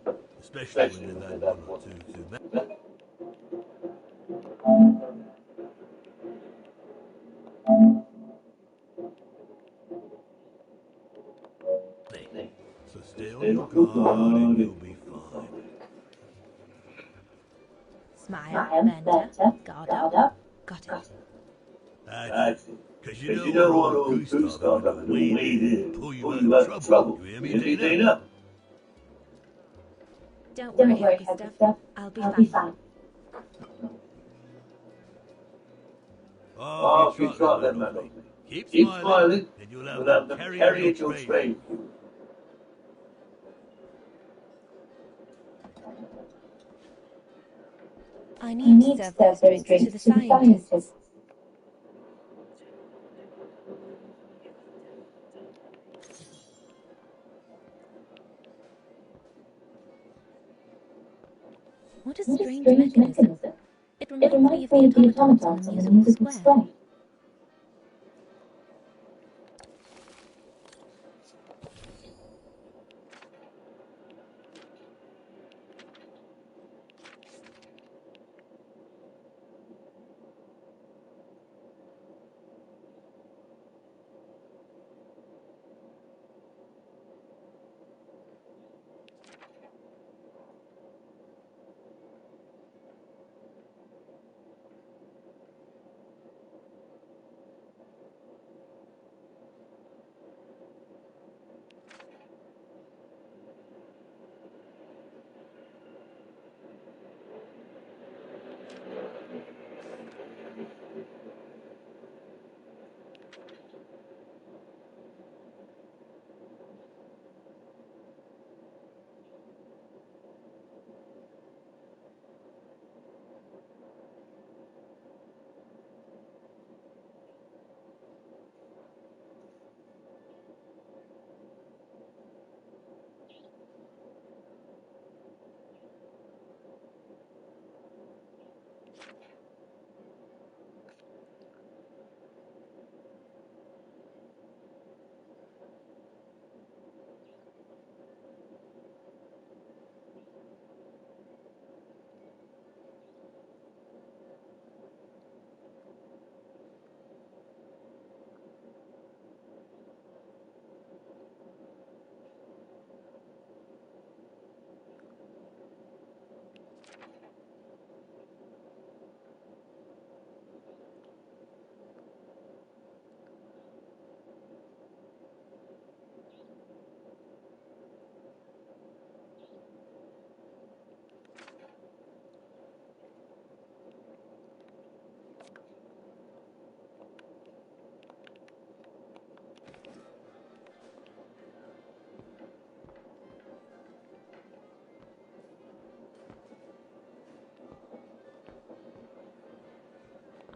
Especially when they've had one or two too many. So stay on your guard and you'll be fine. Smile, Bender, guard up. Got it. That's it. Because you know what old Gustav will do, wade in, pull you out of trouble. You hear me, Dana? Don't worry, Gustav. I'll be fine. Oh, keep trying that, man. Keep smiling, and you'll have them carry at your train. I need to serve those drinks to the scientists. What a strange mechanism. It reminds me of the automatons on the musical square.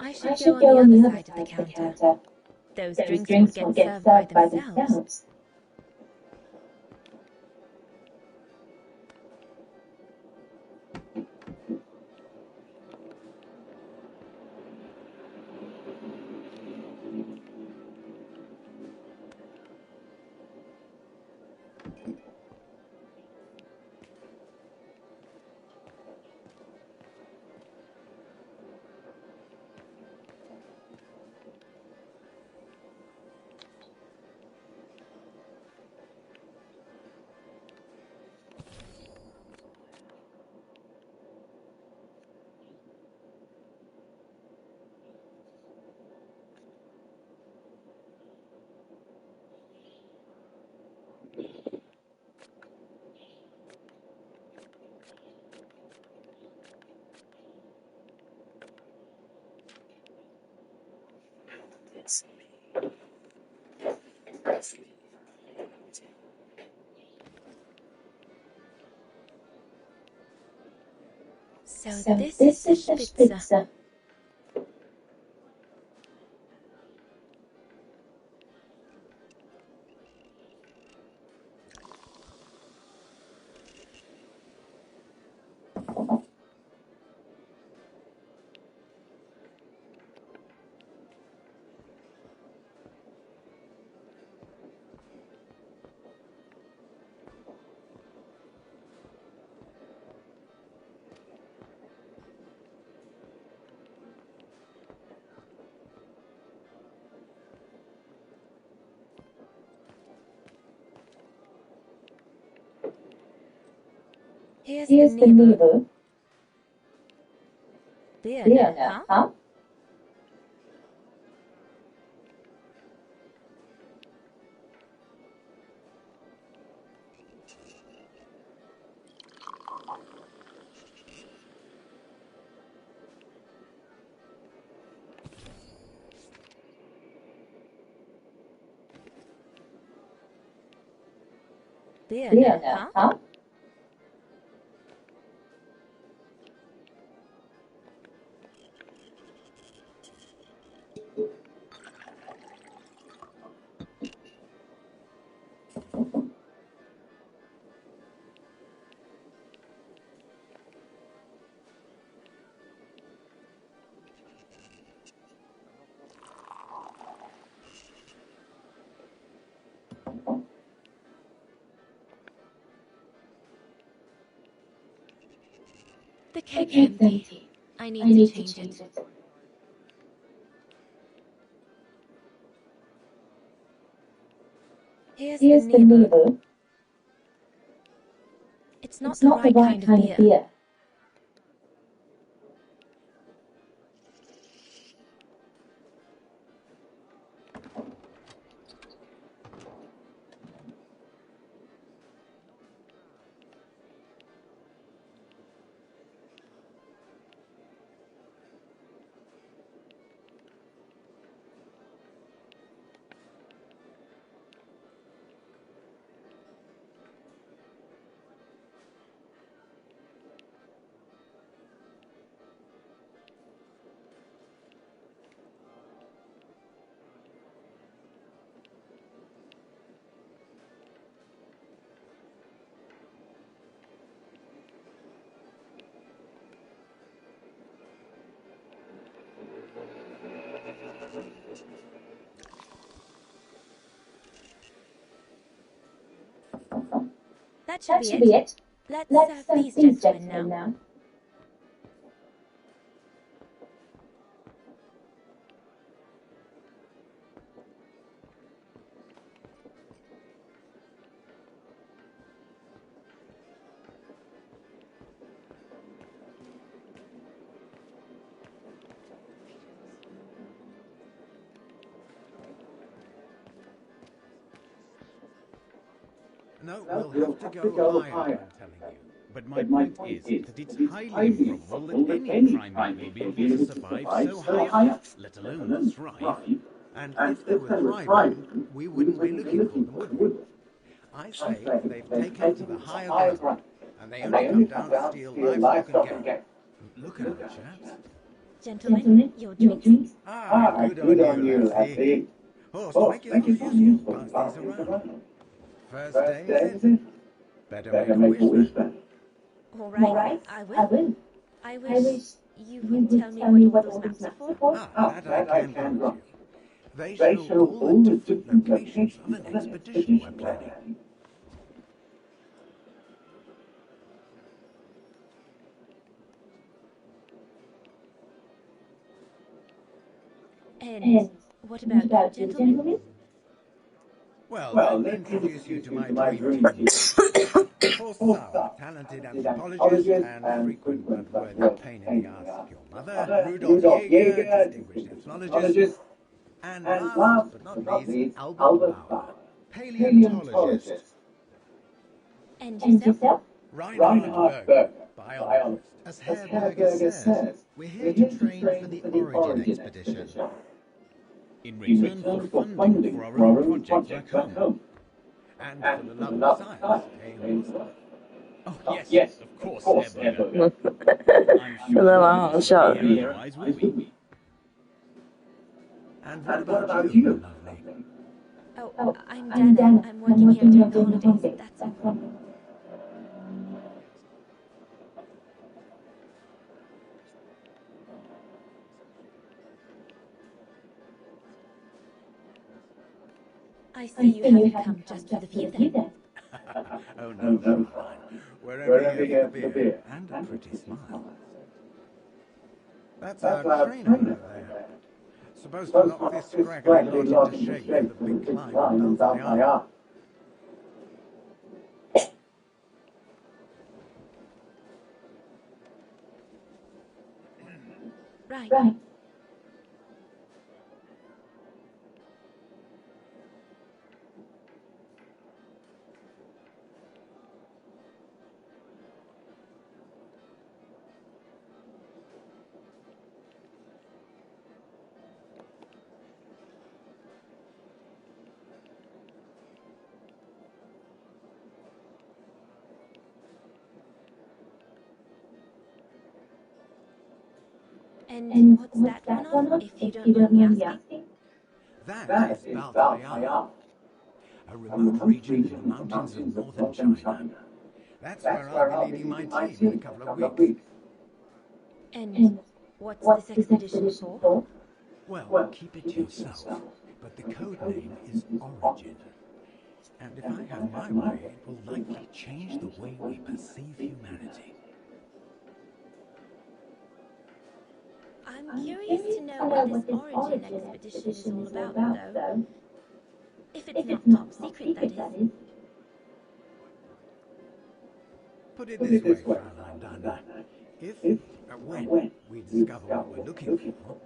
I should go on the other side of the counter. Those drinks won't get served by themselves. So this is the Spitzer. Here's the the neighbor. neighbor. Beer, huh? Beer, huh? The cake's empty. I need to change it. Here's the neighbor. It's not the right kind of beer. That should be it. Let's serve these gentlemen now. No, we'll have to go higher, I'm telling you. But my point is that it's highly improbable that any primate will be able to survive so high up, let alone thrive. And if they were thriving, we wouldn't be looking for them, would we? I say they've taken to the higher ground, and they only come down to steal livestock and game. Look at them, chaps. Gentlemen, your drinks. Ah, good on you, lassie. Horse, to make it useful, pass these around. First day, is it? Better make a wish then. All right, I will. I wish you would tell me what all those maps are for. Ah, that I can grant you. They show all the different locations of an expedition we're planning. And what about you, gentlemen? Well, let me introduce you to my dream team. Forsyth, talented anthropologist and frequent but worthy pain in the ass of your mother. Rudolph Jaeger, distinguished ethnologist. And last but not least, Albert Bauer, paleontologist. And yourself? Reinhard Berger, biologist. As Herr Berger says, we're here to train for the Origin expedition. In return for funding for our own project back home. And for the love of science, Oh, yes, of course, Herr Berger. I'm 真的蛮好笑的。 otherwise would we? And what about you, lovely? Oh, I'm Dana. I'm working here during the holidays. That's all. I see you haven't come just for the view then. Oh, no, fine. We're only here for the beer and a pretty smile. That's our trainer over there. Supposed to knock this scraggly lot into shape for the big climb down my arm. Right. And what's that one on, if you don't mind me asking? That is Balthayar, a remote region in the mountains of northern China. That's where I'll be leading my team in a couple of weeks. And what's this expedition for? Well, keep it to yourself, but the code name is Origin. And if I have my way, it will likely change the way we perceive humanity. I'm curious to know what this Origin expedition is all about, though. If it's not top secret, that is. Put it this way, Fraulein Dana. When we discover what we're looking for,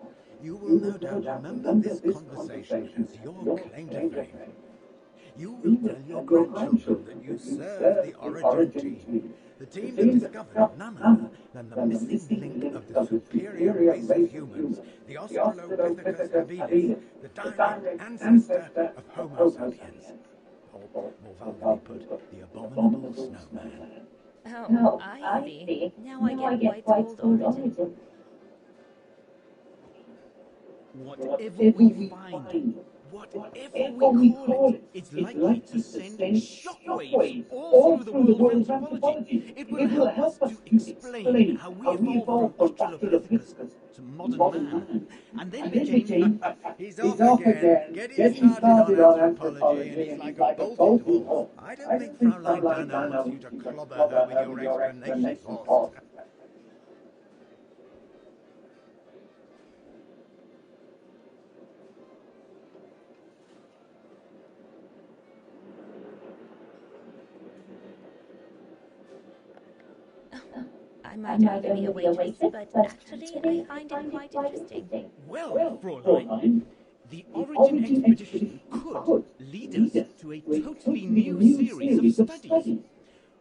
you will no doubt remember this conversation as your claim to fame. You will tell your grandchildren that you served the Origin team, the team that discovered none other than the missing link of the superior race of humans, the Australopithecus habilis, the direct ancestor of Homo sapiens. Or, more vulgarly put, the abominable snowman. Oh, I see. Now I get why it's called Origin. Whatever we find, whatever we call it, it's likely to send shockwaves all through the world of anthropology. It will help us to explain how we evolved from Australopithecus to modern man, and then became... He's off again, getting started on anthropology, and he's like a bolted horse. I don't think Fraulein Dana wants you to clobber her with your explanations, Horst. I might only be a waitress, but actually I find it quite interesting. Well, Fraulein, the Origin expedition could lead us to a totally new series of studies,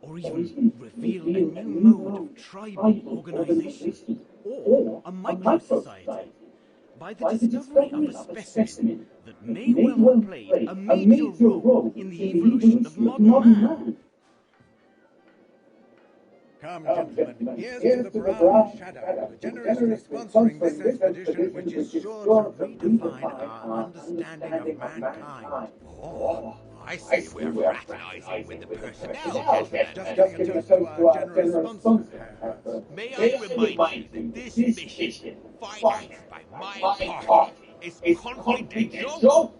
or even reveal a new mode of tribal organization, or a micro-society, by the discovery of a specimen that may well have played a major role in the evolution of modern man. Come, gentlemen, here's to the Brown Shadow, generously sponsoring this expedition, which is sure to redefine our understanding of mankind. Oh, I see we're fraternizing with the personnel, gentlemen. Just giving a toast to our generous sponsor. May I remind you that this mission, financed by my party, is confidential?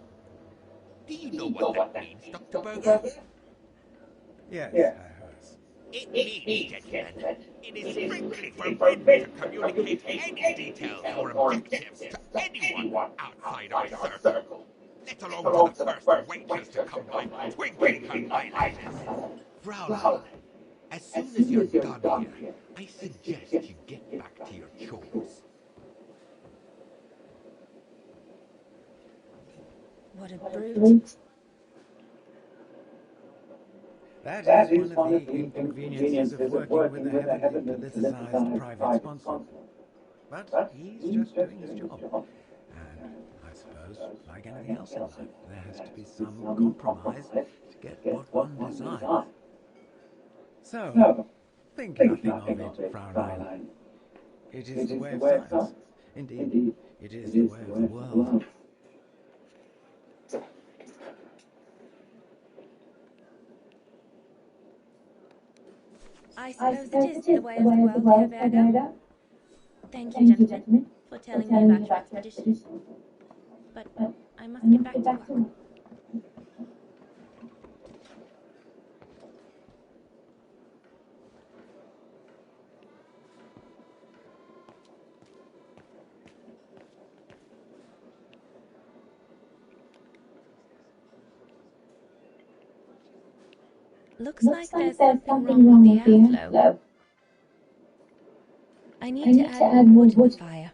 Do you know what that means, Dr. Berger? Yes, It means, gentlemen, it is strictly forbidden to communicate any details or objectives to anyone outside our circle, let alone to the first waitress to come by twinkling her eyelashes. Fraulein, As soon as you're done here, I suggest you get back to your chores. What a brute. that is one of the inconveniences of working with a heavily politicized private sponsor. But he's just doing his job. And I suppose, like anything else in life, there has to be some compromise to get what one desires. So, think nothing of it, Fraulein. It is the way of science. Indeed, it is the way of the world. I suppose it is the way of the world, Herr Berger. Thank you, gentlemen, for telling me about your expedition. But I must get back to work. Looks like there's something wrong with the airflow. I need to add more wood to the fire.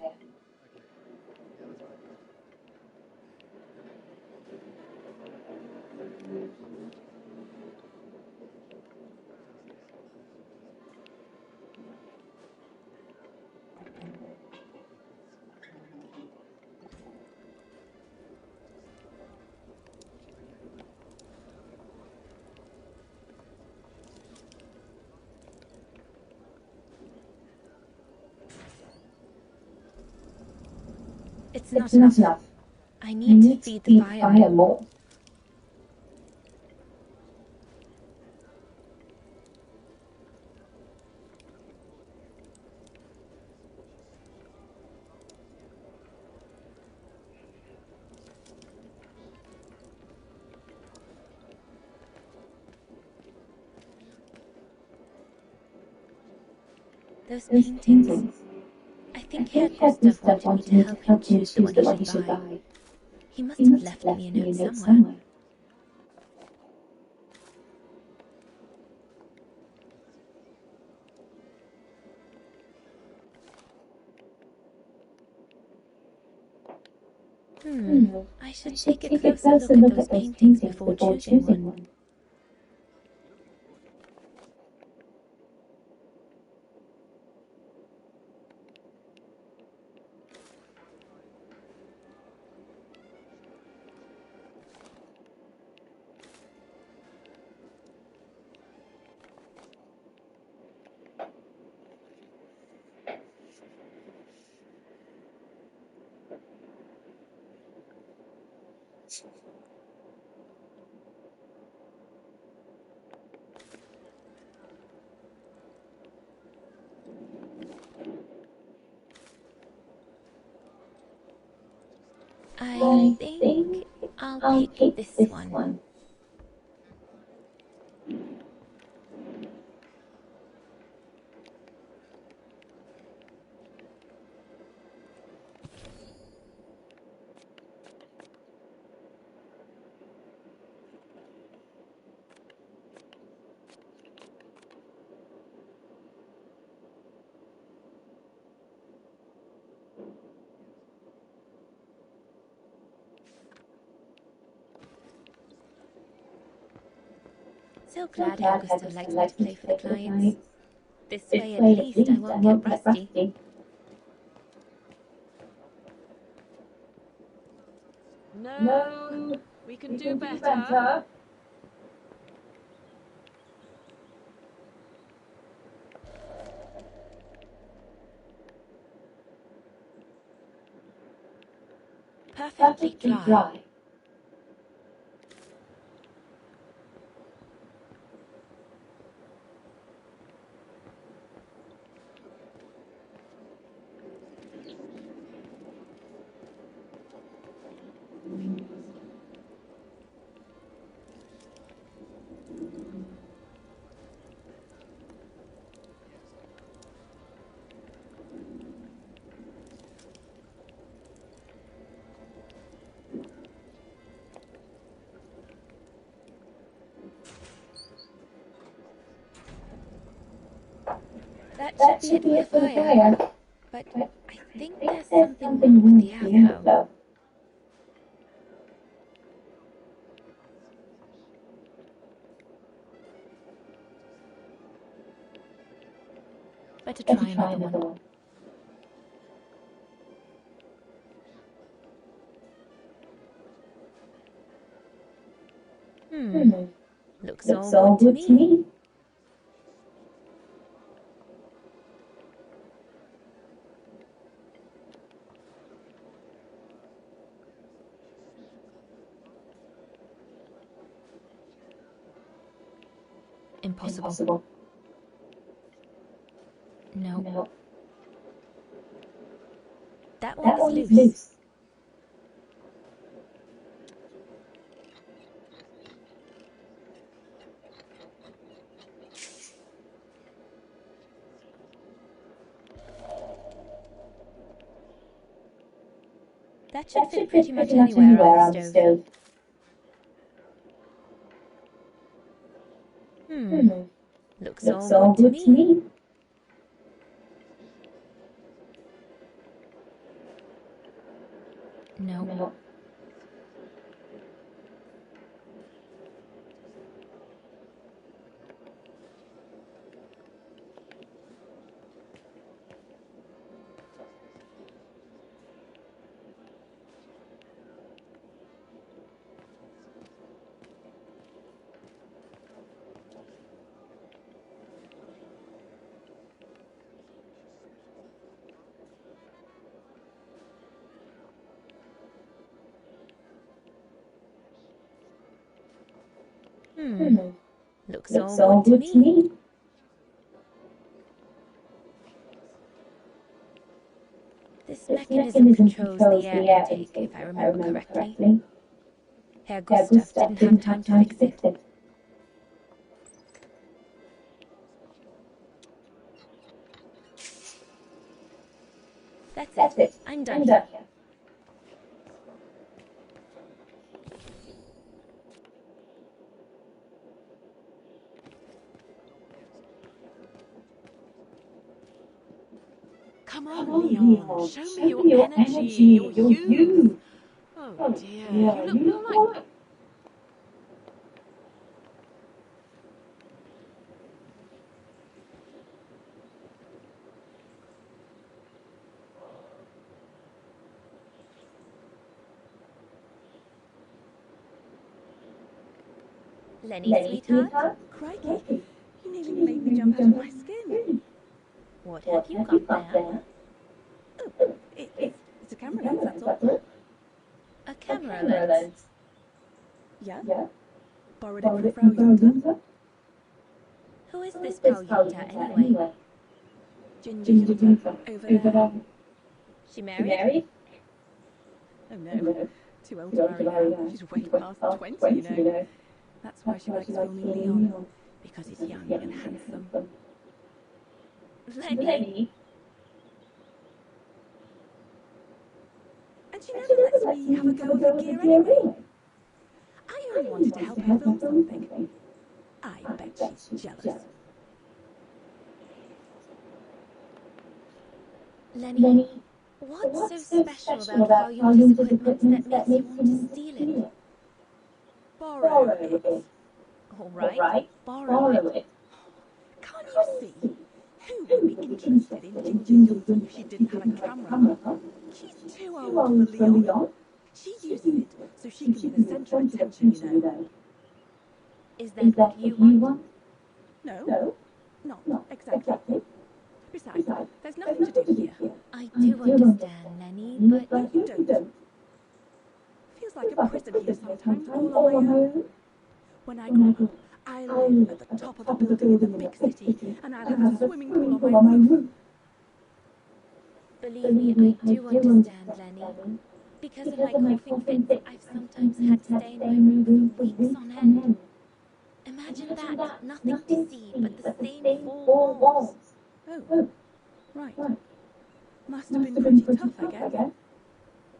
It's not enough. I need to feed the fire more. Those paintings. I think Herr Gustav wanted me to help him choose the one he should buy. He must have left me a note somewhere. I should take a closer look at those paintings before choosing one. I think I'll pick this one. So glad Herr Gustav likes me to play for the clients. This way at least I won't get rusty. No, we can do better. Perfectly dry. That should be it for the fire. But I think there's something wrong with the airflow. Better try another one. Looks all good to me. Impossible. No. That one is loose. That should fit pretty much anywhere on the stove. Looks all good to me. No. Looks all good to me. This mechanism controls the air intake, if I remember correctly. Herr Gustav didn't have time to fix it. That's it. I'm done here. Come on, Leon. Show me your energy, your youth. Oh dear, you look more like... Lenny, sweetheart? Crikey, you nearly made me jump out of my skin. What have you got there? Oh, it's a camera lens, that's all. A camera lens? Yeah? Borrowed it from Frau Junta. Who is this Frau Junta anyway? Ginger Junta, over there. She married? Oh no, too old to marry now. She's way past 20, you know. That's why she likes filming Leon, because he's young and handsome. Lenny? And she never lets me have a go with her gear anyway. I only wanted to help her film something. I bet she's jealous. Lenny, what's so special about Frau Junta's equipment that makes you want to steal it? Borrow it. All right, Borrow it. Can't you see? Who would be interested in Ginger Junta if she didn't have a camera? She's too old for Leon. She uses it so she can be the centre of attention, you know. Is that what you want? No, not exactly. Besides, there's nothing to do here. I do understand, Lenny, but You don't. Feels like a prison here sometimes, all on my own. When I grow up, I'll live at the top of a building in the big city, and I'll have a swimming pool on my roof. believe me, I do understand, Lenny. Because of my coughing fits, I've sometimes had to stay in my room for weeks on end. Imagine that, nothing to see but the same four walls. Oh, right. Must have been pretty tough, I guess.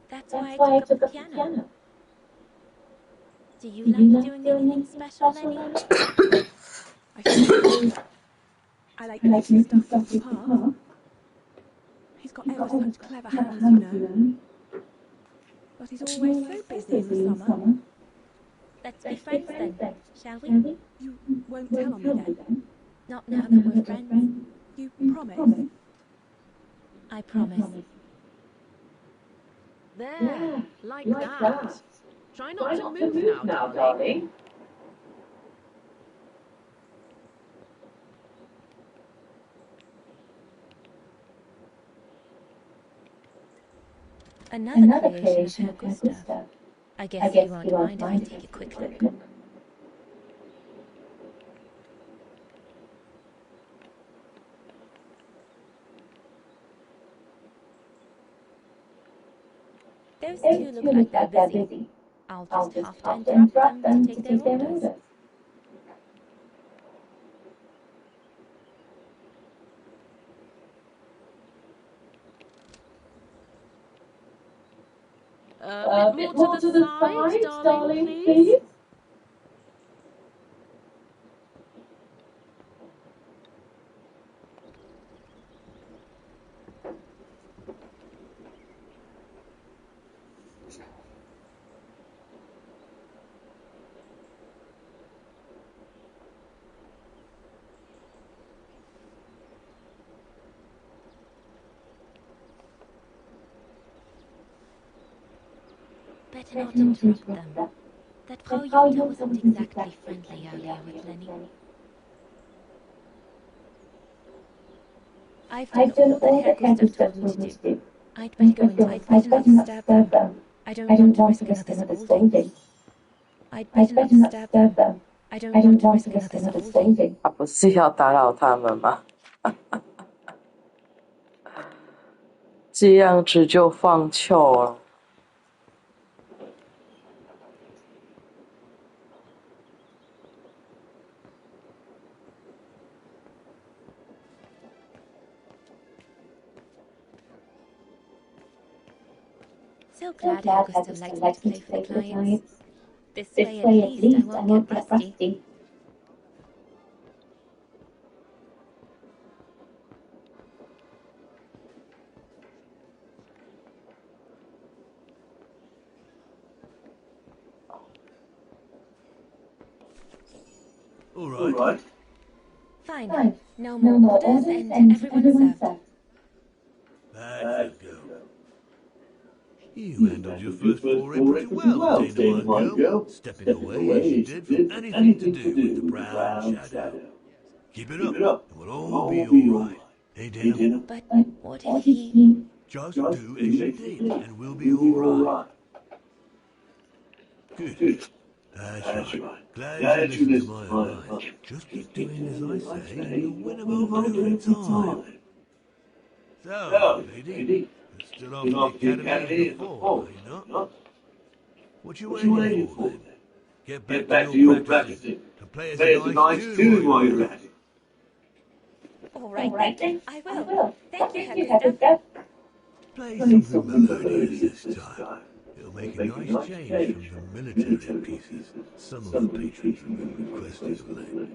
That's why I took up the piano. Do you like doing anything special, Lenny? I like making stuff for Papa. He's got ever such clever hands, you know. But he's always so busy in the summer. Let's be friends then, shall we? You won't tell on me then? Not now that we're friends. You promise? I promise. There, like that. Try not to move now, darling. Another creation of Herr Gustav. I guess you won't mind if I take a quick look. Those two look like they're busy. I'll just have to interrupt them to take their orders. A bit more to the side, darling, please. Better not interrupt them. That Frau Junta wasn't exactly friendly earlier with Lenny. I've done all that Herr Gustav told me to do. I'd better go inside. I'd better not disturb them. I don't want to risk another scolding. I'd better not disturb them. I don't want to risk another scolding. 他不是要打扰他们吗？这样子就放球了。So glad Augusto likes me to play for the clients. This way at least I won't get rusty. All right. Fine. No more orders and everyone's served. That's a go. You handled your first foray pretty well, Dynamite Girl. Stepping away as you did from anything to do with the brown shadow. Keep it up, and we'll all be alright. Hey, Dana? But what if he... Just do as you did, and we'll be alright. Good. That's right. Glad you listened to my advice. Just keep doing as I say, and you'll win 'em over in time. So, lady, you're still off to the academy in the fall, are you not? What you waiting for, then? Get back to your practicing, and play us a nice tune while you're at it. All right then, I will. Thank you, Herr Gustav. Play something melodious this time. It'll make a nice change from the military pieces some of the patrons have been requested of late.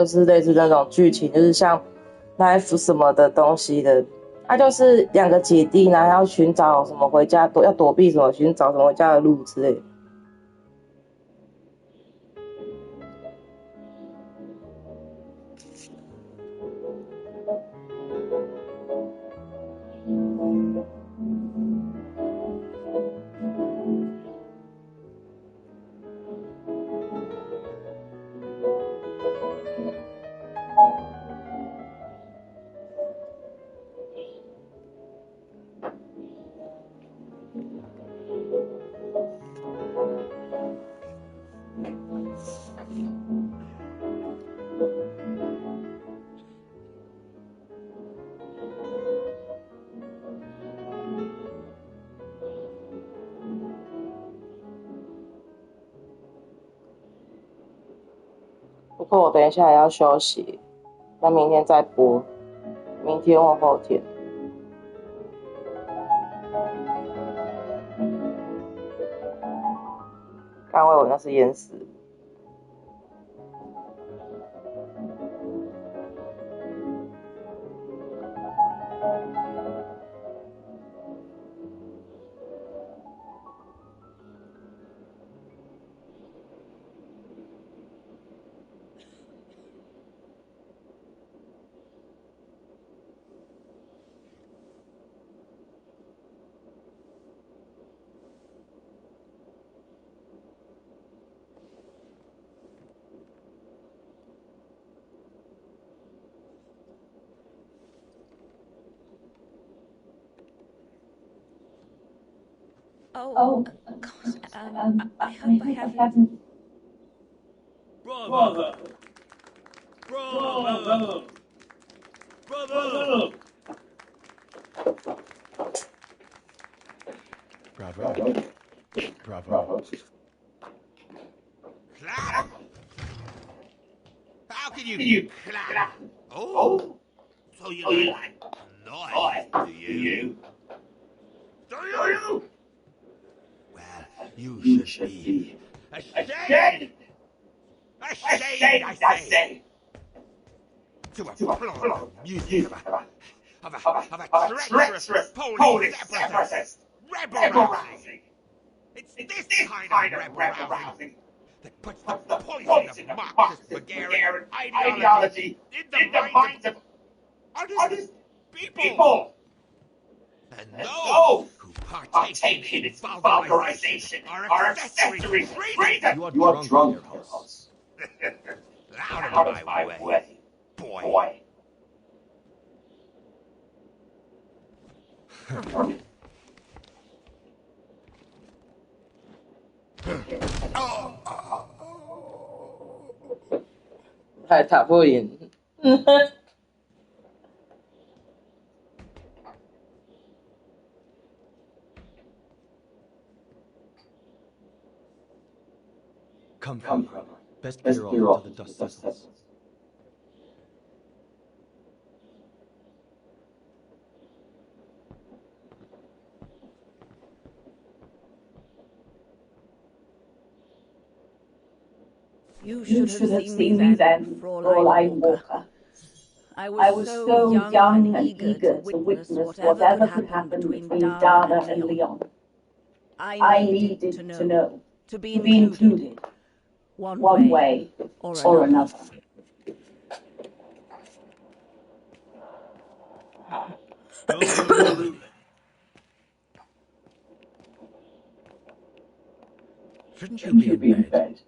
就是类似那种剧情，就是像 Life 什么的东西的。它就是2个姐弟，然后要寻找什么回家要躲避什么，寻找什么回家的路之类的。不过我等一下也要休息，那明天再播，明天或后天。刚我以为那是淹死。Oh, God, I hope I haven't... Bravo! Bravo! Bravo! Bravo. Bravo. Clap? How can you clap? Oh, so you like noise, do you? Do you? Well, you should be ashamed! Ashamed, I say! To applaud the music of a treacherous Polish separatist! Rebel rousing! It's this kind of rebel rousing that puts the poison of Marxist Bulgarian ideology in the minds of honest people! And those who partake in its vulgarization are accessories to treason! You are drunk, dear host. Out of my way, boy. Oh. 还打不赢。Come. Best clear off until the dust settles. You should have seen me then, Fräulein Walker. I was so young and eager to witness whatever could happen between Dana and Leon. I needed to know, to be included, one way or another. Shouldn't you be in bed?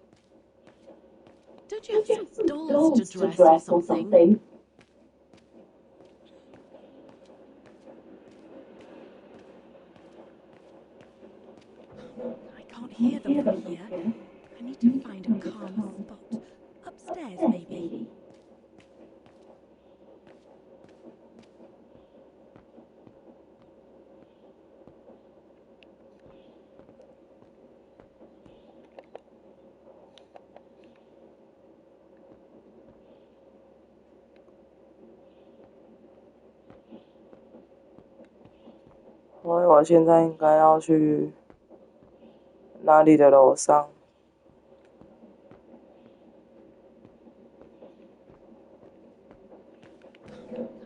Don't you have some dolls to dress or something? I can't hear them from here. I need to find a calm spot. Upstairs, maybe.所以我现在应该要去哪里的楼上？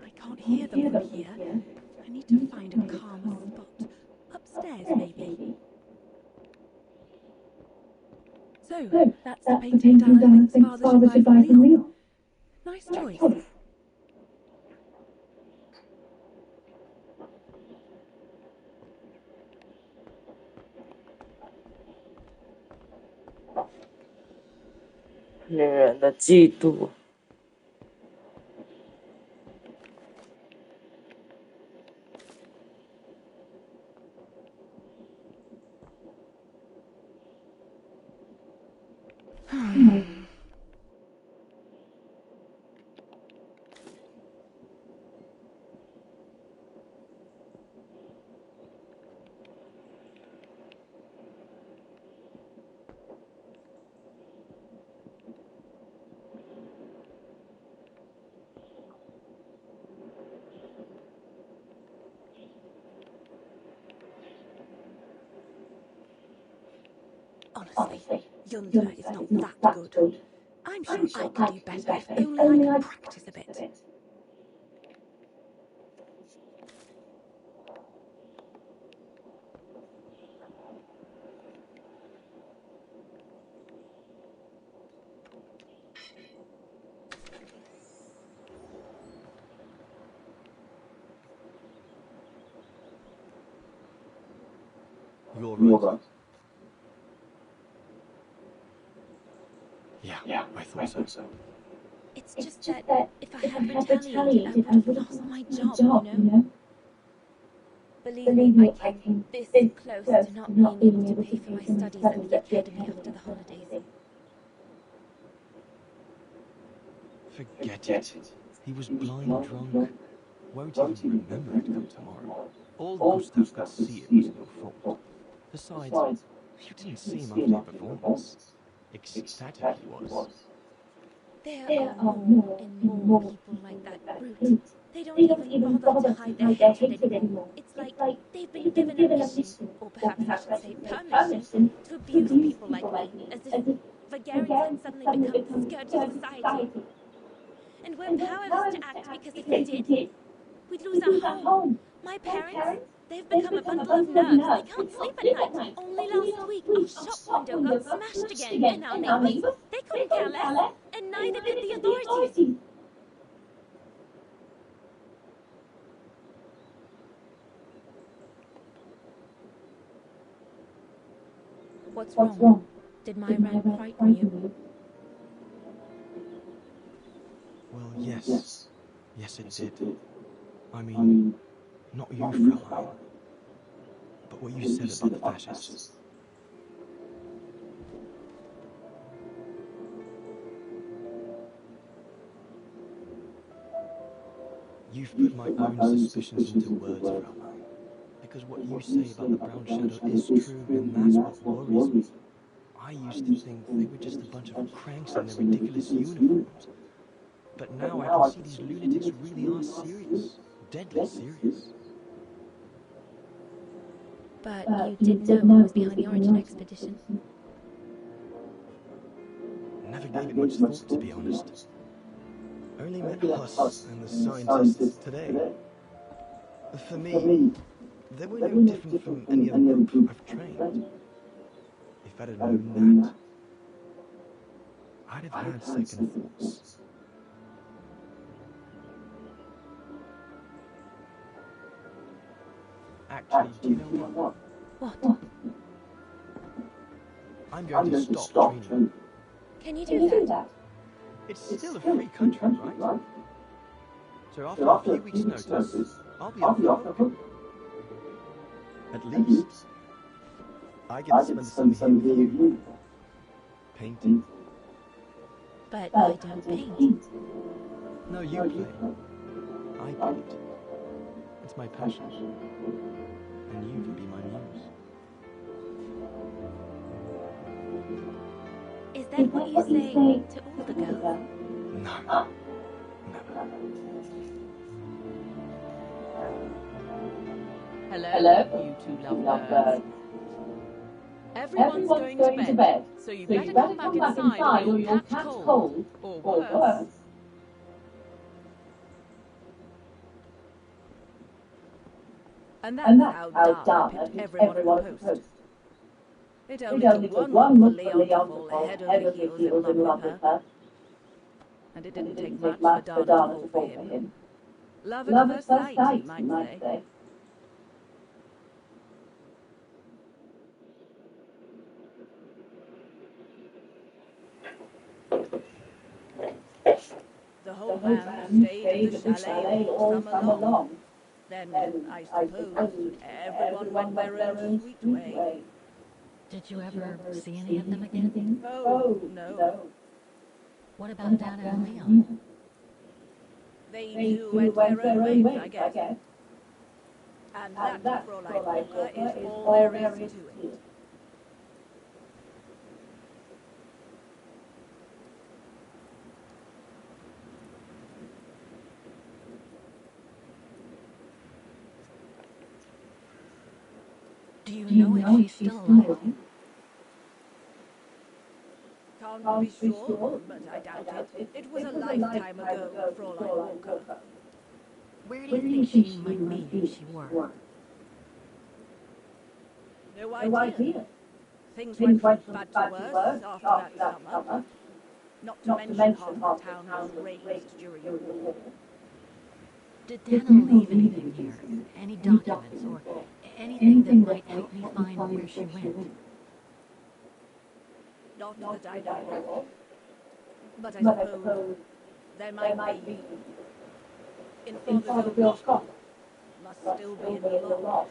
I can't hear them from here. I need to find a calmer spot. Upstairs, maybe. So, that's the painting Dad thinks Father should buy from Leon. Nice choice.女人的嫉妒。Honestly, Yunda is not that good. I'm sure I could do better if only I could practice a bit. You're right. Yeah, I thought so. It's just that if I had retaliated, I would have lost my job, you know? Believe me, I came this close to not being able to pay for my studies at the academy after the holidays. Forget it. He was blind drunk. Won't even remember it come tomorrow. All Gustav could see it was your fault. Besides, you didn't see him after your performance. Ecstatic he was. There are more and more people like that brute. They don't even bother to hide their hatred anymore. It's like they've been given a mission, or perhaps I should say permission, to abuse people like me, as if Vagarians had suddenly become a scourge of society. And we're powerless to act because if we did, we'd lose our home. My parents, they've become a bundle of nerves. They can't sleep at night. Only last week, our shop window got smashed again, and our neighbors, they couldn't care less, and neither could the authorities. What's wrong? Did my rant frighten you? Well, yes. Yes, it did. I mean, not you, Fraulein, but what you said about the fascists. You've put my own suspicions into words, Fraulein, because what you say about the Brown Shadow is true, and that's what worries me. I used to think they were just a bunch of cranks in their ridiculous uniforms, but now I can see these lunatics really are serious, deadly serious. But you did know who was behind the Origin expedition. Never gave it much thought, to be honest. Only met us and the scientists today. For me, they were no different from any other group I've trained. If I'd have known that, I'd have had second thoughts. Actually, do you know what? What? I'm going to stop training. Can you do that? It's still a free country, right? So after a few weeks' notice, I'll be off the hook. At least, I get to spend some time with you. Painting. But I don't paint. No, you play. I paint. It's my passion. And you can be my muse. Is that what you say to all the girls? No. Never. Hello, you two lovebirds. Everyone's going to bed, so you better come back inside or you'll catch cold, or worse. And that's how Dana picked everyone on the post. It only took one month for Leon to fall head over heels in love with her. And it didn't take much for Dana to fall for him. Love at first sight, you might say. The whole band stayed at the chalet all summer long. Then, I suppose, everyone went their own sweet way. Did you ever see any of them again? Oh, no. What about Dana and Leon? They too went their own ways, I guess. And that, Fräulein Walker, is all there is to it. Do you know if she's still alive? Can't be sure, but I doubt it. It was a lifetime ago, Fräulein Walker. Where do you think she might be if she were? No idea. Things went from bad to worse after that summer. Not to mention half the town was razed during the war. Did Dana leave anything here? Any documents or anything that might help me find where she went? Not that I know of. But I suppose there might be. In Father's old cot. Must still be in the loft.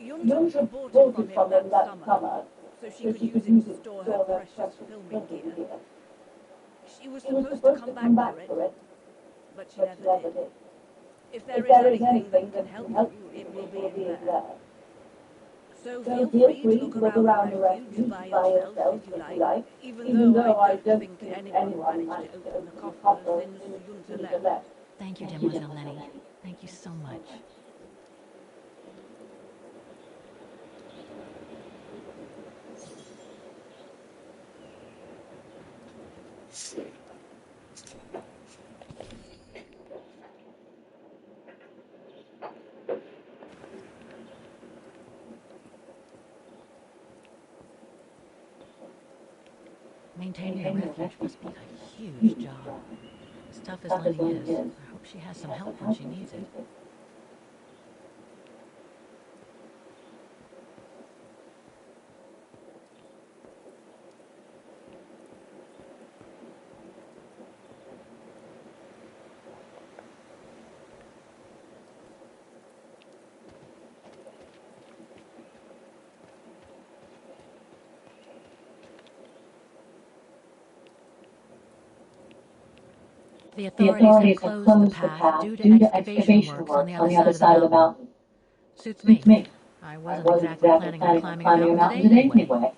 Yunta bought it from him that summer, so she could use it to store her precious filming gear. She was supposed to come back for it, but she never did. If there is anything that can help you, it will be in there. So feel free to look around the refuge by yourself if you like, even though I don't think anyone managed to open the coffer since Yunta left. Thank you, Mademoiselle Lenny. Thank you so much. Maintaining a refuge must be a huge job. As tough as Lenny is, I hope she has some help when she needs it. The authorities have closed the path due to excavation works on the other side of the mountain. Suits me. I wasn't exactly planning on climbing a mountain today anyway.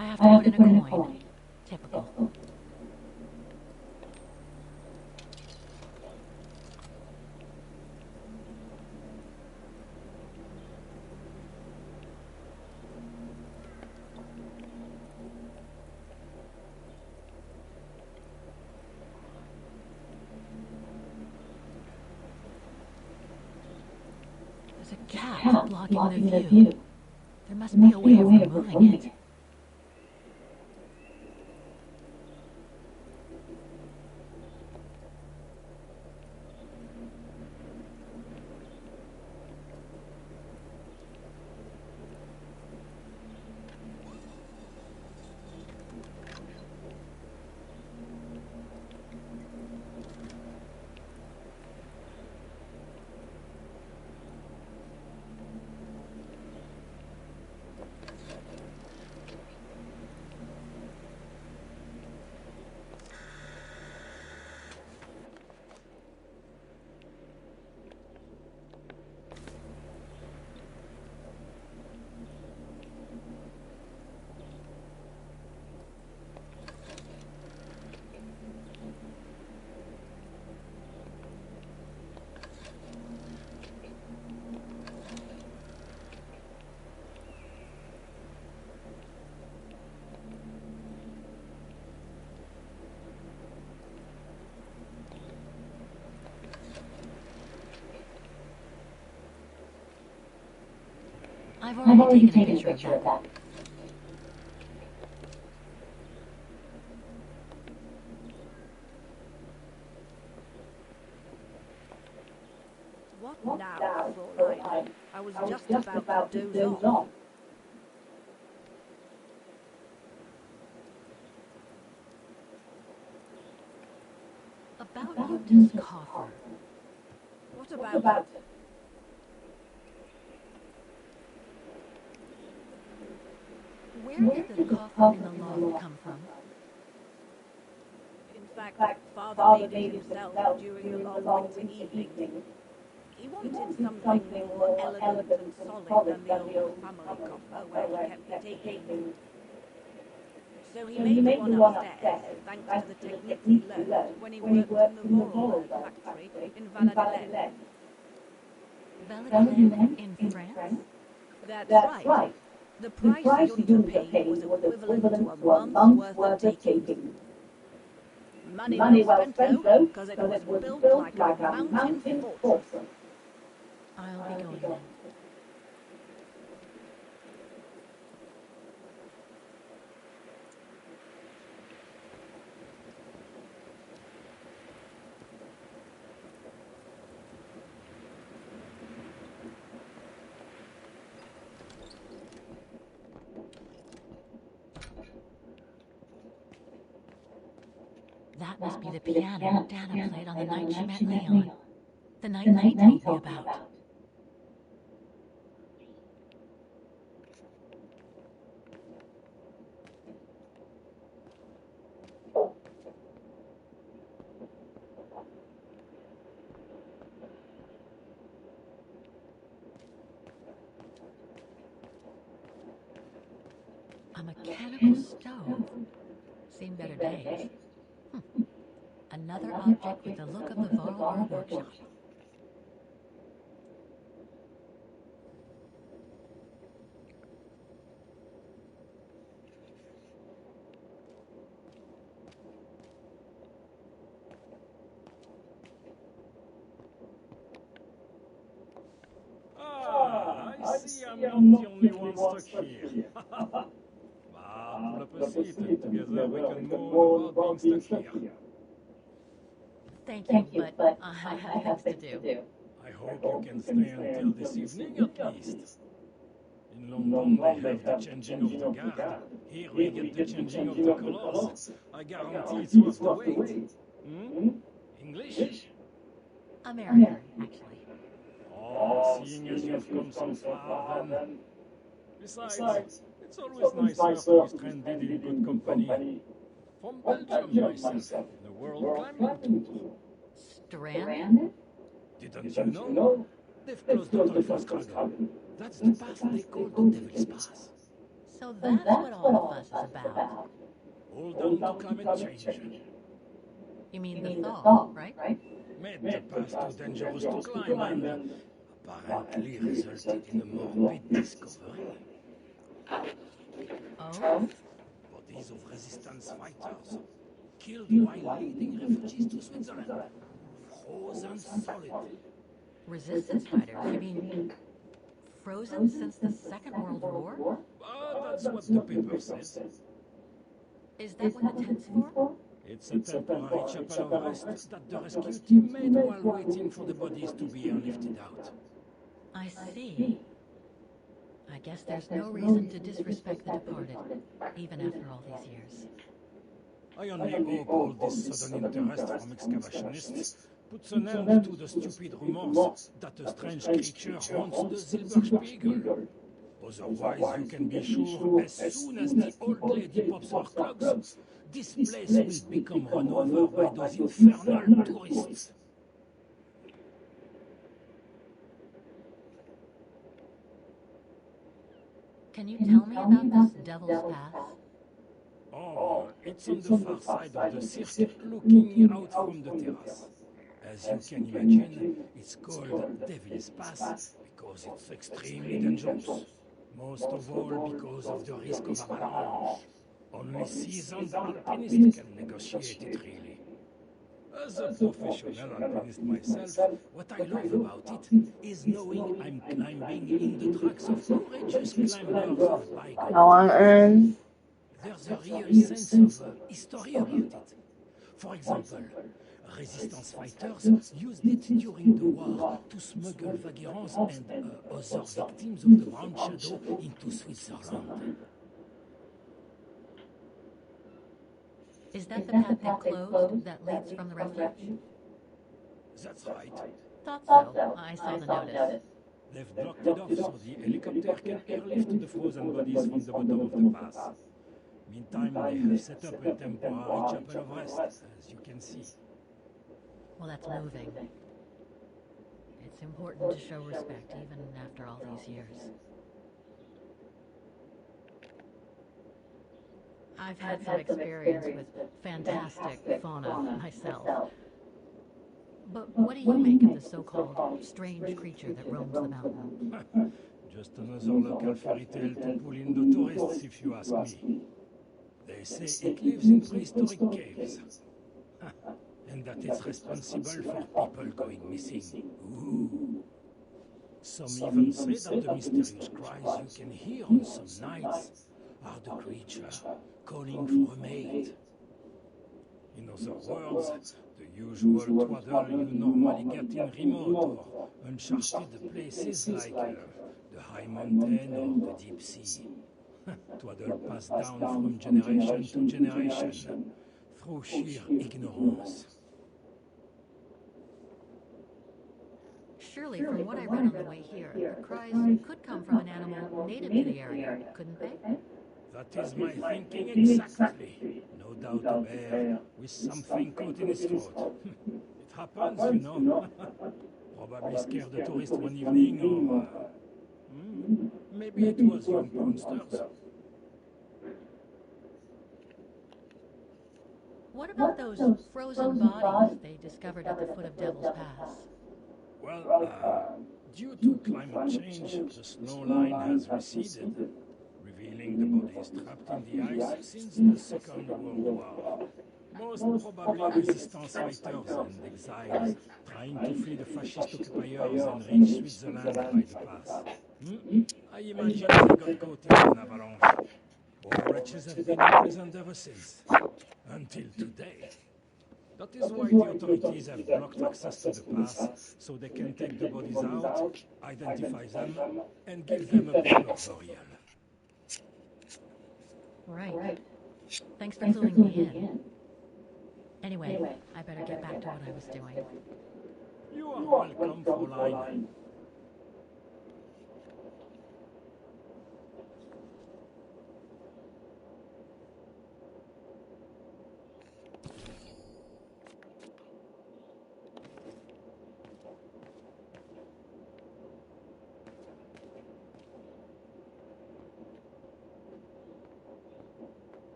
I have to put in a coin. Typical. There's a gap blocking the view. There must be a way of removing it. I've already taken a picture of that. What now, Fräulein? I was just about to doze off. About Eustace Coffer. What about it? Where did the coffer in the loft come from? In fact, Father made it himself during the long winter evening. He wanted something more elegant and solid than the old family coffer where he kept the taking. So he made one upstairs, thanks to the technique he learned when he worked in the Vorarlberg factory in Valladolid. Valladolid in France? That's right. The price Junta paid was equivalent to a month's worth of taking. Money well spent though, because it was built like a mountain fortress. I'll be going then. That must be the piano Dana played on the night she met Leon. The night he told me about. A mechanical stove. Seen better days. Another object with the look of the Vorarlberg workshop. I see I'm not the only one stuck here. Pull up a seat and together we can moan about being stuck here. Thank you, but I have things to do. I hope you can stay until this evening at least. In London they have the changing of the guard. Here we get the changing of the colors. I guarantee it's worth the wait. English? American, actually. Oh, seeing as you've come so far then. Besides, it's always nicer to be stranded in good company. From Belgium myself, in the world climbing tour. Stranded? Didn't you know? They've closed the Teufelskragen. That's the pass they call the Devil's Pass. So that's what all the fuss is about. All down to climate change. You mean the thaw, right? Made the pass too dangerous to climb and apparently resulted in a morbid discovery. Oh? Bodies of resistance fighters killed while leading refugees to Switzerland. Frozen solid. Resistance fighters? You mean frozen since the Second World War? That's what the paper says. Is that what the tent's for? It's a temporary chapel of rest that the rescue team made while waiting for the bodies to be airlifted out. I see. I guess there's no reason to disrespect the departed, even after all these years. I only hope all this sudden interest from excavationists puts an end to the stupid rumors that a strange creature haunts the Silberspiegel. Otherwise, you can be sure as soon as the old lady pops her clogs, this place will become run over by those infernal tourists. Can you tell me about this Devil's Pass? Oh, it's on the far side of the cirque, looking out from the terrace. As you can imagine, it's called Devil's Pass because it's extremely dangerous. Most of all because of the risk of avalanche. Only seasoned alpinists can negotiate it, really. As a professional alpinist myself, what I love about it is knowing I'm climbing in the tracks of courageous climbers of bygone days. There's a real sense of history about it. For example, resistance fighters used it during the war to smuggle vagrants and other victims of the Brown Shadow into Switzerland. Is that the path they closed that leads from the refuge? That's right. Thought so. I saw the notice. They've blocked it off so the helicopter can airlift the frozen bodies from the bottom of the pass. Meantime, they have set up a temporary chapel of rest, as you can see. Well, that's moving. It's important to show respect even after all these years. I've had some experience with fantastic fauna myself. But what do you make of the so-called strange creature that roams the mountain? Just another local fairy tale to pull in the tourists, if you ask me. They say it lives in prehistoric caves. And that it's responsible for people going missing. Ooh. Some even say that the mysterious cries you can hear on some nights are the creature calling for a mate. In other words, the usual twaddle you normally get in remote or uncharted places like the high mountain or the deep sea. Twaddle passed down from generation to generation through sheer ignorance. Surely, from what I read on the way here, the cries could come from an animal native to the area, couldn't they? That is my thinking exactly. No doubt a bear with something caught in his throat. It happens, you know. Probably scared a tourist one evening, or maybe it was young monsters. What about those frozen bodies they discovered at the foot of Devil's Pass? Well, due to climate change, the snow line has receded, revealing the bodies trapped in the ice since the Second World War. Most probably resistance fighters and exiles trying to flee the fascist occupiers and reach Switzerland by the pass. I imagine they got caught in an avalanche. Poor wretches have been imprisoned ever since, until today. That is why the authorities have blocked access to the pass, so they can take the bodies out, identify them, and give them a proper burial. Right. Thanks for filling me in. Anyway, I better get back to what I was doing. You are welcome, Fräulein.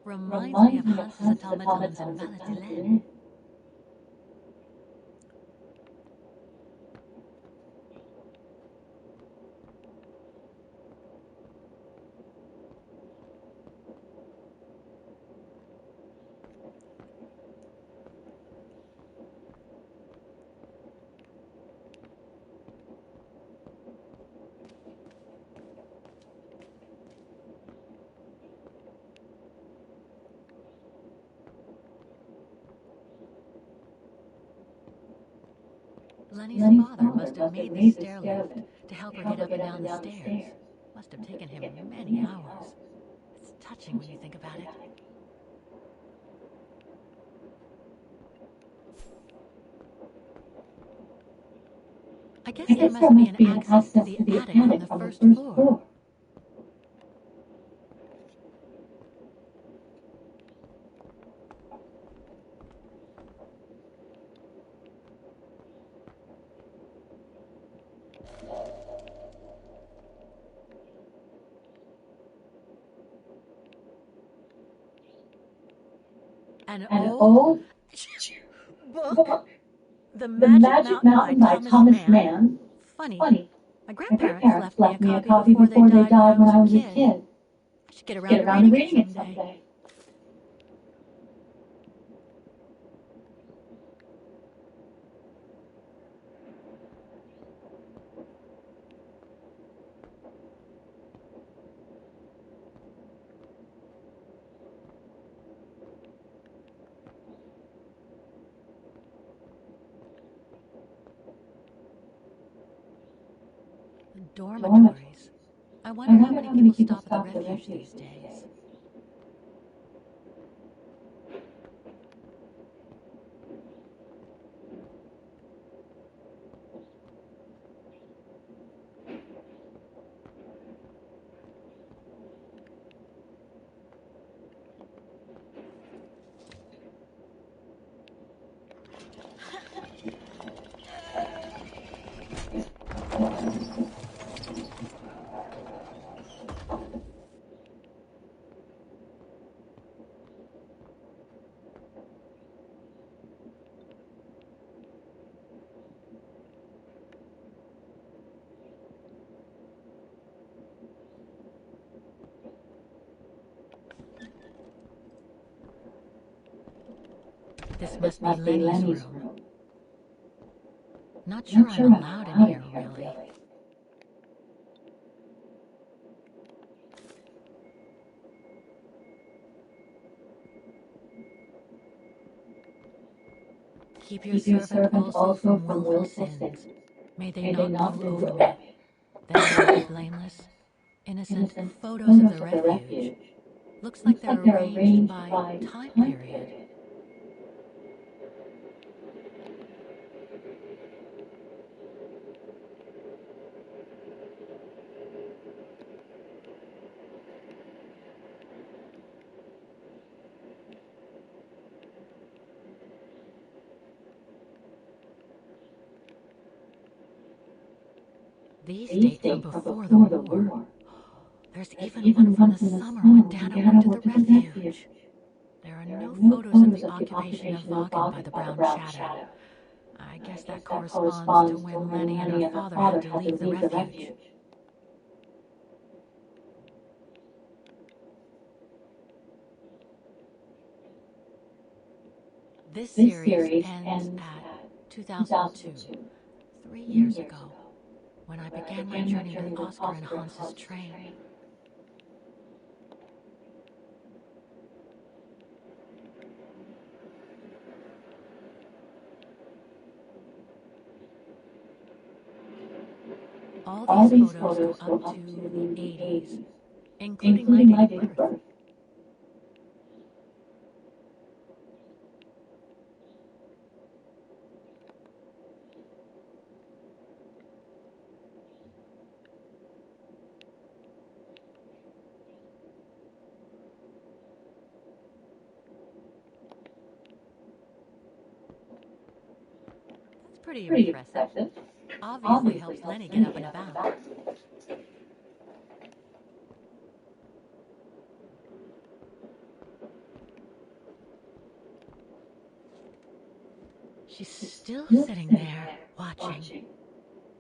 Reminds me of Hans's automatons in Valladolid. Lenny's father must have made the stairlift to help her get up and down the stairs. Must have taken him many hours. It's touching when you think about it. I guess there must be an access to the attic on the first floor. An old book? The Magic Mountain by Thomas Mann? Funny. I My grandparents left me a copy before they died when I was a kid. I should get around to reading it someday. Dormitories. I wonder how many people stop at the refuge these days. This must be Lenny's room. Not sure I'm allowed in here, really. Keep your servant also from willful sins. May they not rule over me. Then I will be blameless. Innocent photos of the refuge. Looks like they're arranged by time period. These date from before the war. There's even one from the summer when Dana went to the refuge. There are no photos of the occupation of Vaughan by the Brown Shadow. I guess that corresponds to when Lenny and her father had to leave the refuge. This series ends at 2002, 3 years ago, when I began my journey with Oscar and Hans's train. All these photos go up to the 80s, including my date of birth. That's pretty impressive. Obviously helps Lenny get up and about. She's still sitting there, watching.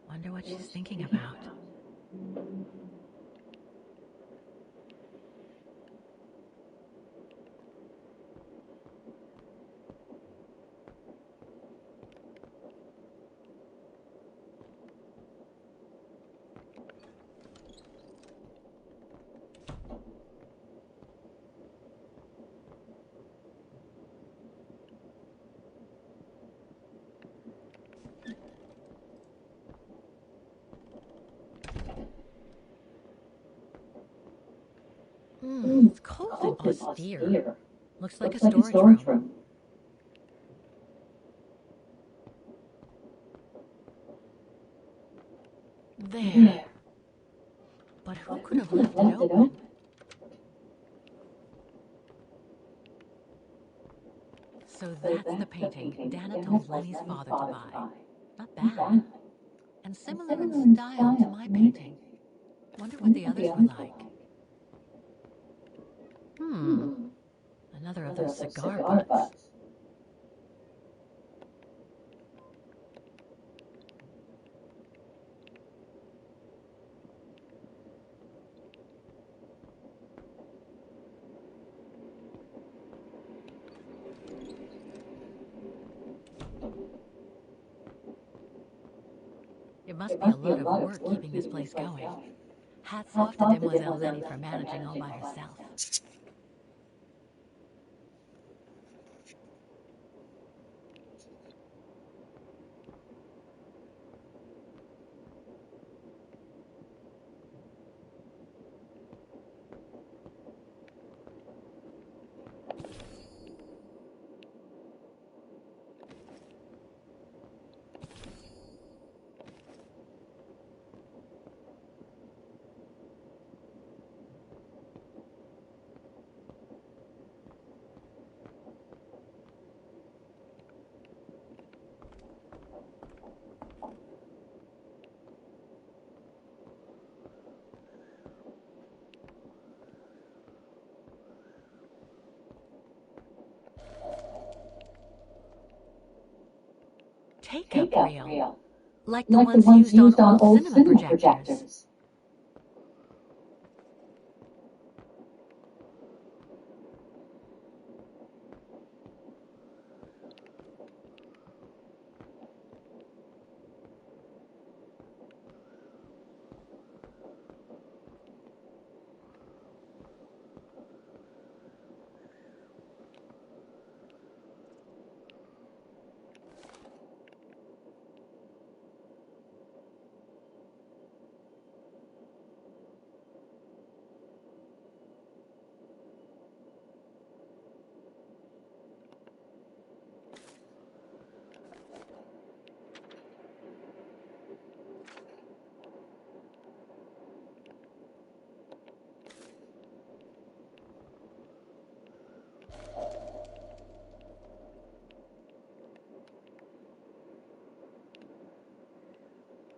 Wonder what she's thinking about. It's cold and austere. Looks like a storage room. There. But who could have left it open? So that's the painting Dana told Lenny's father to buy. Not bad. And similar in style to my painting. Wonder what the others were like. Another of those cigar butts. It must be a lot of work keeping this place going. Hats off to Demoiselle Lenny for managing all by herself. Take-up reel, like the ones used on old cinema projectors.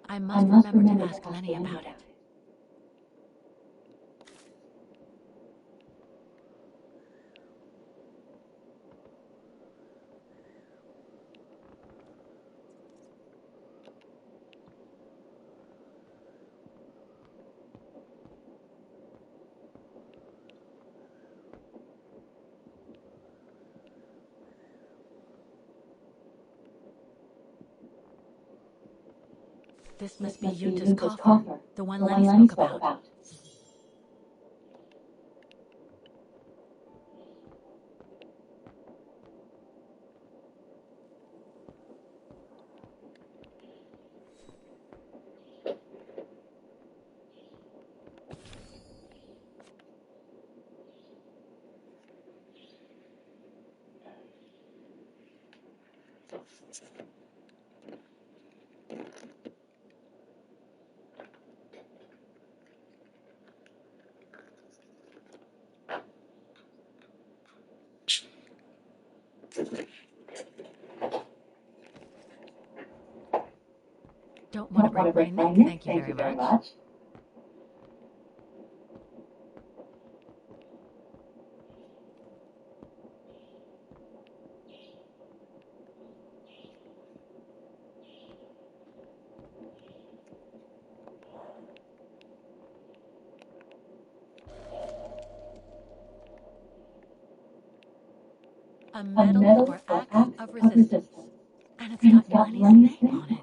I must remember to ask Lenny about it. This must be Yunta's coffer, the one Lenny spoke about. Don't want to break my neck, thank you very much. A medal for acts of resistance. And it's got Lenny's name on it.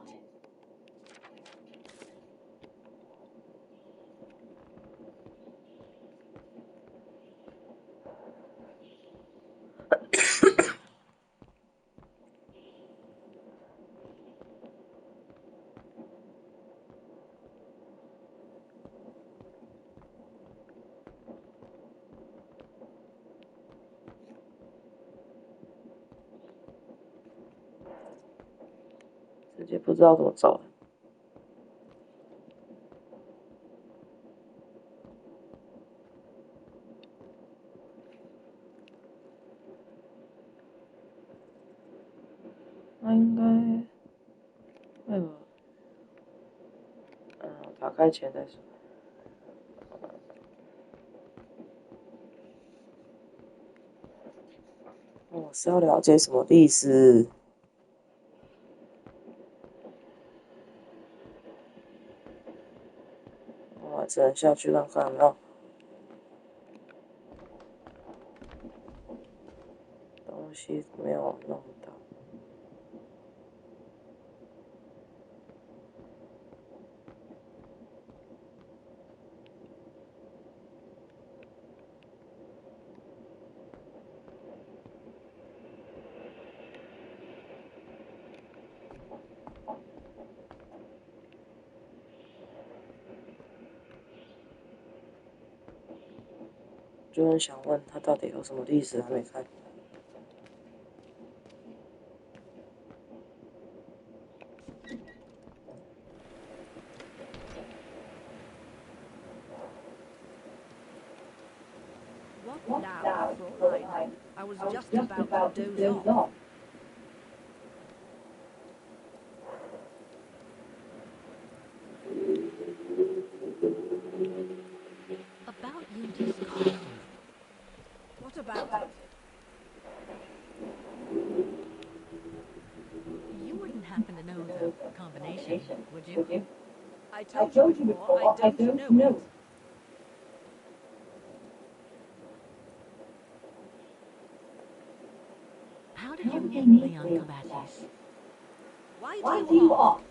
直接不知道怎么走。那应该，打开前再说。我是要了解什么意思？我只能下去看看有没有东西没有弄到。就很想问他到底有什么历史还没看。What now, Fräulein? I was just about to doze off. About Unity's costume. What about it? You wouldn't happen to know the combination, would you? I told you before, I don't know it. How did you meet Leon Kovacs? Why do you ask?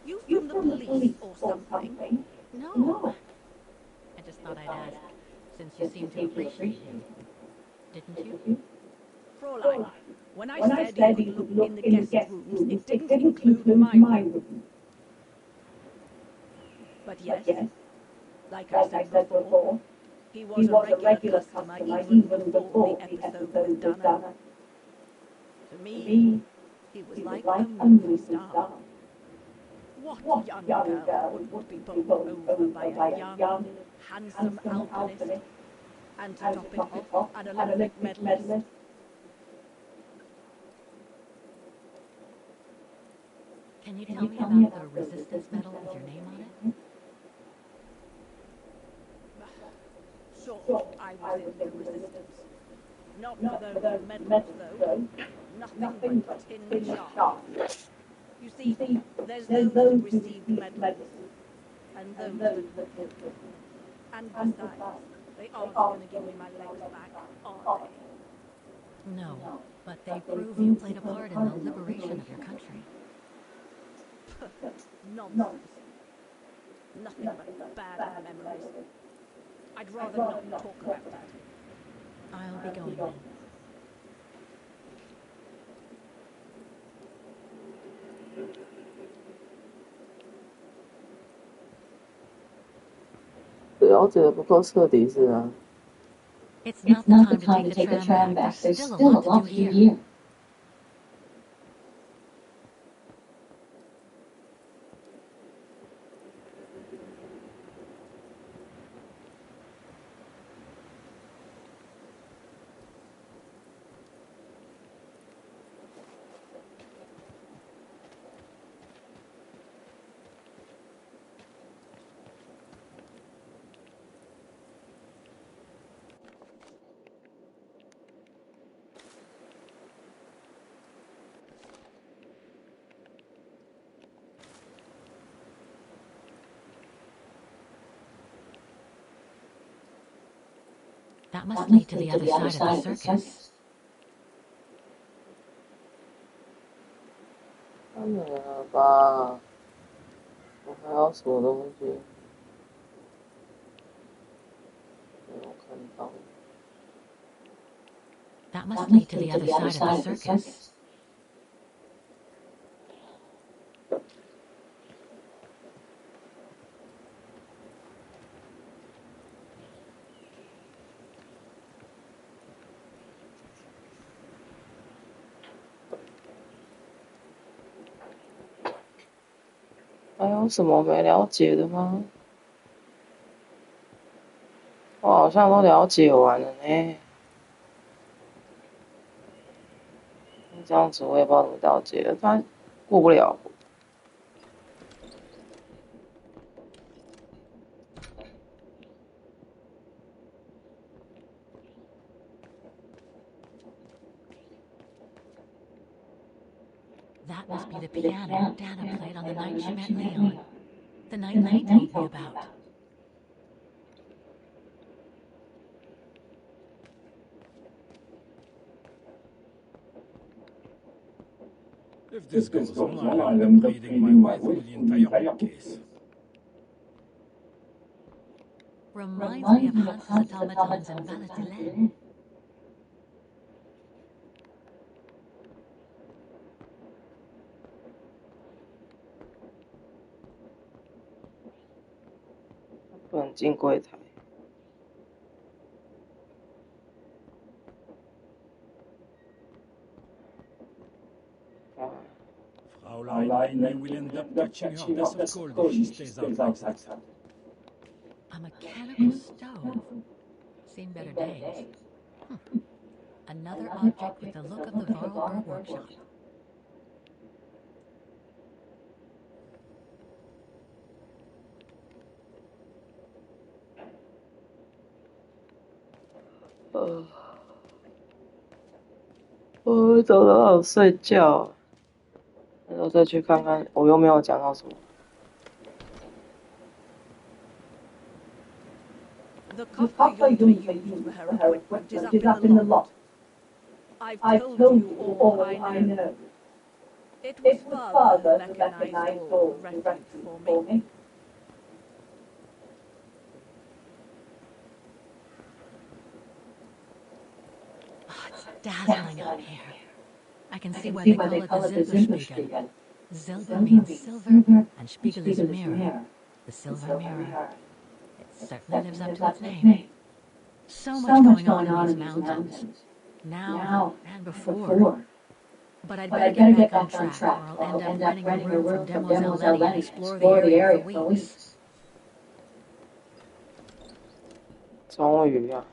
You from the police or something? No. I just thought I'd ask, since you seem to appreciate him. Didn't you? Fräulein, when I said you could look in the guest rooms, it didn't include my room. But yes, like I said before, he was a regular customer even before the episode with Dana. To me, he was like a movie star. What young girl would be bowled over by a young, handsome alpinist? And to top it off, an Olympic medalist? Can you tell me about the resistance medal with your name on it? Sure, I was in the resistance. Not for those medals, though. Nothing but tin shards. You see, there's those who received medals, and those that wouldn't. And besides, they aren't going to give me my legs back, are they? No, but they prove you played a part in the liberation of your country. Nonsense. Nothing but bad memories. I'd rather not talk about it. I'll be going then. It's not the time to take the tram back. There's still a lot to do here. That must lead to the other side of the circus. 太美了吧！我还要什么东西？没有看到。That must lead to the other side of the circus. 还有什么没了解的吗？我好像都了解完了呢。这样子我也不知道怎么了解了，他过不了。That must be the piano Dana played on the night she met Leon. The night Lane told me about. If this goes on, I'll end up reading my way through the entire bookcase. Reminds me of Hans's automatons and Valentine.不能进柜台。Pauline will end up catching her death of cold if she stays out like that. A mechanical stove. Seen better days. Another object with the look of the Varlberg workshop.我走了，好睡觉。然后再去看看，我又没有讲到什么。The copper Yunta used for her equipment is up in the loft. I've told you all I know. It was father who mechanized all the refuse for me. Oh, it's dazzling out here. I can see why they call it the Silberspiegel. Silber means silver, and Spiegel is a mirror. The silver mirror. It certainly lives up to its name. So much going on in these mountains. Now and before. But I'd better get back on track, or I'll end up renting a room from Demoiselle Letty and explore the area for weeks. 终于啊！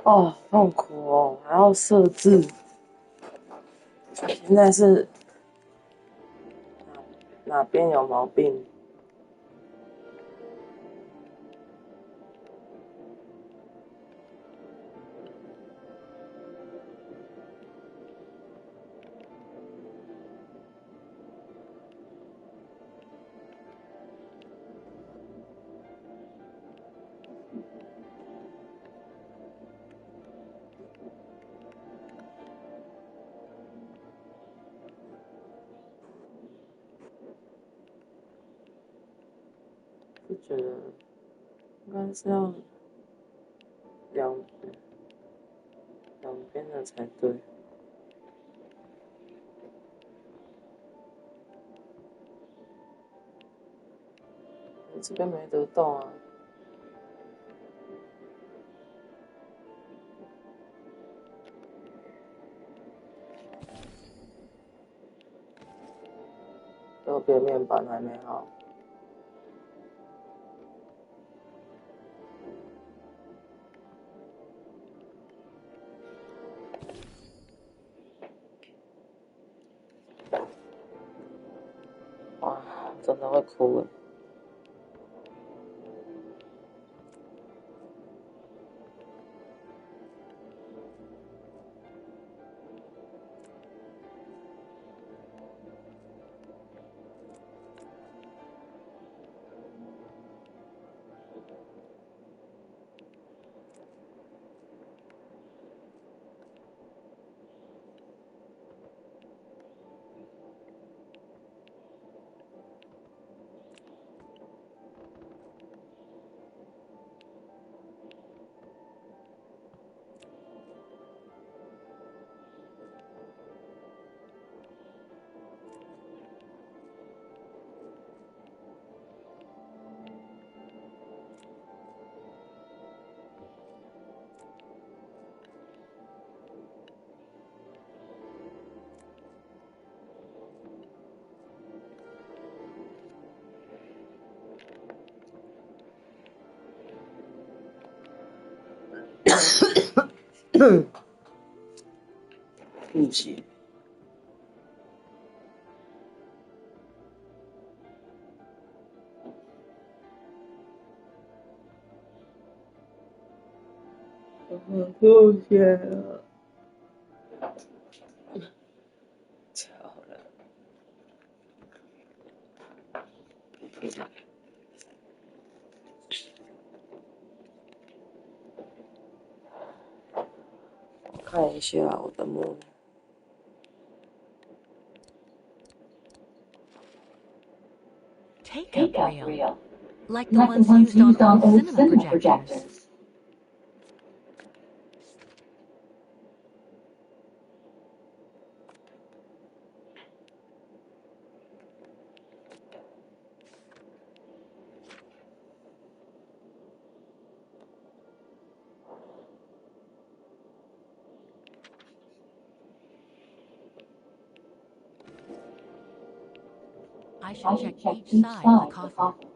哦，痛苦哦，还要设置。现在是哪边有毛病？就觉得应该是要两边的才对。你这边没得动啊。右边面板还没好。哇，真的会哭了。对不起。吐血了。巧了。我看一下我的幕。Take-up reel, like the ones used on old cinema projectors. I should check each side of the coffin.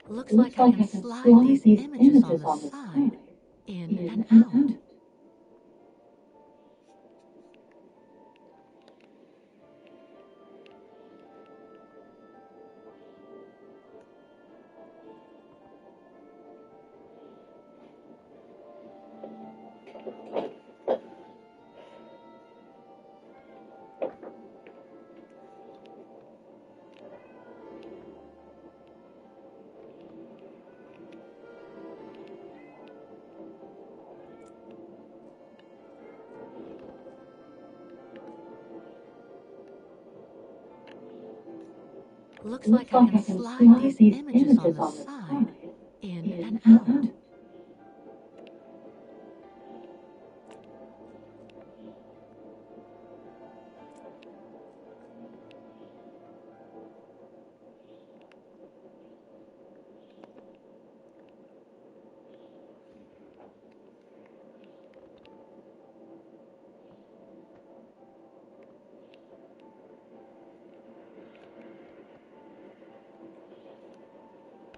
Looks like I can slide these images on the side, in and out. Looks like I can slide these images on the side, in and out.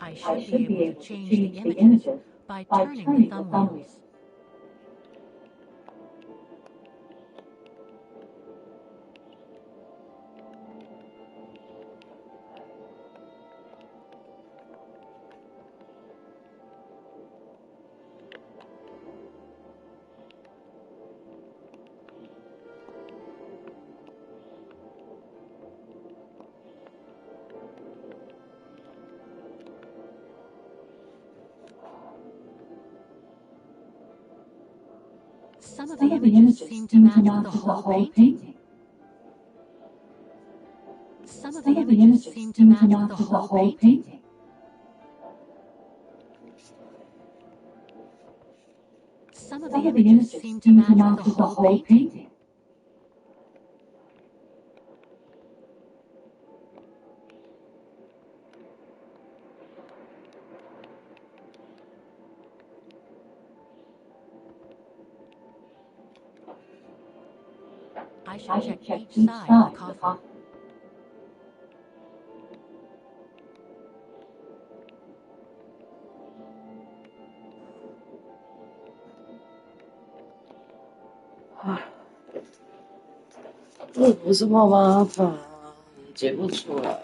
I should be able to change the images by turning the thumb wheels. Some of the images seem to match with the whole painting. Some of the images seem to match with the whole painting. Some of the images seem to match with the whole painting. I should check each side of the coffin.这不是么麻烦，解不出来。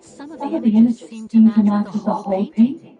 Some of the images seem to match with the whole painting.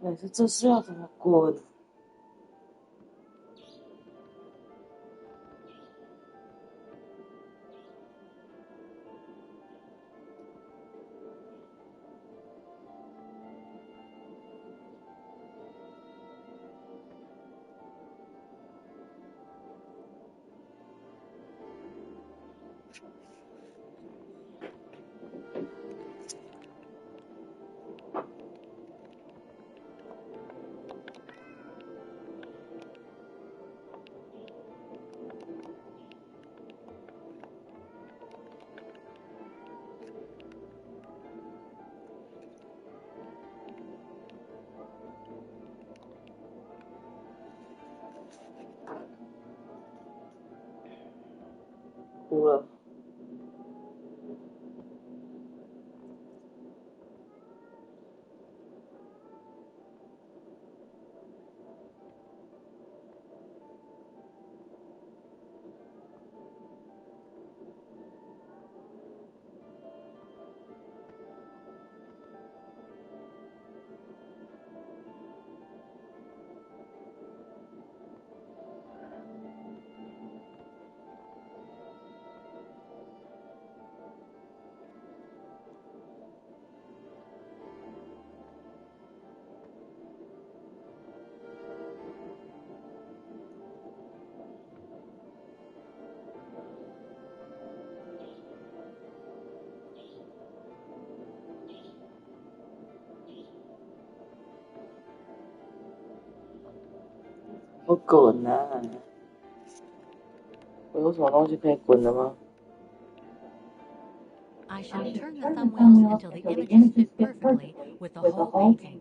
可是这是要怎么滚？哭了。我滚啊！我有什么东西可以滚的吗？ I shall turn the thumb wheels until the images fit perfectly with the whole painting.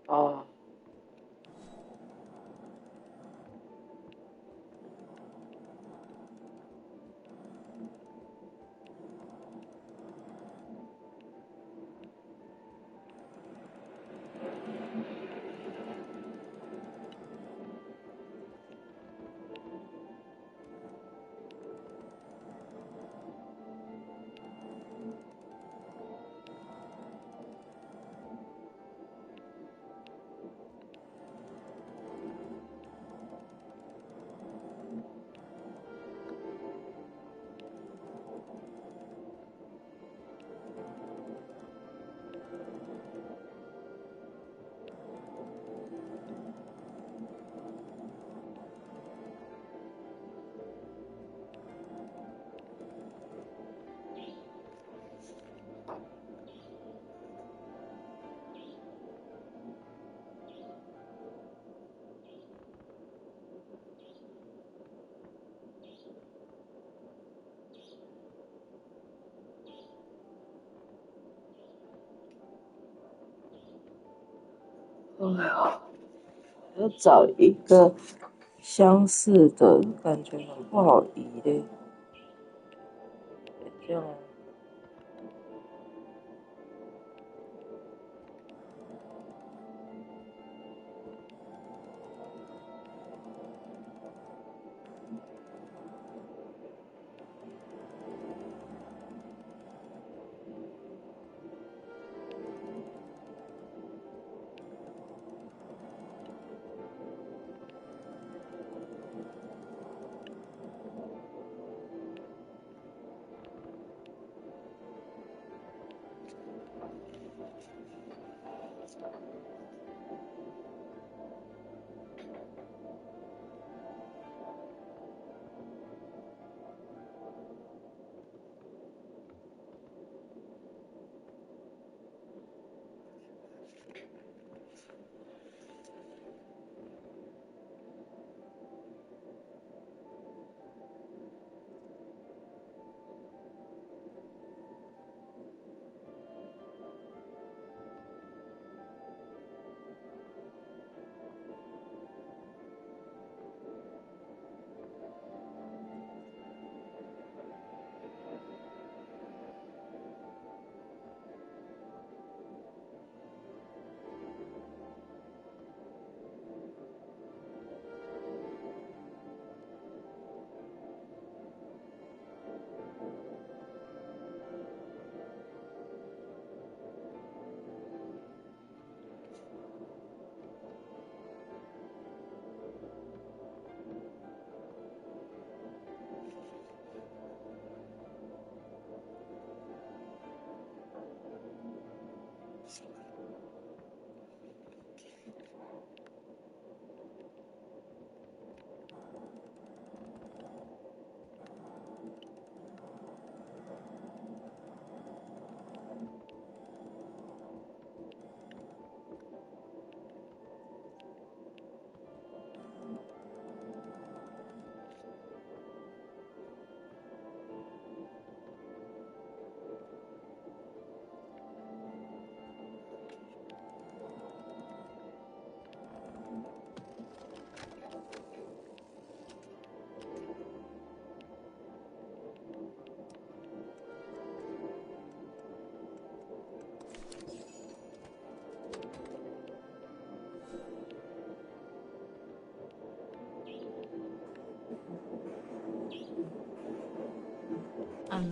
哦。哎呀，要找一个相似的，感觉很不好移嘞。这样。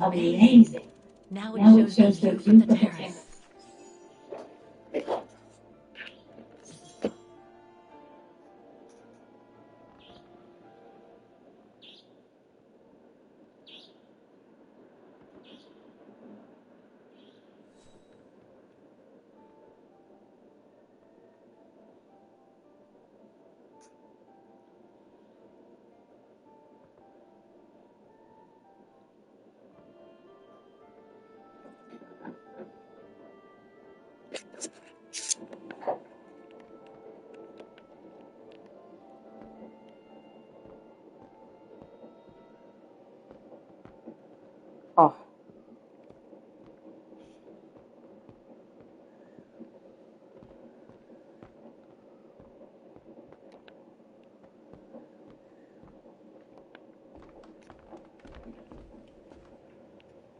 Amazing. Now it shows the view from the terrace.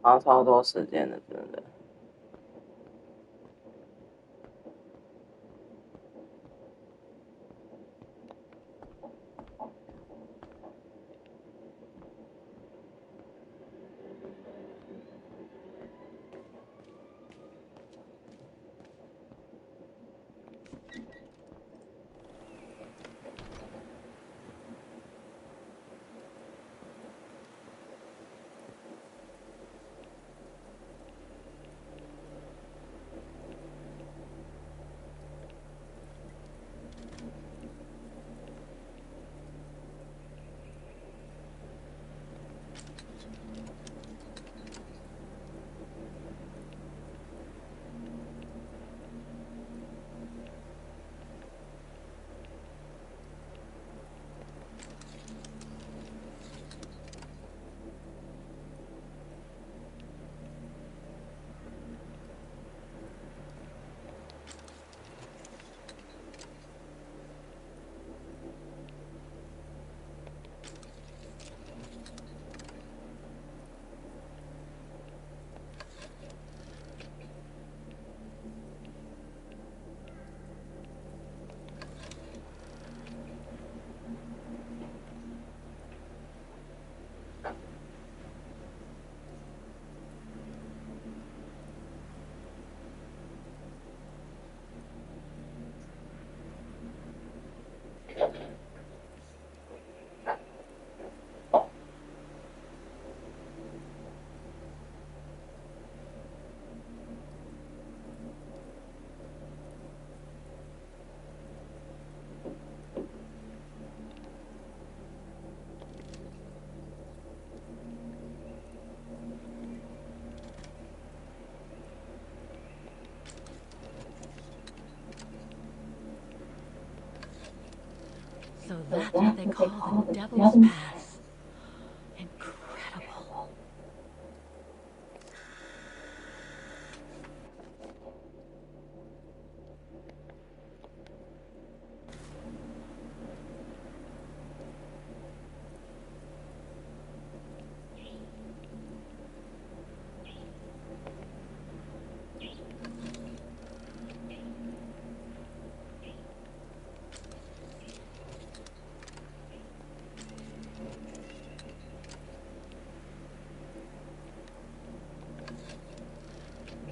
花超多时间的，真的。So that's what they call the Devil's Pass. Incredible.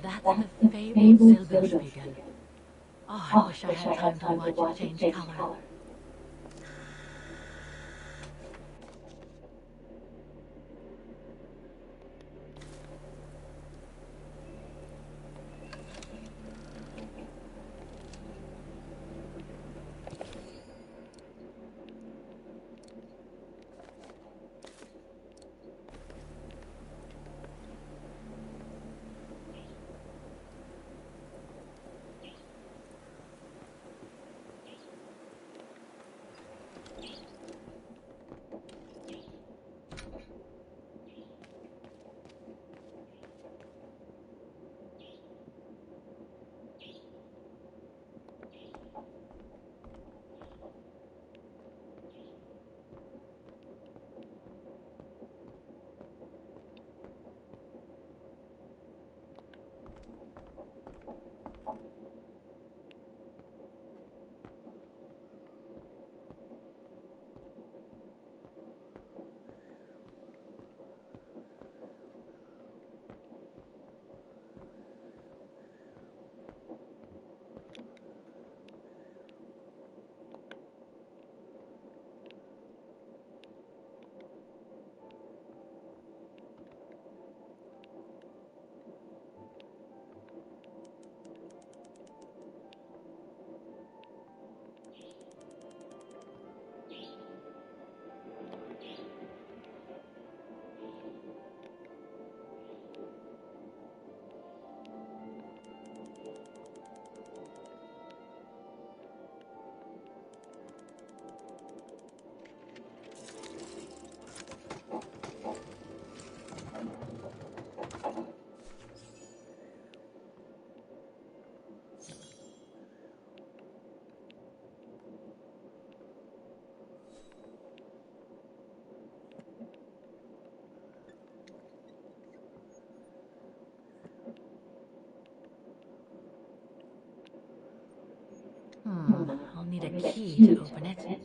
That's the fabled Silberspiegel. Oh, I wish I had time to watch it change color. a key to open it.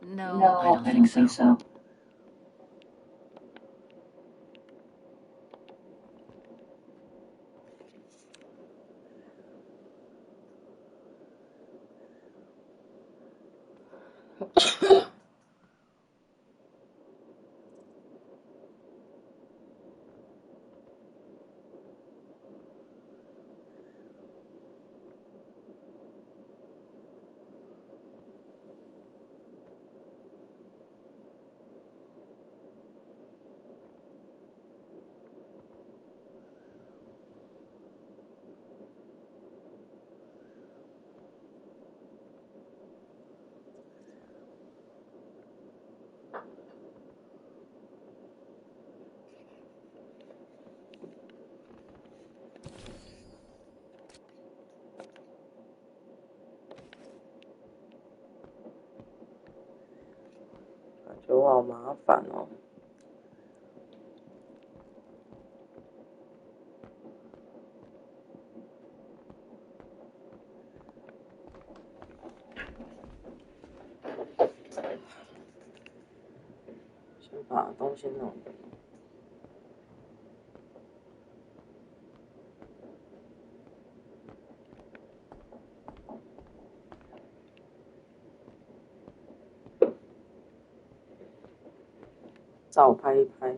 No, I don't think so.感觉我好麻烦哦。先把东西弄掉。照拍一拍。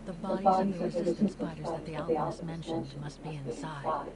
The bodies of the resistance fighters that the alchemist mentioned must be inside.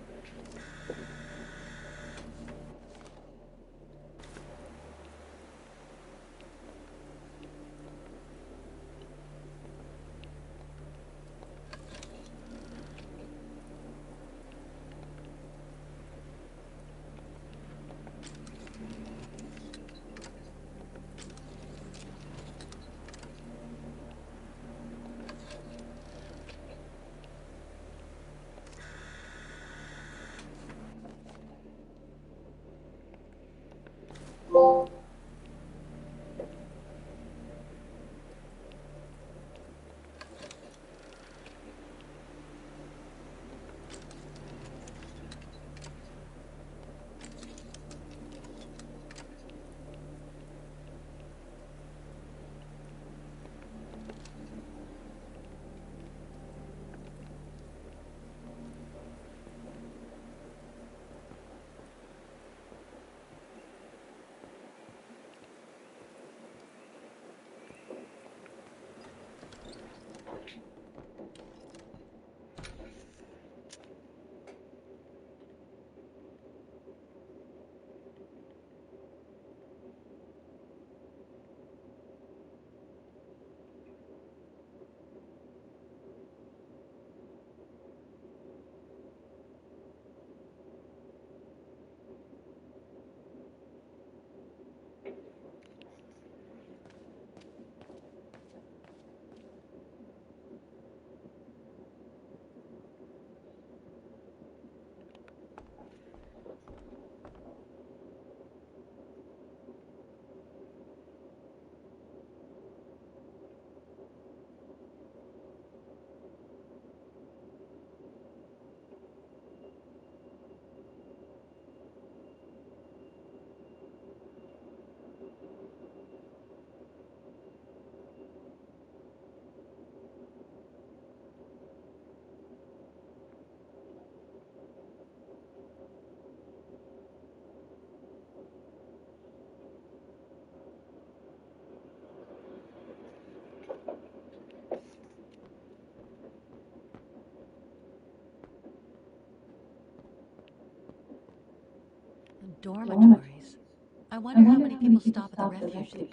Dormitories. I wonder how many people stop at the refuge.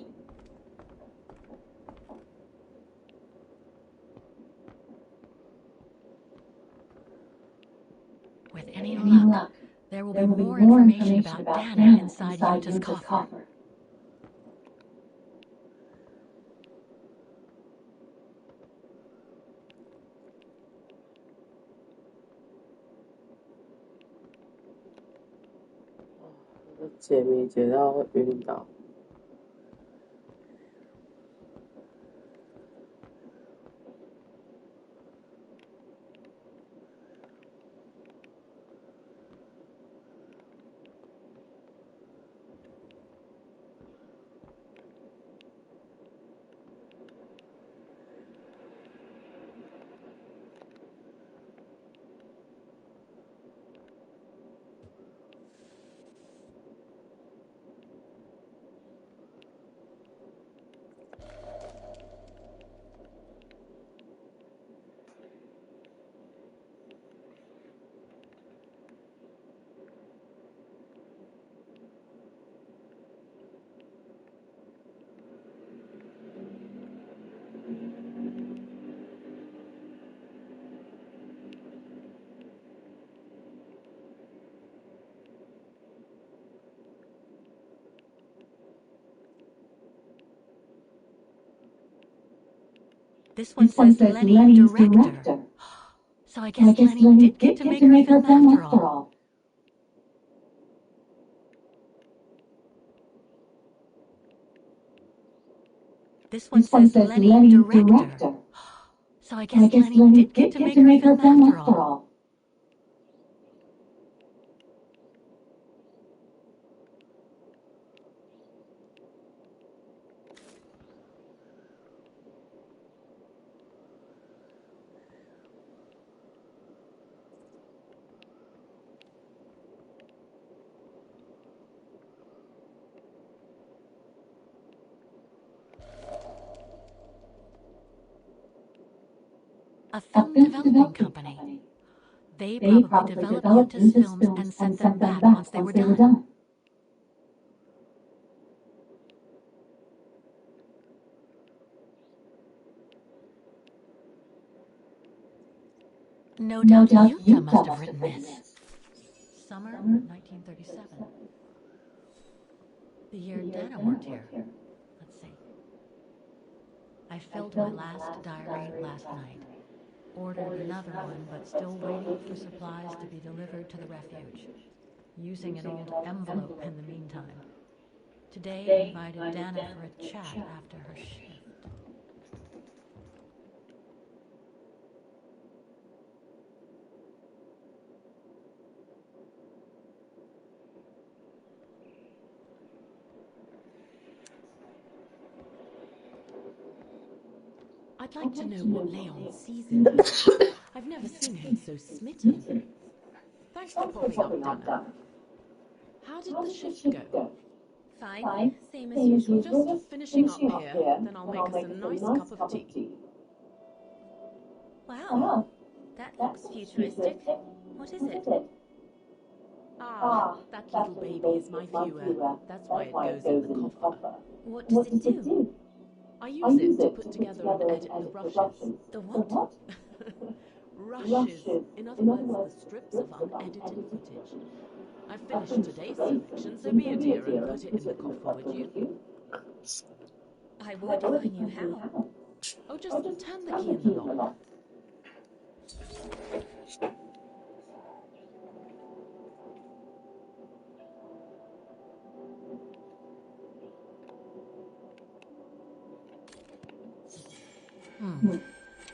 With any luck, there will be more information about Dana inside Yuta's coffer.解谜解到会晕倒。This one says Lenny director. So I guess Lenny did get to make her film after all. This one says Lenny director. So I guess Lenny did get to make her film after all. A film development company. They probably developed Yuta's films and sent them back once they were done. No doubt Yuta must have written this. Summer 1937. The year Dana worked here. Let's see. I filled my last diary last night. Ordered another one, but still waiting for supplies to be delivered to the refuge. Using an old envelope in the meantime. Today invited Dana for a chat after her shift. I'd like to know what Leon sees in him. I've never seen him so smitten. Thanks for popping up, Dana. How did the shift go? Fine, same as usual. Just finishing up here, then I'll make us a nice cup of tea. Wow, that looks futuristic. What is it? Ah, that little baby is my viewer. That's why it goes in the coffer. What does it do? I use it to put together and edit the rushes. The what? Rushes. In other words, the strips of unedited footage. I've finished today's selection, so be a dear and put it in the coffer, would you? I would if I knew how. Oh, just turn the key in the lock.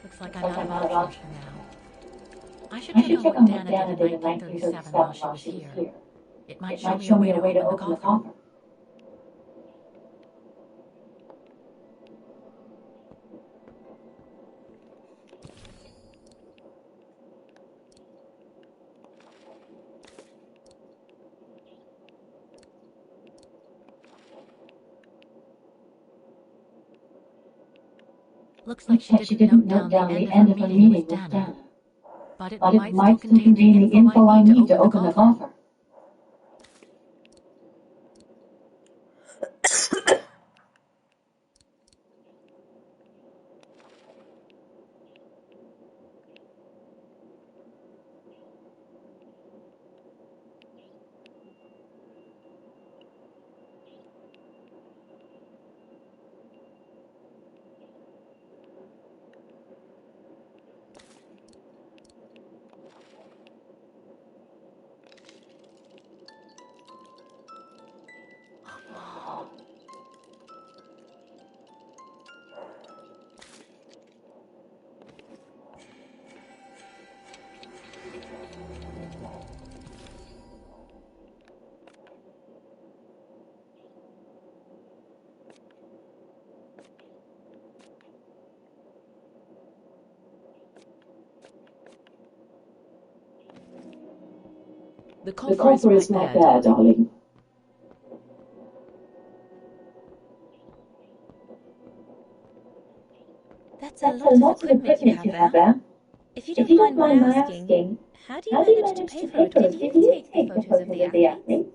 Looks like I'm out of options for now. I should check on what Dana did in 1937 while she was here. It might show me a way to open the coffer. Looks like she didn't note down the end of her meeting with Dana. But it might still contain the info I need to open the coffer. The coffer is right there, darling. That's a lot of equipment you have there. If you don't mind my asking, how do you manage to pay for it? Did you take photos of the athletes?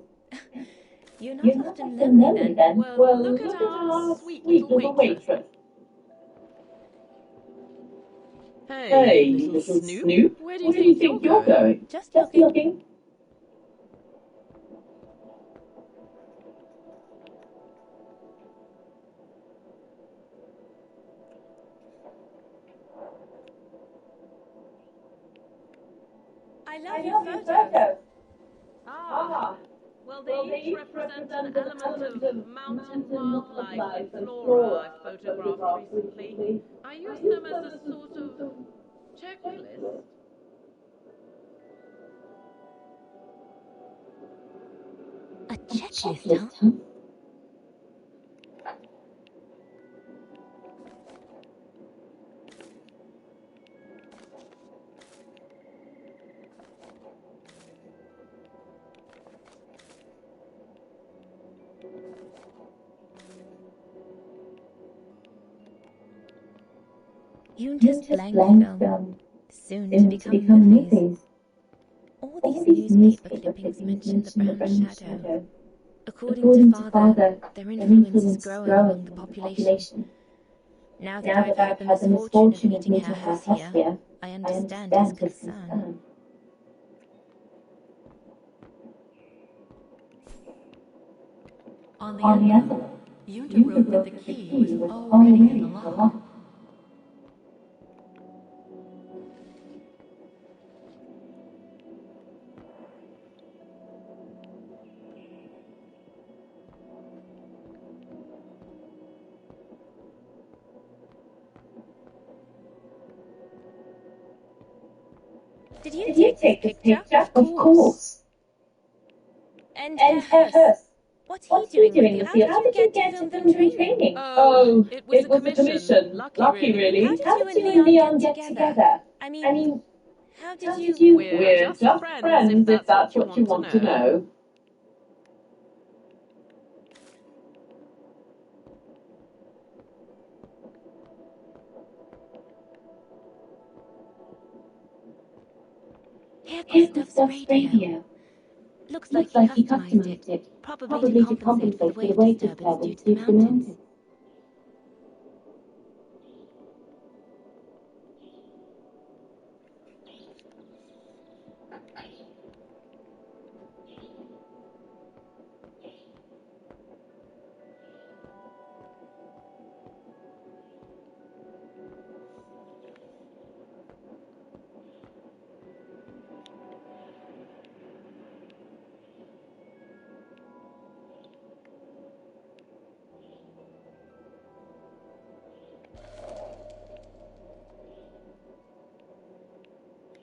You're not often lonely then. Well, look at our sweet little waitress. Hey, little Snoop, where do you think you're going? Just looking. I love your photos. Well, they each represent an element of mountain wildlife and flora I've photographed recently. I use them as a sort of checklist. A checklist, huh? Junta's blank film, soon to become movies. All these newspaper clippings mention the brown shadow. According to Father, their influence is growing among the population. Now that I've had the misfortune of meeting her house here, I understand his concern. On the envelope, Junta wrote that the key was already in the lock. Did you take this picture? Of course. And her hearse. What's he doing with you? How did you get to film training? Oh, it was a commission. Lucky, really. How did you and Leon get together? I mean, how did you... We're just friends, if that's what you want to know. Here's Gustav's radio. Looks like he customized it, probably to compensate for the wave disturbance due to the mountains.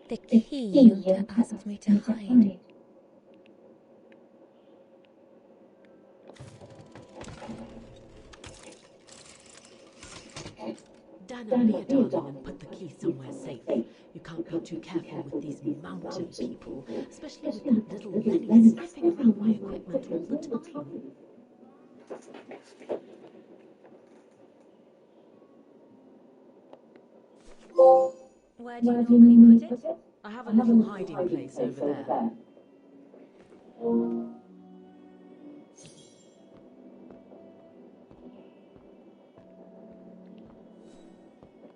The key Junta asked me to hide. Dan and Leah, darling, and put the key somewhere safe. You can't be too careful with these mountain people, especially with that little Lenny sniffing around my equipment all the time. Where do you normally put it? I have a little hiding place over there.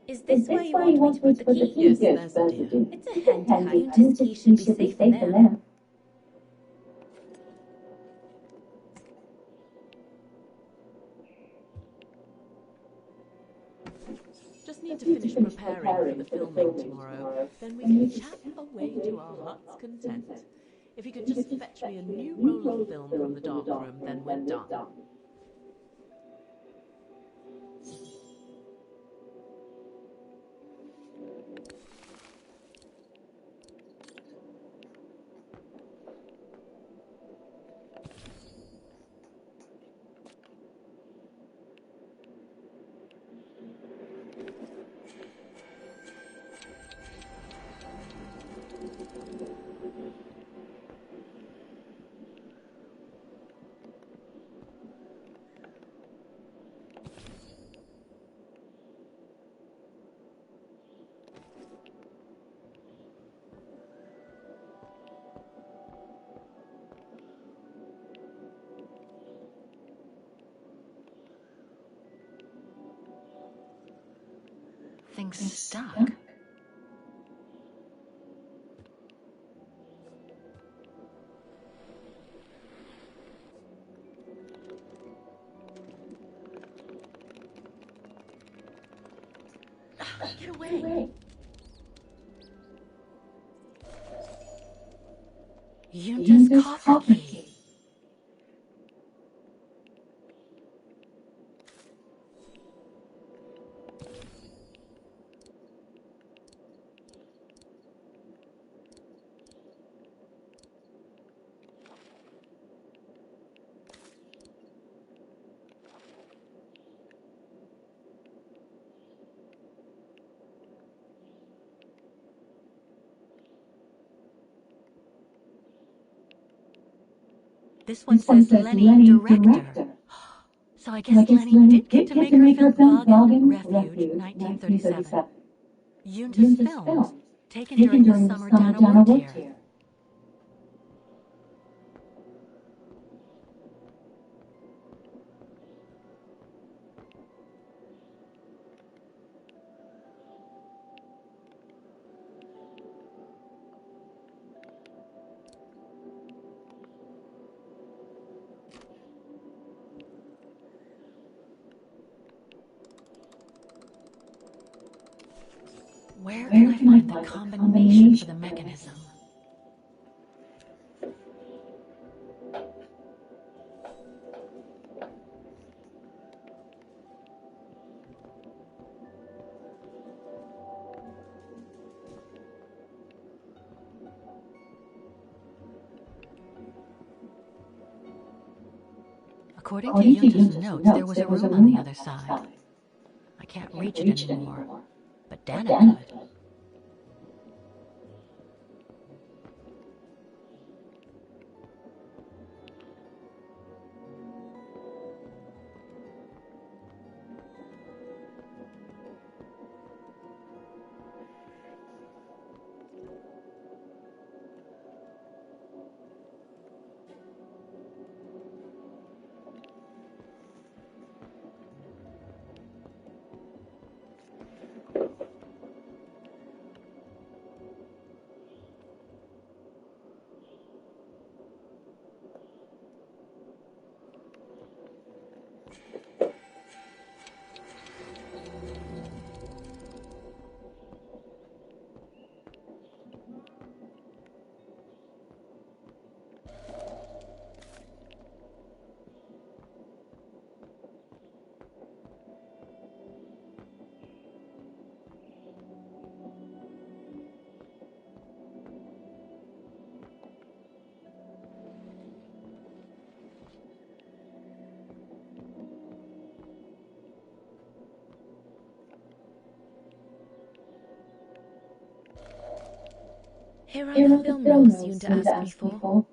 Is this where you want me to put the key? Yes, there's the dear. It's a handy how Junta's key should be safe in there. Just need to finish preparing for the filming tomorrow. Then we can chat away to our heart's content. If you could just fetch me a new roll of film from the darkroom, then we're done. Something's stuck. Get away. Yunta's coffee key. This one says Lenny, director. So I guess Lenny did get to make her film Bargain Refuge, 1937. Yunta's films, taken during the summer Dana worked here. Where can I find the combination for the mechanism? According to Yunta's notes, there was a room on the other side. I can't reach it anymore, but Dana could. Here are the film rolls Yunta asked me for.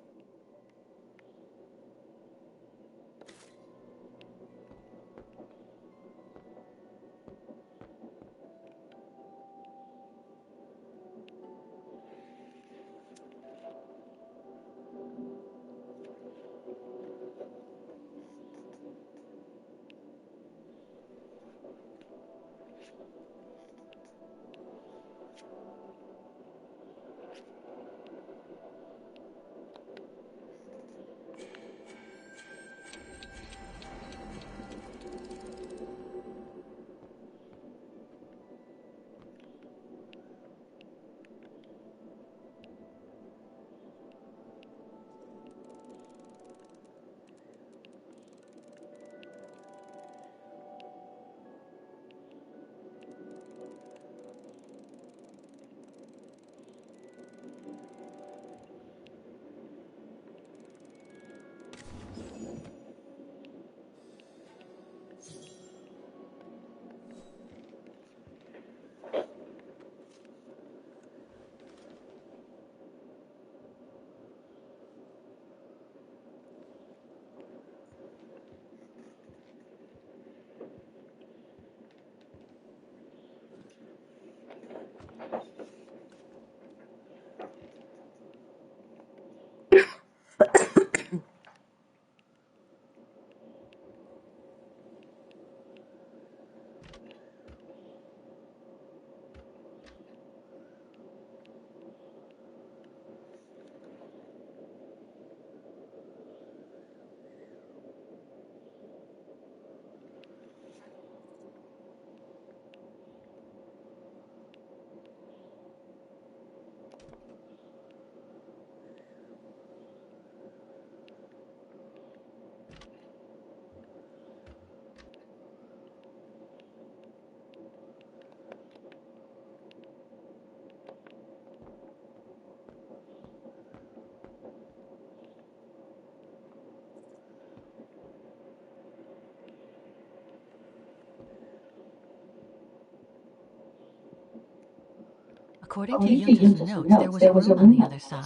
According to Junta's notes, there was a room on the other side.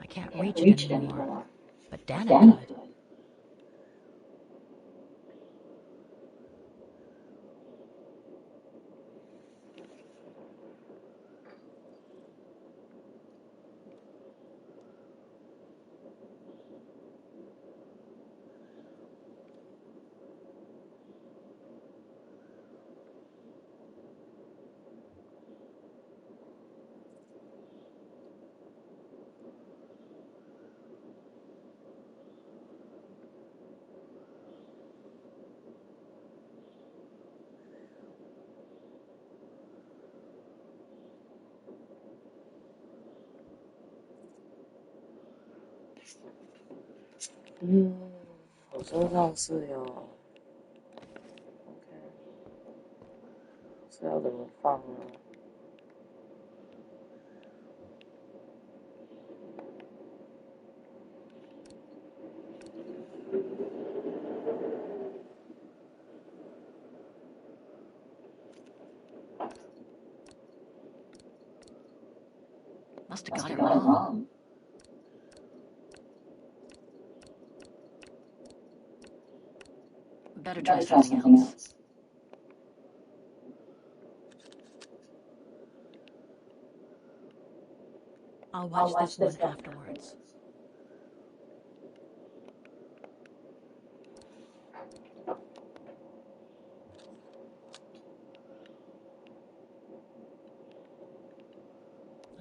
I can't reach it anymore, but Dana could.我身上是有 ，OK， 是要怎么放呢？Must have got it wrong. Better try something else. I'll watch this one afterwards.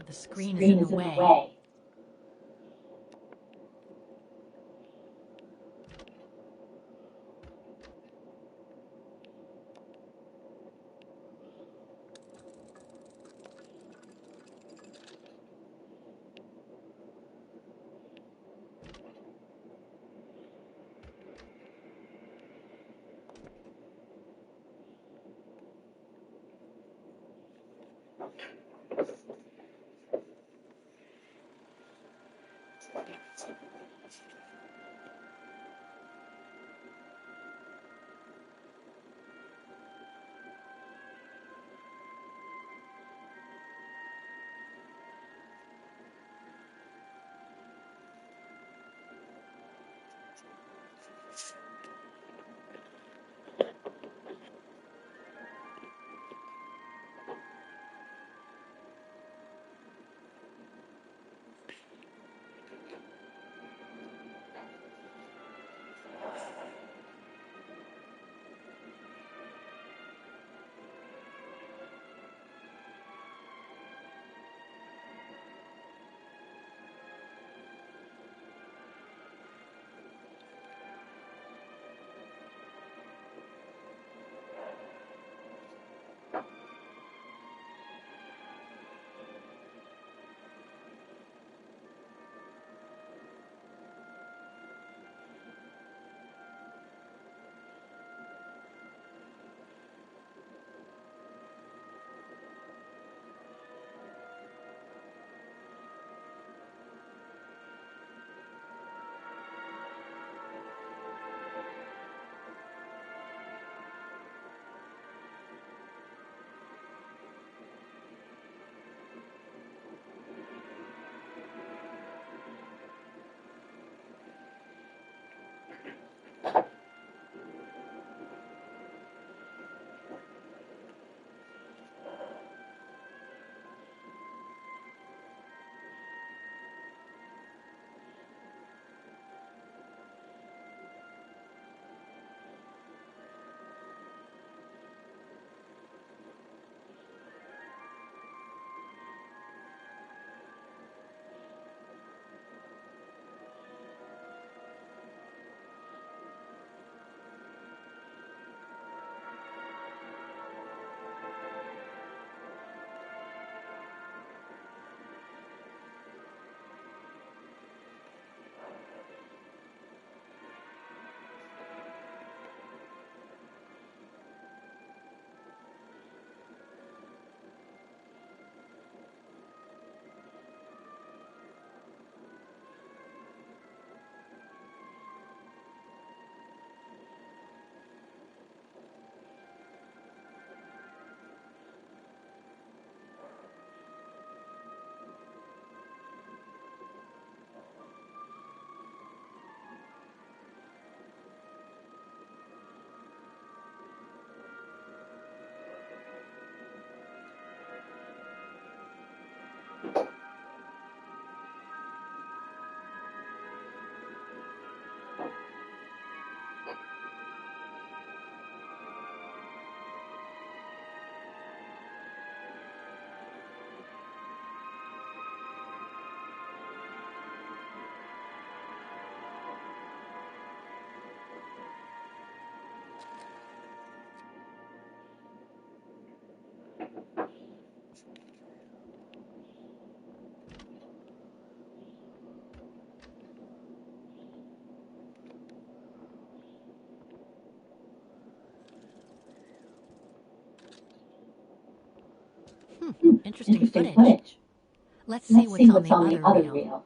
The screen is in the way. Interesting footage. Let's see what's on the other reel.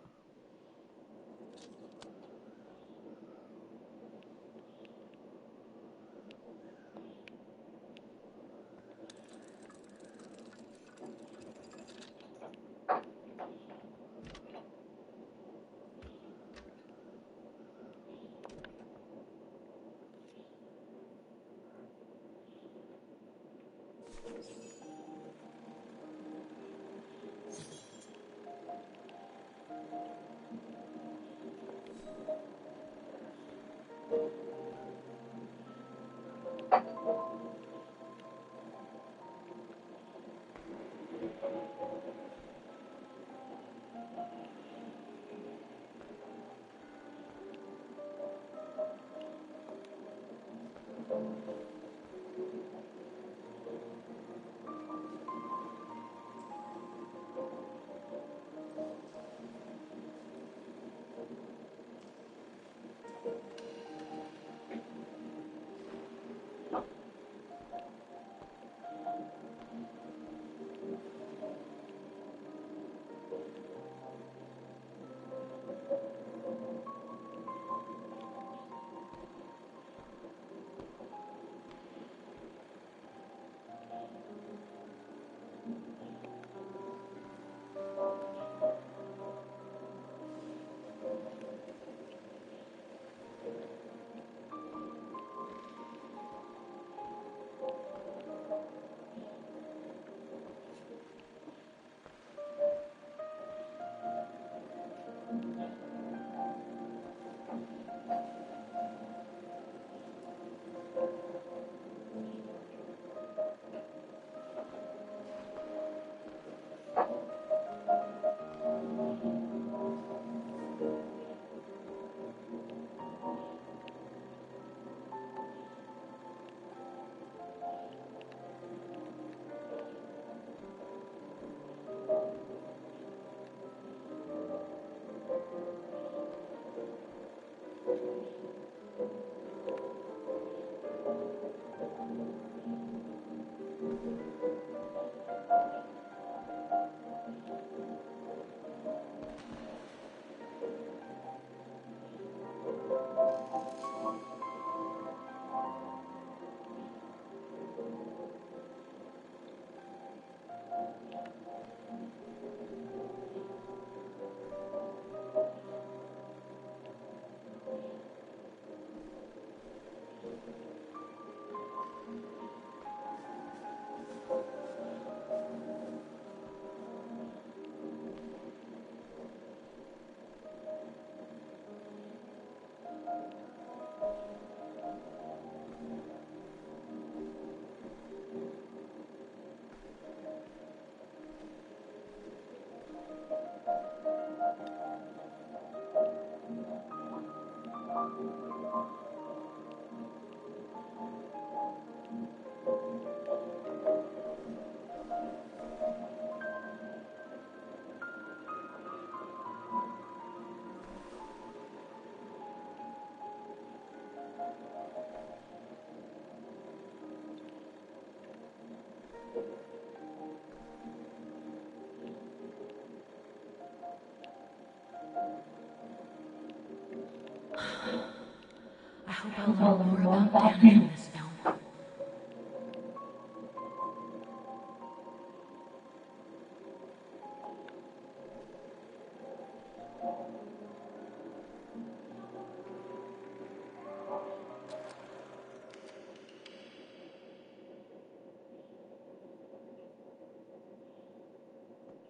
I hope I'll learn more about Danny from this film.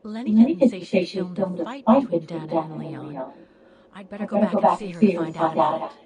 Lenny didn't say she filmed a fight between Dana and Leon. I'd better go back and see her to find out about it.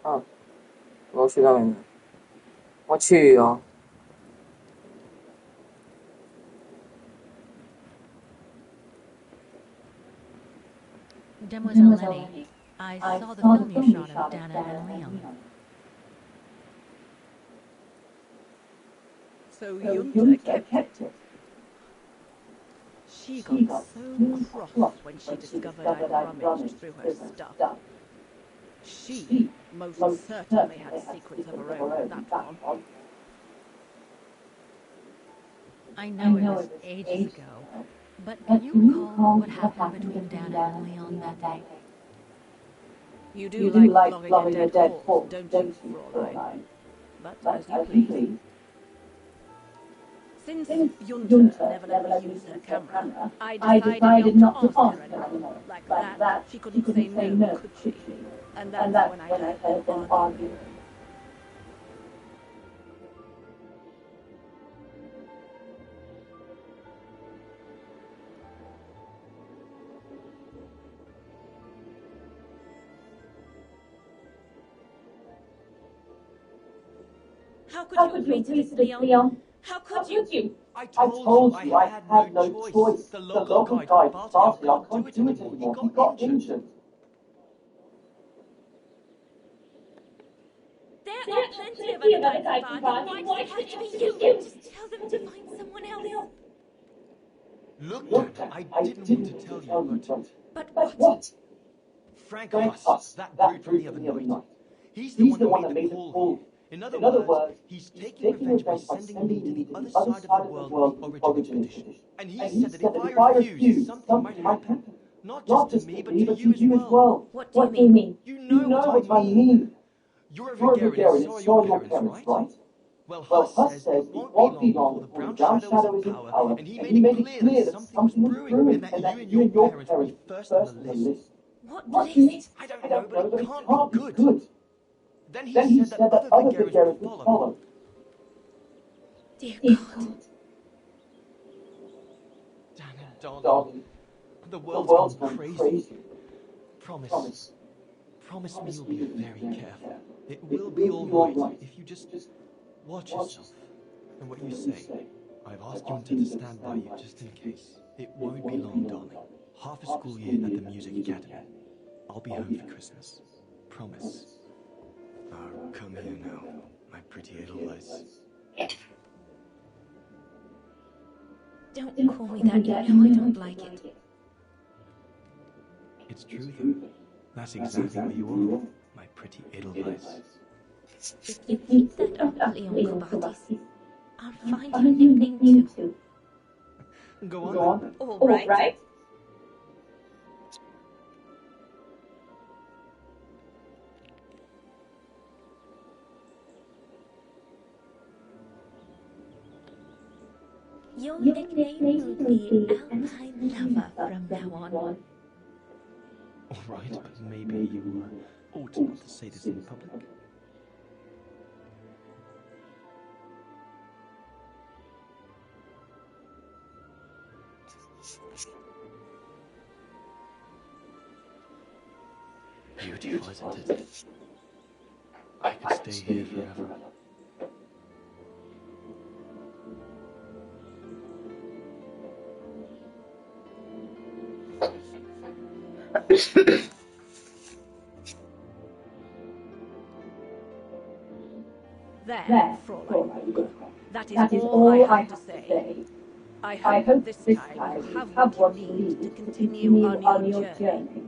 嗯，我去那边，我去哦。Demoiselle Lenny, I saw the film you shot of Dana and Leon. So Junta kept it. She got so cross when she discovered I'd rummaged through her stuff. She most certainly had secrets of her own, that one. I know it was ages ago, but can you recall what happened between Dana and Leon that day? You do like flogging a dead horse, don't you, Fraulein? But as you please. Since Junta never let me use her camera, I decided not to ask her anymore. Like that, she couldn't say no, could she? And that's when I heard them arguing. How could you agree to this, Leon? How could you? I told you I had no choice. The local guy from Bartley can't do it anymore. He got injured. There are plenty of other guys at Barty. Why does it have to be you? Just tell them to find someone else. Look, Dad, I didn't want to tell you, But what? Frank Huss, that brute from the other night. He's the one that made the call here. In other words, he's taking revenge by sending me to the other side of the world with the origin petition. And he said that if I refuse, something might happen. Not just to me, but to you as well. What do you mean? You know what I mean. You're a Vigarian and saw your parents, right? Well, Huss says it won't be long before the brown shadow is in power, and he made it clear that something was brewing, and that you and your parents will be first on the list. What list? I don't know, but it can't be good. Then he said that other Vigarians would follow. Dear God. Dana, darling, the world's gone crazy. Promise me you'll be very careful. It will be all right if you just watch yourself and what you say. I've asked Junta to stand by you just in case. It won't be long, darling. Half a school year at the Music Academy. I'll be home for Christmas. Promise. Oh, come here now, my pretty Edelweiss. Don't call me that. You know I don't like it. It's true, though. That's exactly what you are, my pretty Edelweiss. If you keep that up, Leon Kobatis, I'll find you a nickname too. Go on. All right. Your nickname will be Alpine Lover from now on. All right, but maybe you ought not to say this in public. Beautiful, isn't it? I could stay here forever. There, Fraulein. That is all I have to say. I hope this time you have what you need to continue on your journey.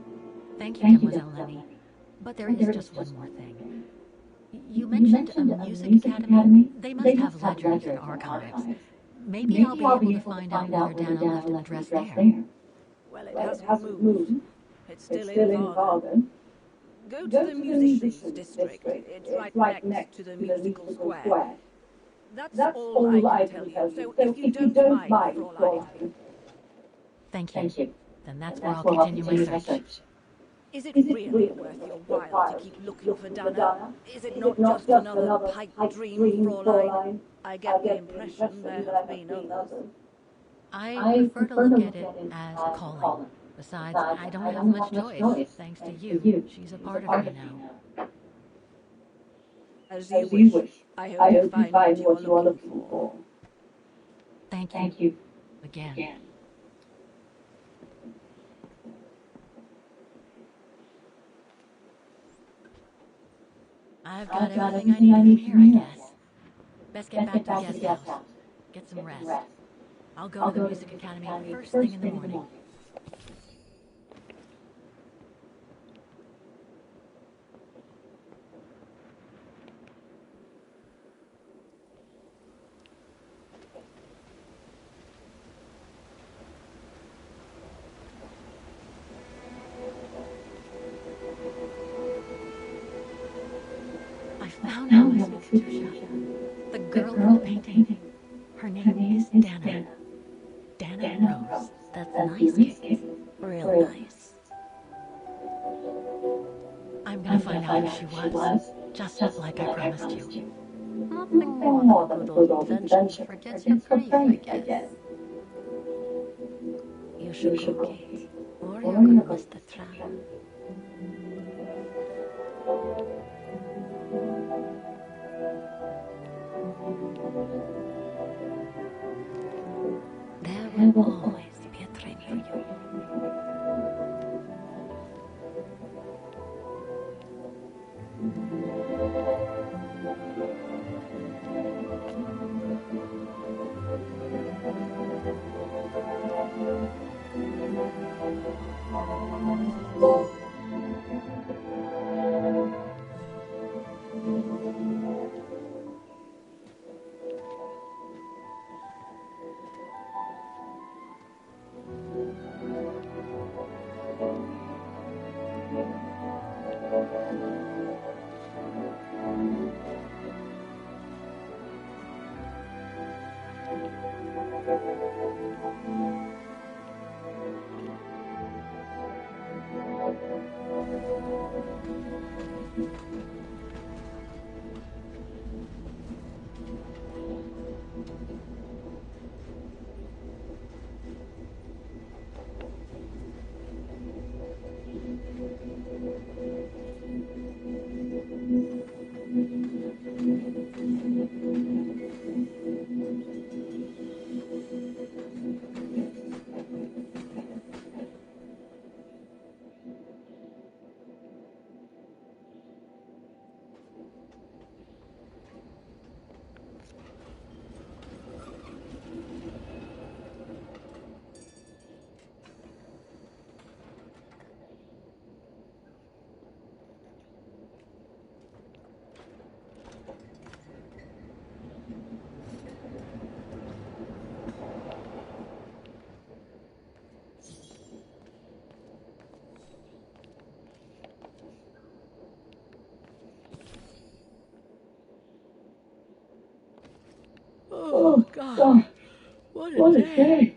Thank you, Mademoiselle Lenny. But there is just one more thing. You mentioned a music academy. They must have ledgers and archives. Maybe I'll be able to find out whether Dana left an address there. Well, it hasn't moved. It's still in Varden. Go to the musicians district. It's right next to the musical square. That's all I can tell you. So if you don't mind, Fraulein. Thank you. Then that's where I'll continue my search. Is it really worth your while to keep looking for Dana? Is it not just another pipe dream, Fraulein? I get the impression there have been others. I prefer to look at it as a calling. Besides, I don't have much choice, thanks to you. She's a part of me now. As you wish. I hope you find what you are looking for. Thank you. Again. I've got everything I need from here, I guess. Best get back to the guest house. Get some rest. I'll go to the music academy first thing in the morning. I found Miss Tusha, the girl in the painting. Her name is Dana. Dana Rose. That's nice, kid. Real nice. I'm gonna find out who she was, just like I promised you. Nothing more than a good old adventure forgets your grief, I guess. You should go, Kate. Or you're gonna miss the tram. There will always be a train for you. Oh, God. What a day.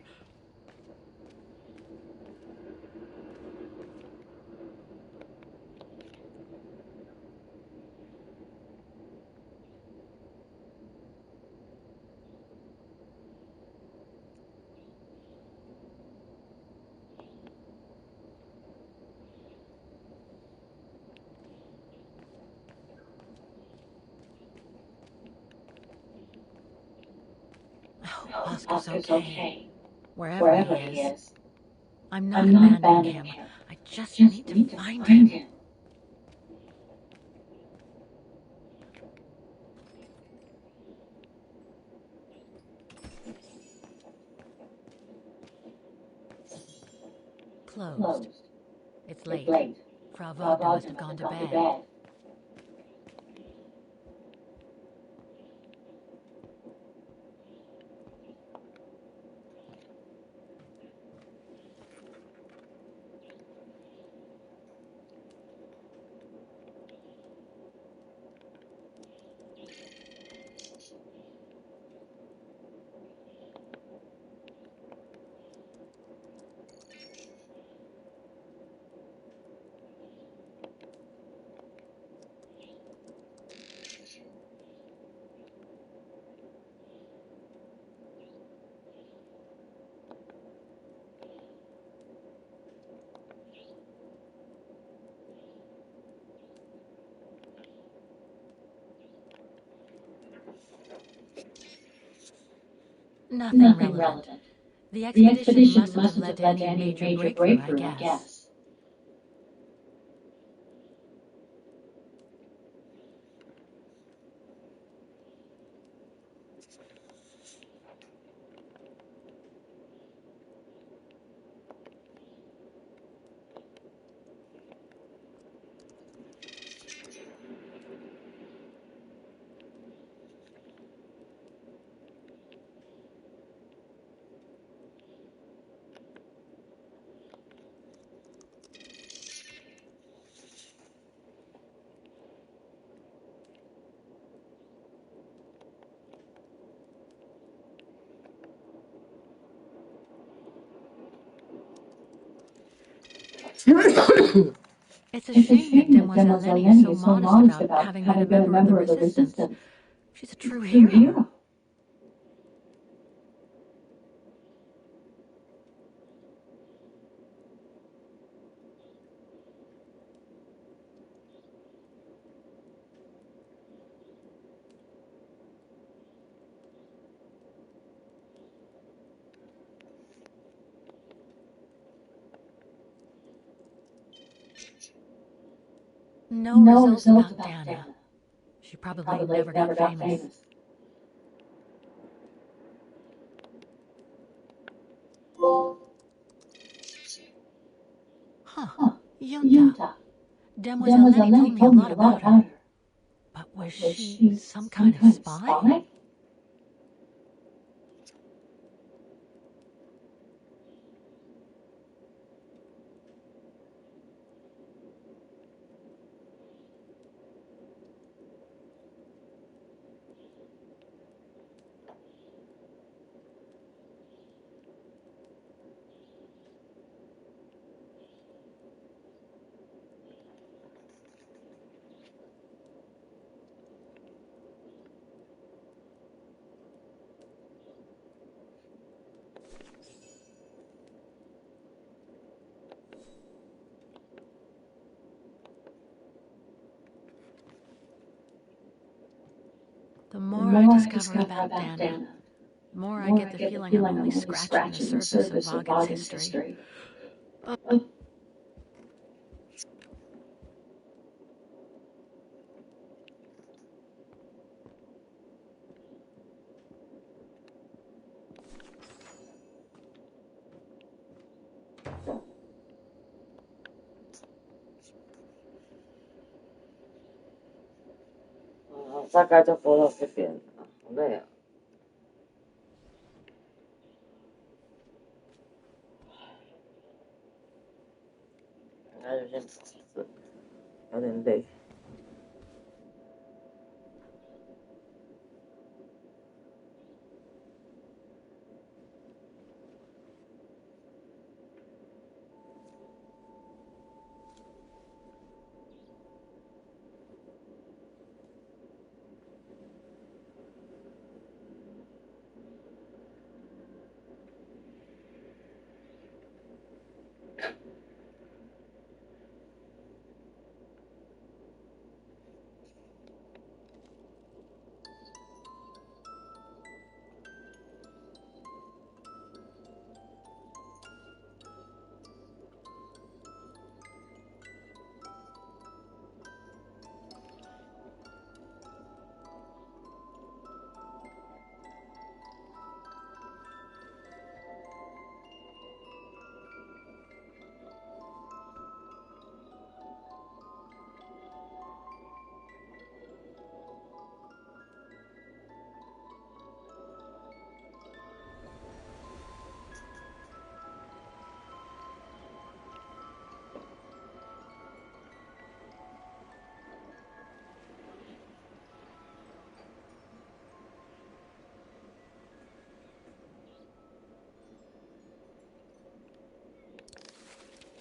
Oscar's okay. Wherever he is. I'm not abandoning him. I just need to find him. Closed. It's late. Frau Wagner must have gone to bed. Nothing relevant. The expedition mustn't have led to any major breakthrough, I guess. It's a shame that Mademoiselle Lenny is so modest about having been a member of the Resistance. She's a true hero. No result about Dana. She probably never got famous. Huh. Yunta. Mademoiselle Lenny told me a lot about her. But was she some kind of spy? The more I discover about Dana, the more I get the feeling I'm only scratching the surface of Vaughan's history.大概就播到这边，好累啊。应该就先到这，有点累。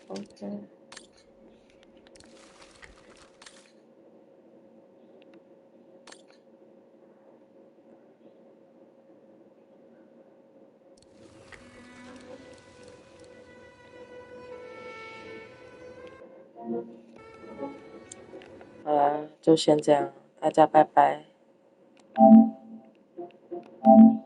OK。好啦，就先这样，大家拜拜。Bye.